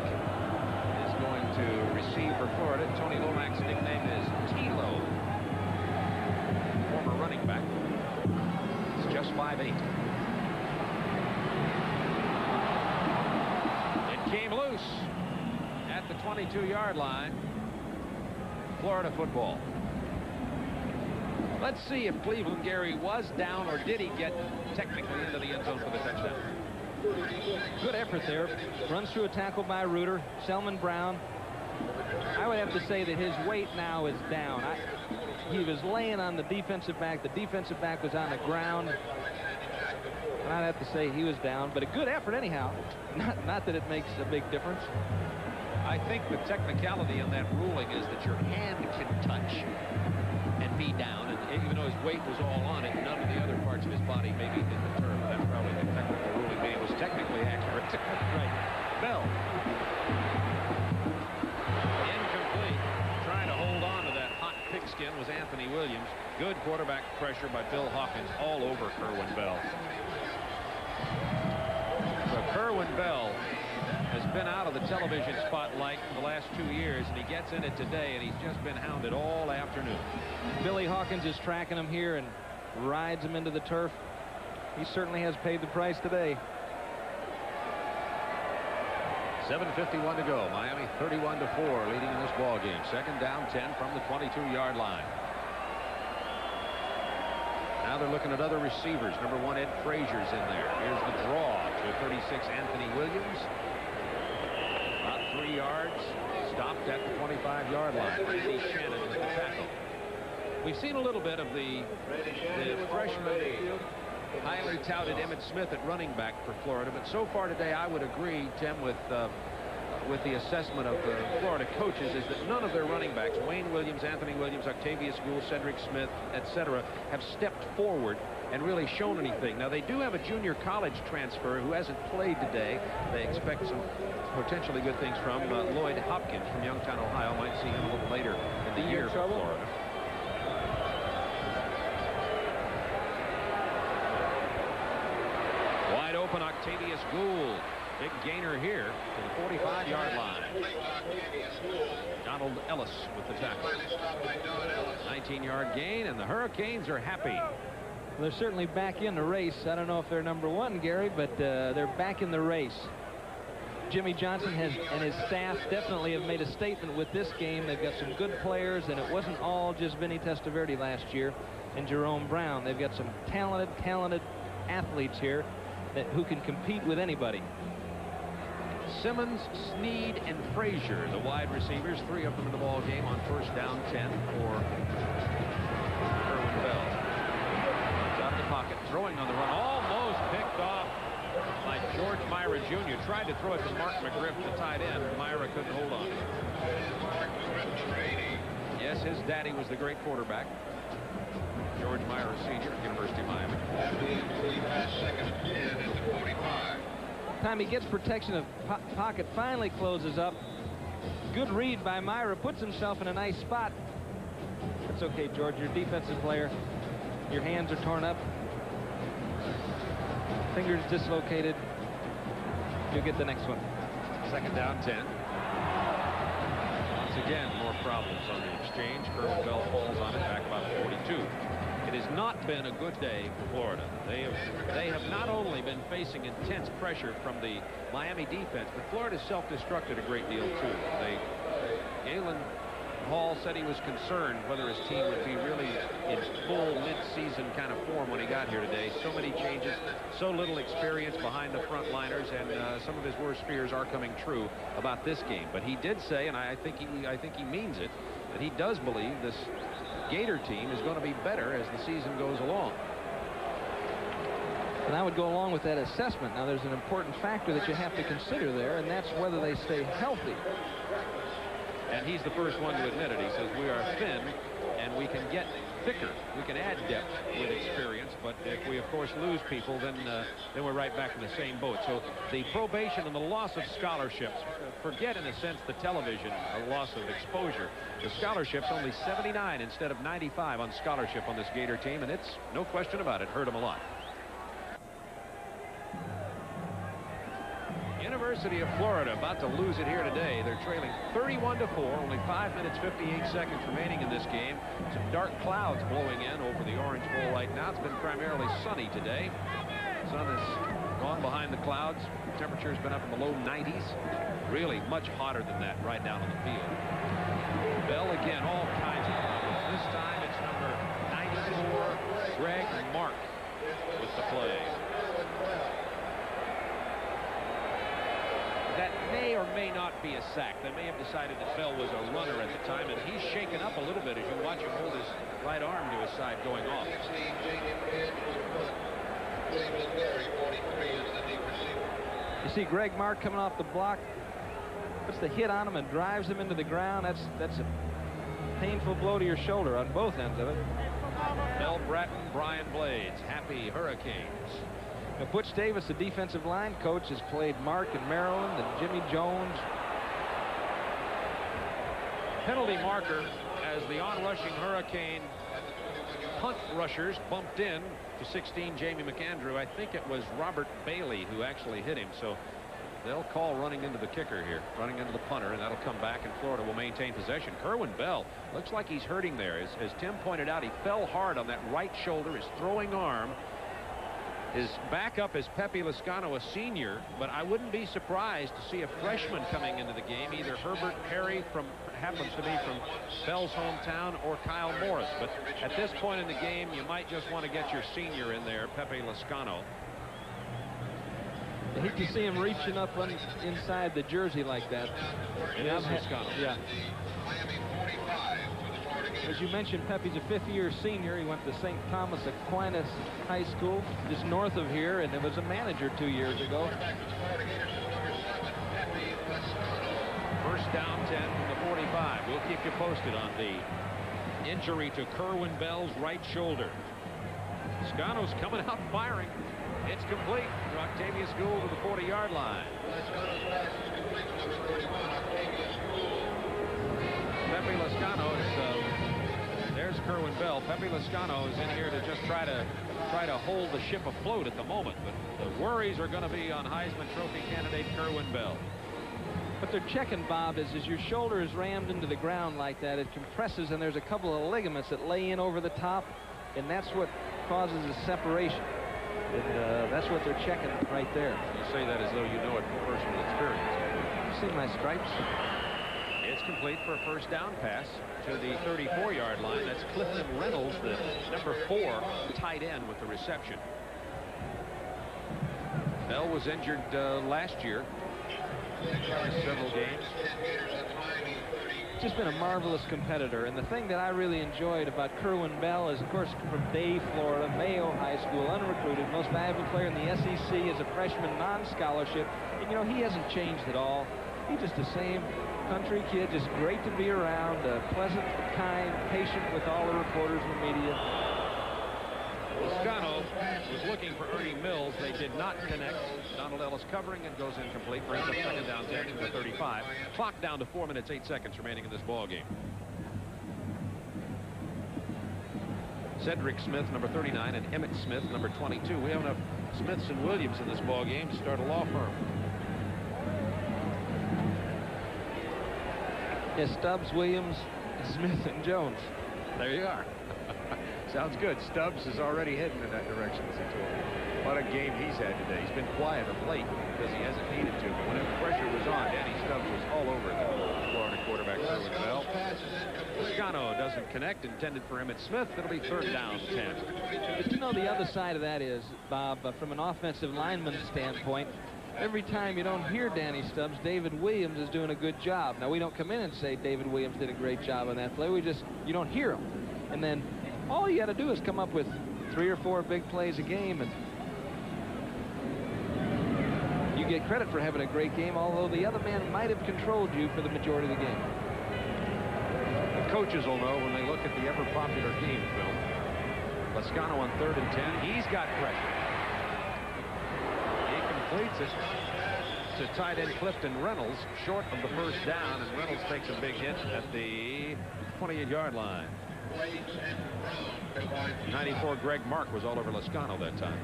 [SPEAKER 2] is going to receive for Florida. Tony Lomax's nickname is T-Lo. Former running back. He's just 5'8". It came loose at the 22-yard line. Florida football. Let's see if Cleveland, Gary, was down or did he get technically into the end zone for the touchdown.
[SPEAKER 3] Good effort there. Runs through a tackle by Reuter. Selman Brown. I would have to say that his weight now is down. He was laying on the defensive back. The defensive back was on the ground. And I'd have to say he was down, but a good effort anyhow. Not that it makes a big difference.
[SPEAKER 2] I think the technicality in that ruling is that your hand can touch and be down, and even though his weight was all on it, none of the other parts of his body may be in the turf. That's probably the technical ruling. It was technically accurate.
[SPEAKER 3] Right.
[SPEAKER 2] Bell. Incomplete. Trying to hold on to that hot pigskin was Anthony Williams. Good quarterback pressure by Bill Hawkins all over Kerwin Bell. So Kerwin Bell has been out of the television spotlight for the last 2 years, and he gets in it today, and he's just been hounded all afternoon.
[SPEAKER 3] Billy Hawkins is tracking him here and rides him into the turf. He certainly has paid the price today.
[SPEAKER 2] 7:51 to go. Miami 31-4 leading in this ball game. Second down, 10 from the 22-yard line. Now they're looking at other receivers. Number 1, Ed Frazier's in there. Here's the draw to 36, Anthony Williams. About 3 yards. Stopped at the 25-yard line. Randy Shannon with the tackle. We've seen a little bit of the freshman, highly touted Emmitt Smith at running back for Florida, but so far today I would agree, Tim, with the assessment of the Florida coaches is that none of their running backs, Wayne Williams, Anthony Williams, Octavius Gould, Cedric Smith, etc., have stepped forward and really shown anything. Now they do have a junior college transfer who hasn't played today. They expect some potentially good things from Lloyd Hopkins from Youngstown, Ohio. Might see him a little later in the year for Florida. Wide open Octavius Gould. Big gainer here to the 45-yard line. Donald Ellis with the tackle. 19-yard gain, and the Hurricanes are happy.
[SPEAKER 3] Well, they're certainly back in the race. I don't know if they're number 1, Gary, but they're back in the race. Jimmy Johnson and his staff definitely have made a statement with this game. They've got some good players, and it wasn't all just Vinny Testaverde last year and Jerome Brown. They've got some talented athletes here who can compete with anybody.
[SPEAKER 2] Simmons, Snead, and Frazier, the wide receivers, 3 of them in the ball game on first down 10 for Kerwin Bell. He's out of the pocket, throwing on the run, almost picked off by George Myra Jr. Tried to throw it to Mark McGriff, the tight end. Myra couldn't hold on. Yes, his daddy was the great quarterback. George Myra Sr. at University of Miami.
[SPEAKER 3] Time he gets protection, of pocket finally closes up. Good read by Myra, puts himself in a nice spot. That's okay, George, you're a defensive player. Your hands are torn up, fingers dislocated. You'll get the next one.
[SPEAKER 2] Second down 10. Once again, more problems on the exchange. Kerwin Bell falls on it, back about 42. It has not been a good day for Florida. They have not only been facing intense pressure from the Miami defense, but Florida self-destructed a great deal too. Galen Hall said he was concerned whether his team would be really in full mid-season kind of form when he got here today. So many changes, so little experience behind the front liners, and some of his worst fears are coming true about this game. But he did say, and I think he means it, that he does believe this Gator team is going to be better as the season goes along.
[SPEAKER 3] And I would go along with that assessment. Now there's an important factor that you have to consider there, and that's whether they stay healthy.
[SPEAKER 2] And he's the first one to admit it. He says we are thin and we can get thicker. We can add depth with experience, but if we of course lose people, then we're right back in the same boat. So the probation and the loss of scholarships, forget in a sense the television, a loss of exposure. The scholarships, only 79 instead of 95 on scholarship on this Gator team, and it's no question about it, hurt them a lot. University of Florida about to lose it here today. They're trailing 31-4, only 5 minutes 58 seconds remaining in this game. Some dark clouds blowing in over the Orange Bowl right now. It's been primarily sunny today. Sun is gone behind the clouds. The temperature's been up in the low 90s. Really much hotter than that right down on the field. Bell again, all kinds of problems. This time it's number 94, Greg Mark, with the play. That may or may not be a sack. They may have decided that Bell was a runner at the time, and he's shaken up a little bit as you watch him hold his right arm to his side going off.
[SPEAKER 3] You see Greg Mark coming off the block, puts the hit on him and drives him into the ground. That's a painful blow to your shoulder on both ends of it.
[SPEAKER 2] Mel Bratton, Brian Blades, happy Hurricanes.
[SPEAKER 3] Now, Butch Davis, the defensive line coach, has played Mark in Maryland and Jimmy Jones.
[SPEAKER 2] Penalty marker as the on-rushing Hurricane punt rushers bumped in to 16, Jamie McAndrew. I think it was Robert Bailey who actually hit him, so they'll call running into the kicker here, running into the punter, and that'll come back, and Florida will maintain possession. Kerwin Bell looks like he's hurting there. As Tim pointed out, he fell hard on that right shoulder, his throwing arm. His backup is Pepe Lascano, a senior, but I wouldn't be surprised to see a freshman coming into the game, either Herbert Perry happens to be from Bell's hometown, or Kyle Morris. But at this point in the game, you might just want to get your senior in there, Pepe Lascano.
[SPEAKER 3] I hate to see him reaching up inside the jersey like that.
[SPEAKER 2] It is Lascano.
[SPEAKER 3] Yeah. As you mentioned, Pepe's a fifth-year senior. He went to St. Thomas Aquinas High School just north of here, and it was a manager 2 years ago.
[SPEAKER 2] First down 10 from the 45. We'll keep you posted on the injury to Kerwin Bell's right shoulder. Lascano's coming out firing. It's complete for Octavius Gould to the 40-yard line. Pepe Lascano is there's Kerwin Bell. Pepe Lascano is in here to just try to hold the ship afloat at the moment, but the worries are going to be on Heisman Trophy candidate Kerwin Bell.
[SPEAKER 3] What they're checking, Bob, is as your shoulder is rammed into the ground like that, it compresses, and there's a couple of ligaments that lay in over the top, and that's what causes a separation. And that's what they're checking right there.
[SPEAKER 2] You say that as though you know it from personal experience.
[SPEAKER 3] You see my stripes?
[SPEAKER 2] It's complete for a first down pass to the 34-yard line. That's Clifton Reynolds, the number 4 tight end, with the reception. Bell was injured last year. Several games.
[SPEAKER 3] Just been a marvelous competitor, and the thing that I really enjoyed about Kerwin Bell is, of course, from Day, Florida, Mayo High School, unrecruited, most valuable player in the SEC as a freshman, non-scholarship. And you know, he hasn't changed at all. He's just the same country kid, just great to be around, pleasant, kind, patient with all the reporters and the media.
[SPEAKER 2] Lascano was looking for Ernie Mills. They did not connect. Donald Ellis covering, and goes incomplete. Brings up second down 10 to the 35. Clock down to 4 minutes 8 seconds remaining in this ball game. Cedric Smith, number 39, and Emmett Smith, number 22. We have enough Smiths and Williams in this ball game to start a law firm.
[SPEAKER 3] Yes, Stubbs, Williams, Smith, and Jones.
[SPEAKER 2] There you are. Sounds good. Stubbs is already heading in that direction, as he told me. What a game he's had today. He's been quiet of late because he hasn't needed to. But when the pressure was on, Danny Stubbs was all over the Florida quarterback, Kerwin Bell. Lascano doesn't connect, intended for Emmett Smith. It'll be third down 10.
[SPEAKER 3] But you know, the other side of that is, Bob, from an offensive lineman standpoint, every time you don't hear Danny Stubbs, David Williams is doing a good job. Now, we don't come in and say David Williams did a great job on that play. You don't hear him. And then all you got to do is come up with 3 or 4 big plays a game, and you get credit for having a great game, although the other man might have controlled you for the majority of the game.
[SPEAKER 2] The coaches will know when they look at the ever-popular game film. Lascano on 3rd and 10. He's got pressure. He completes it to tight end Clifton Reynolds, short of the first down, and Reynolds takes a big hit at the 28-yard line. 94 Greg Mark was all over Lascano that time.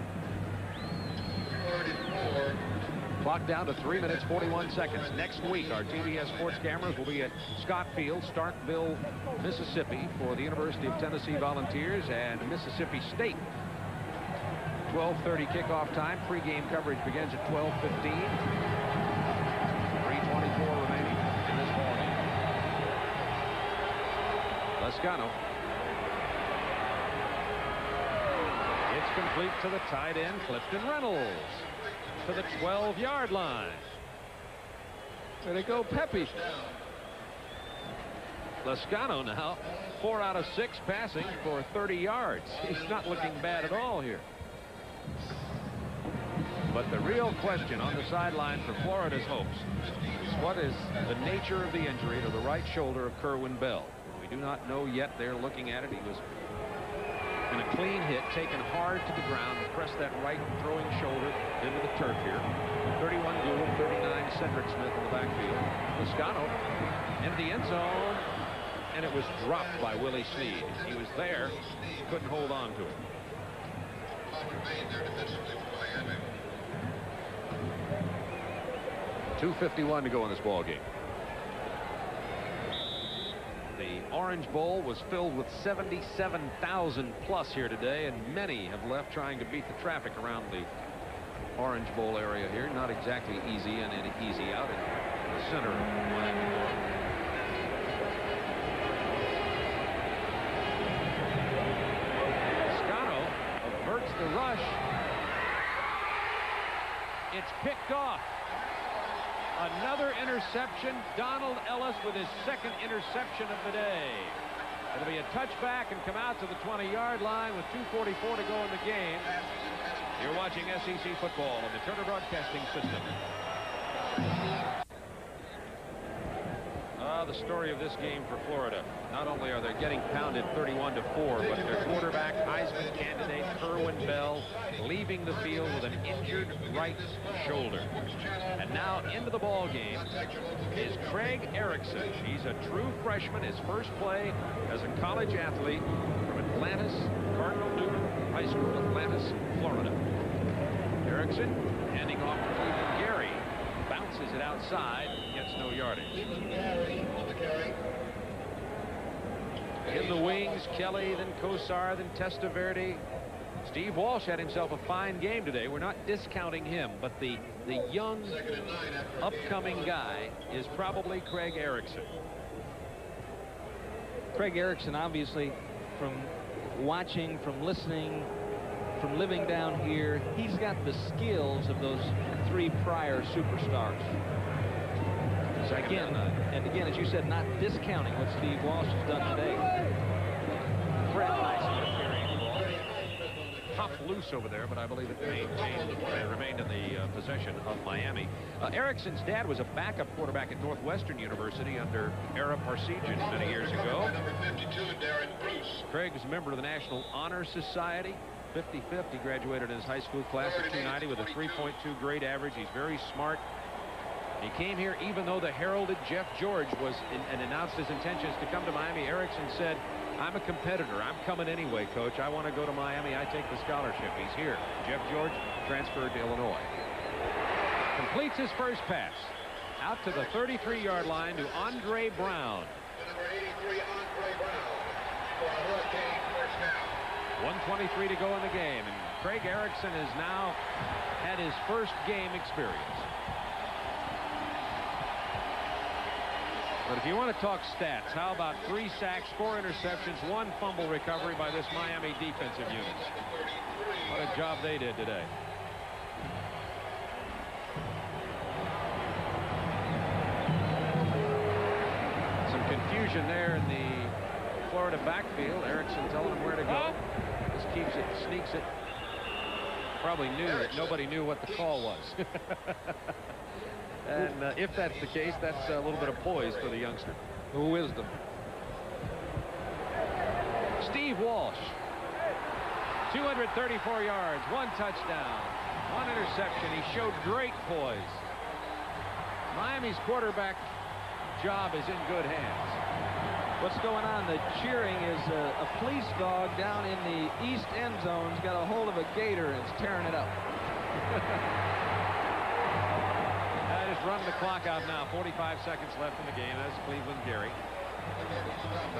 [SPEAKER 2] Clock down to 3 minutes 41 seconds. Next week, our TBS sports cameras will be at Scott Field, Starkville, Mississippi, for the University of Tennessee Volunteers and Mississippi State. 12:30 kickoff time. Pre-game coverage begins at 12:15. 3:24 remaining in this ball game. Lascano. It's complete to the tight end, Clifton Reynolds, to the 12-yard line.
[SPEAKER 3] There they go, Pepe.
[SPEAKER 2] Lascano now 4 out of 6 passing for 30 yards. He's not looking bad at all here. But the real question on the sideline for Florida's hopes is what is the nature of the injury to the right shoulder of Kerwin Bell. We do not know yet. They're looking at it. He was in a clean hit, taken hard to the ground, and pressed that right throwing shoulder into the turf here. 31 Gould, 39 Cedric Smith in the backfield. Lascano into the end zone, and it was dropped by Willie Snead. He was there, couldn't hold on to it. 2:51 to go in this ball game. The Orange Bowl was filled with 77,000 plus here today, and many have left trying to beat the traffic around the Orange Bowl area here. Not exactly easy in and easy out in the center of Miami. Lascano averts the rush. It's picked off. Another interception. Donald Ellis with his second interception of the day. It'll be a touchback and come out to the 20-yard line with 2:44 to go in the game. You're watching SEC football on the Turner Broadcasting System. The story of this game for Florida. Not only are they getting pounded 31-4, but their quarterback, Heisman candidate Kerwin Bell, leaving the field with an injured right shoulder. And now into the ball game is Craig Erickson. He's a true freshman. His first play as a college athlete from Atlantis Cardinal Newman High School, Atlantis, Florida. Erickson handing off to Cleveland Gary. Bounces it outside, gets no yardage. In the wings, Kelly, then Kosar, then Testaverde. Steve Walsh had himself a fine game today. We're not discounting him, but the young, upcoming guy is probably Craig Erickson.
[SPEAKER 3] Craig Erickson, obviously, from watching, from listening, from living down here, he's got the skills of those 3 prior superstars. Again, as you said, not discounting what Steve Walsh has done today.
[SPEAKER 2] Fred Tyson carrying the ball. Popped loose over there, but I believe it remained in the possession of Miami. Erickson's dad was a backup quarterback at Northwestern University under Ara Parsegian many years ago. Craig is a member of the National Honor Society. 55th. He graduated in his high school class at 290 with a 3.2 grade average. He's very smart. He came here even though the heralded Jeff George was and announced his intentions to come to Miami. Erickson said, I'm a competitor. I'm coming anyway, coach. I want to go to Miami. I take the scholarship. He's here. Jeff George transferred to Illinois. Completes his first pass. Out to the 33-yard line to Andre Brown.
[SPEAKER 5] Number 83, Andre Brown, for a Hurricane first down.
[SPEAKER 2] 1:23 to go in the game, and Craig Erickson has now had his first game experience. But if you want to talk stats, how about 3 sacks, 4 interceptions, 1 fumble recovery by this Miami defensive unit? What a job they did today. Some confusion there in the Florida backfield. Erickson telling him where to go. Just keeps it, sneaks it. Probably knew that nobody knew what the call was. And if that's the case, that's a little bit of poise for the youngster.
[SPEAKER 3] Wisdom.
[SPEAKER 2] Steve Walsh. 234 yards, 1 touchdown, 1 interception. He showed great poise. Miami's quarterback job is in good hands.
[SPEAKER 3] What's going on? The cheering is a police dog down in the east end zone. He's got a hold of a gator and is tearing it up.
[SPEAKER 2] That is running the clock out now. 45 seconds left in the game. That's Cleveland Gary.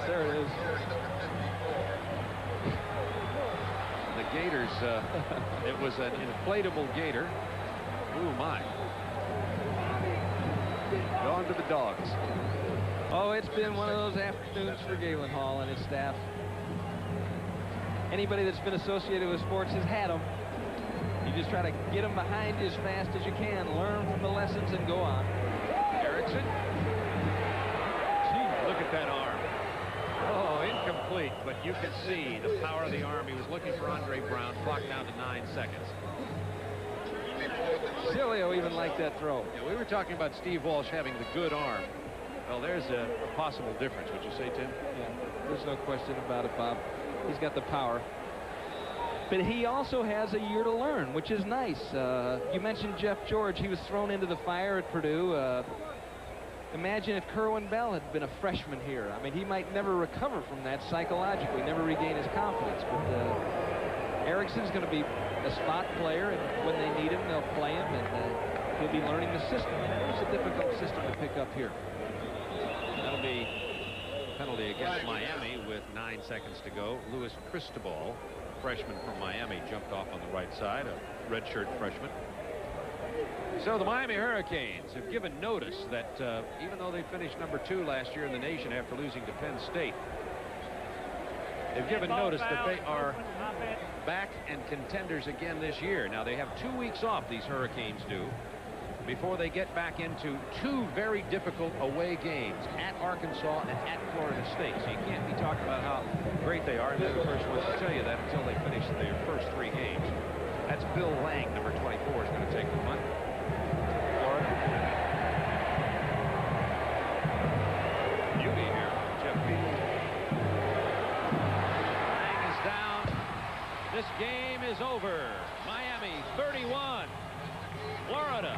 [SPEAKER 3] There it is.
[SPEAKER 2] The Gators. It was an inflatable gator. Ooh, my. Gone to the dogs.
[SPEAKER 3] Oh, it's been one of those afternoons for Galen Hall and his staff. Anybody that's been associated with sports has had them. You just try to get them behind you as fast as you can, learn from the lessons, and go on.
[SPEAKER 2] Erickson. Gee, look at that arm. Oh, incomplete, but you can see the power of the arm. He was looking for Andre Brown. Clock down to 9 seconds.
[SPEAKER 3] Cilio even liked that throw.
[SPEAKER 2] Yeah, we were talking about Steve Walsh having the good arm. Well, there's a possible difference, would you say, Tim?
[SPEAKER 3] Yeah, there's no question about it, Bob. He's got the power. But he also has a year to learn, which is nice. You mentioned Jeff George. He was thrown into the fire at Purdue. Imagine if Kerwin Bell had been a freshman here. I mean, he might never recover from that psychologically, never regain his confidence. But Erickson's going to be a spot player, and when they need him, they'll play him, and he'll be learning the system. It's a difficult system to pick up here.
[SPEAKER 2] That'll be penalty against Miami with 9 seconds to go. Louis Cristobal, freshman from Miami, jumped off on the right side, a redshirt freshman. So the Miami Hurricanes have given notice that even though they finished #2 last year in the nation after losing to Penn State, they've given notice that they are back and contenders again this year. Now they have 2 weeks off, these Hurricanes do, before they get back into 2 very difficult away games at Arkansas and at Florida State. So you can't be talking about how great they are, and they're the first ones to tell you that until they finish their first 3 games. That's Bill Lang, number 24, is going to take the punt. Florida. Beauty here, Jeff Beaton. Lang is down. This game is over. Miami 31. Florida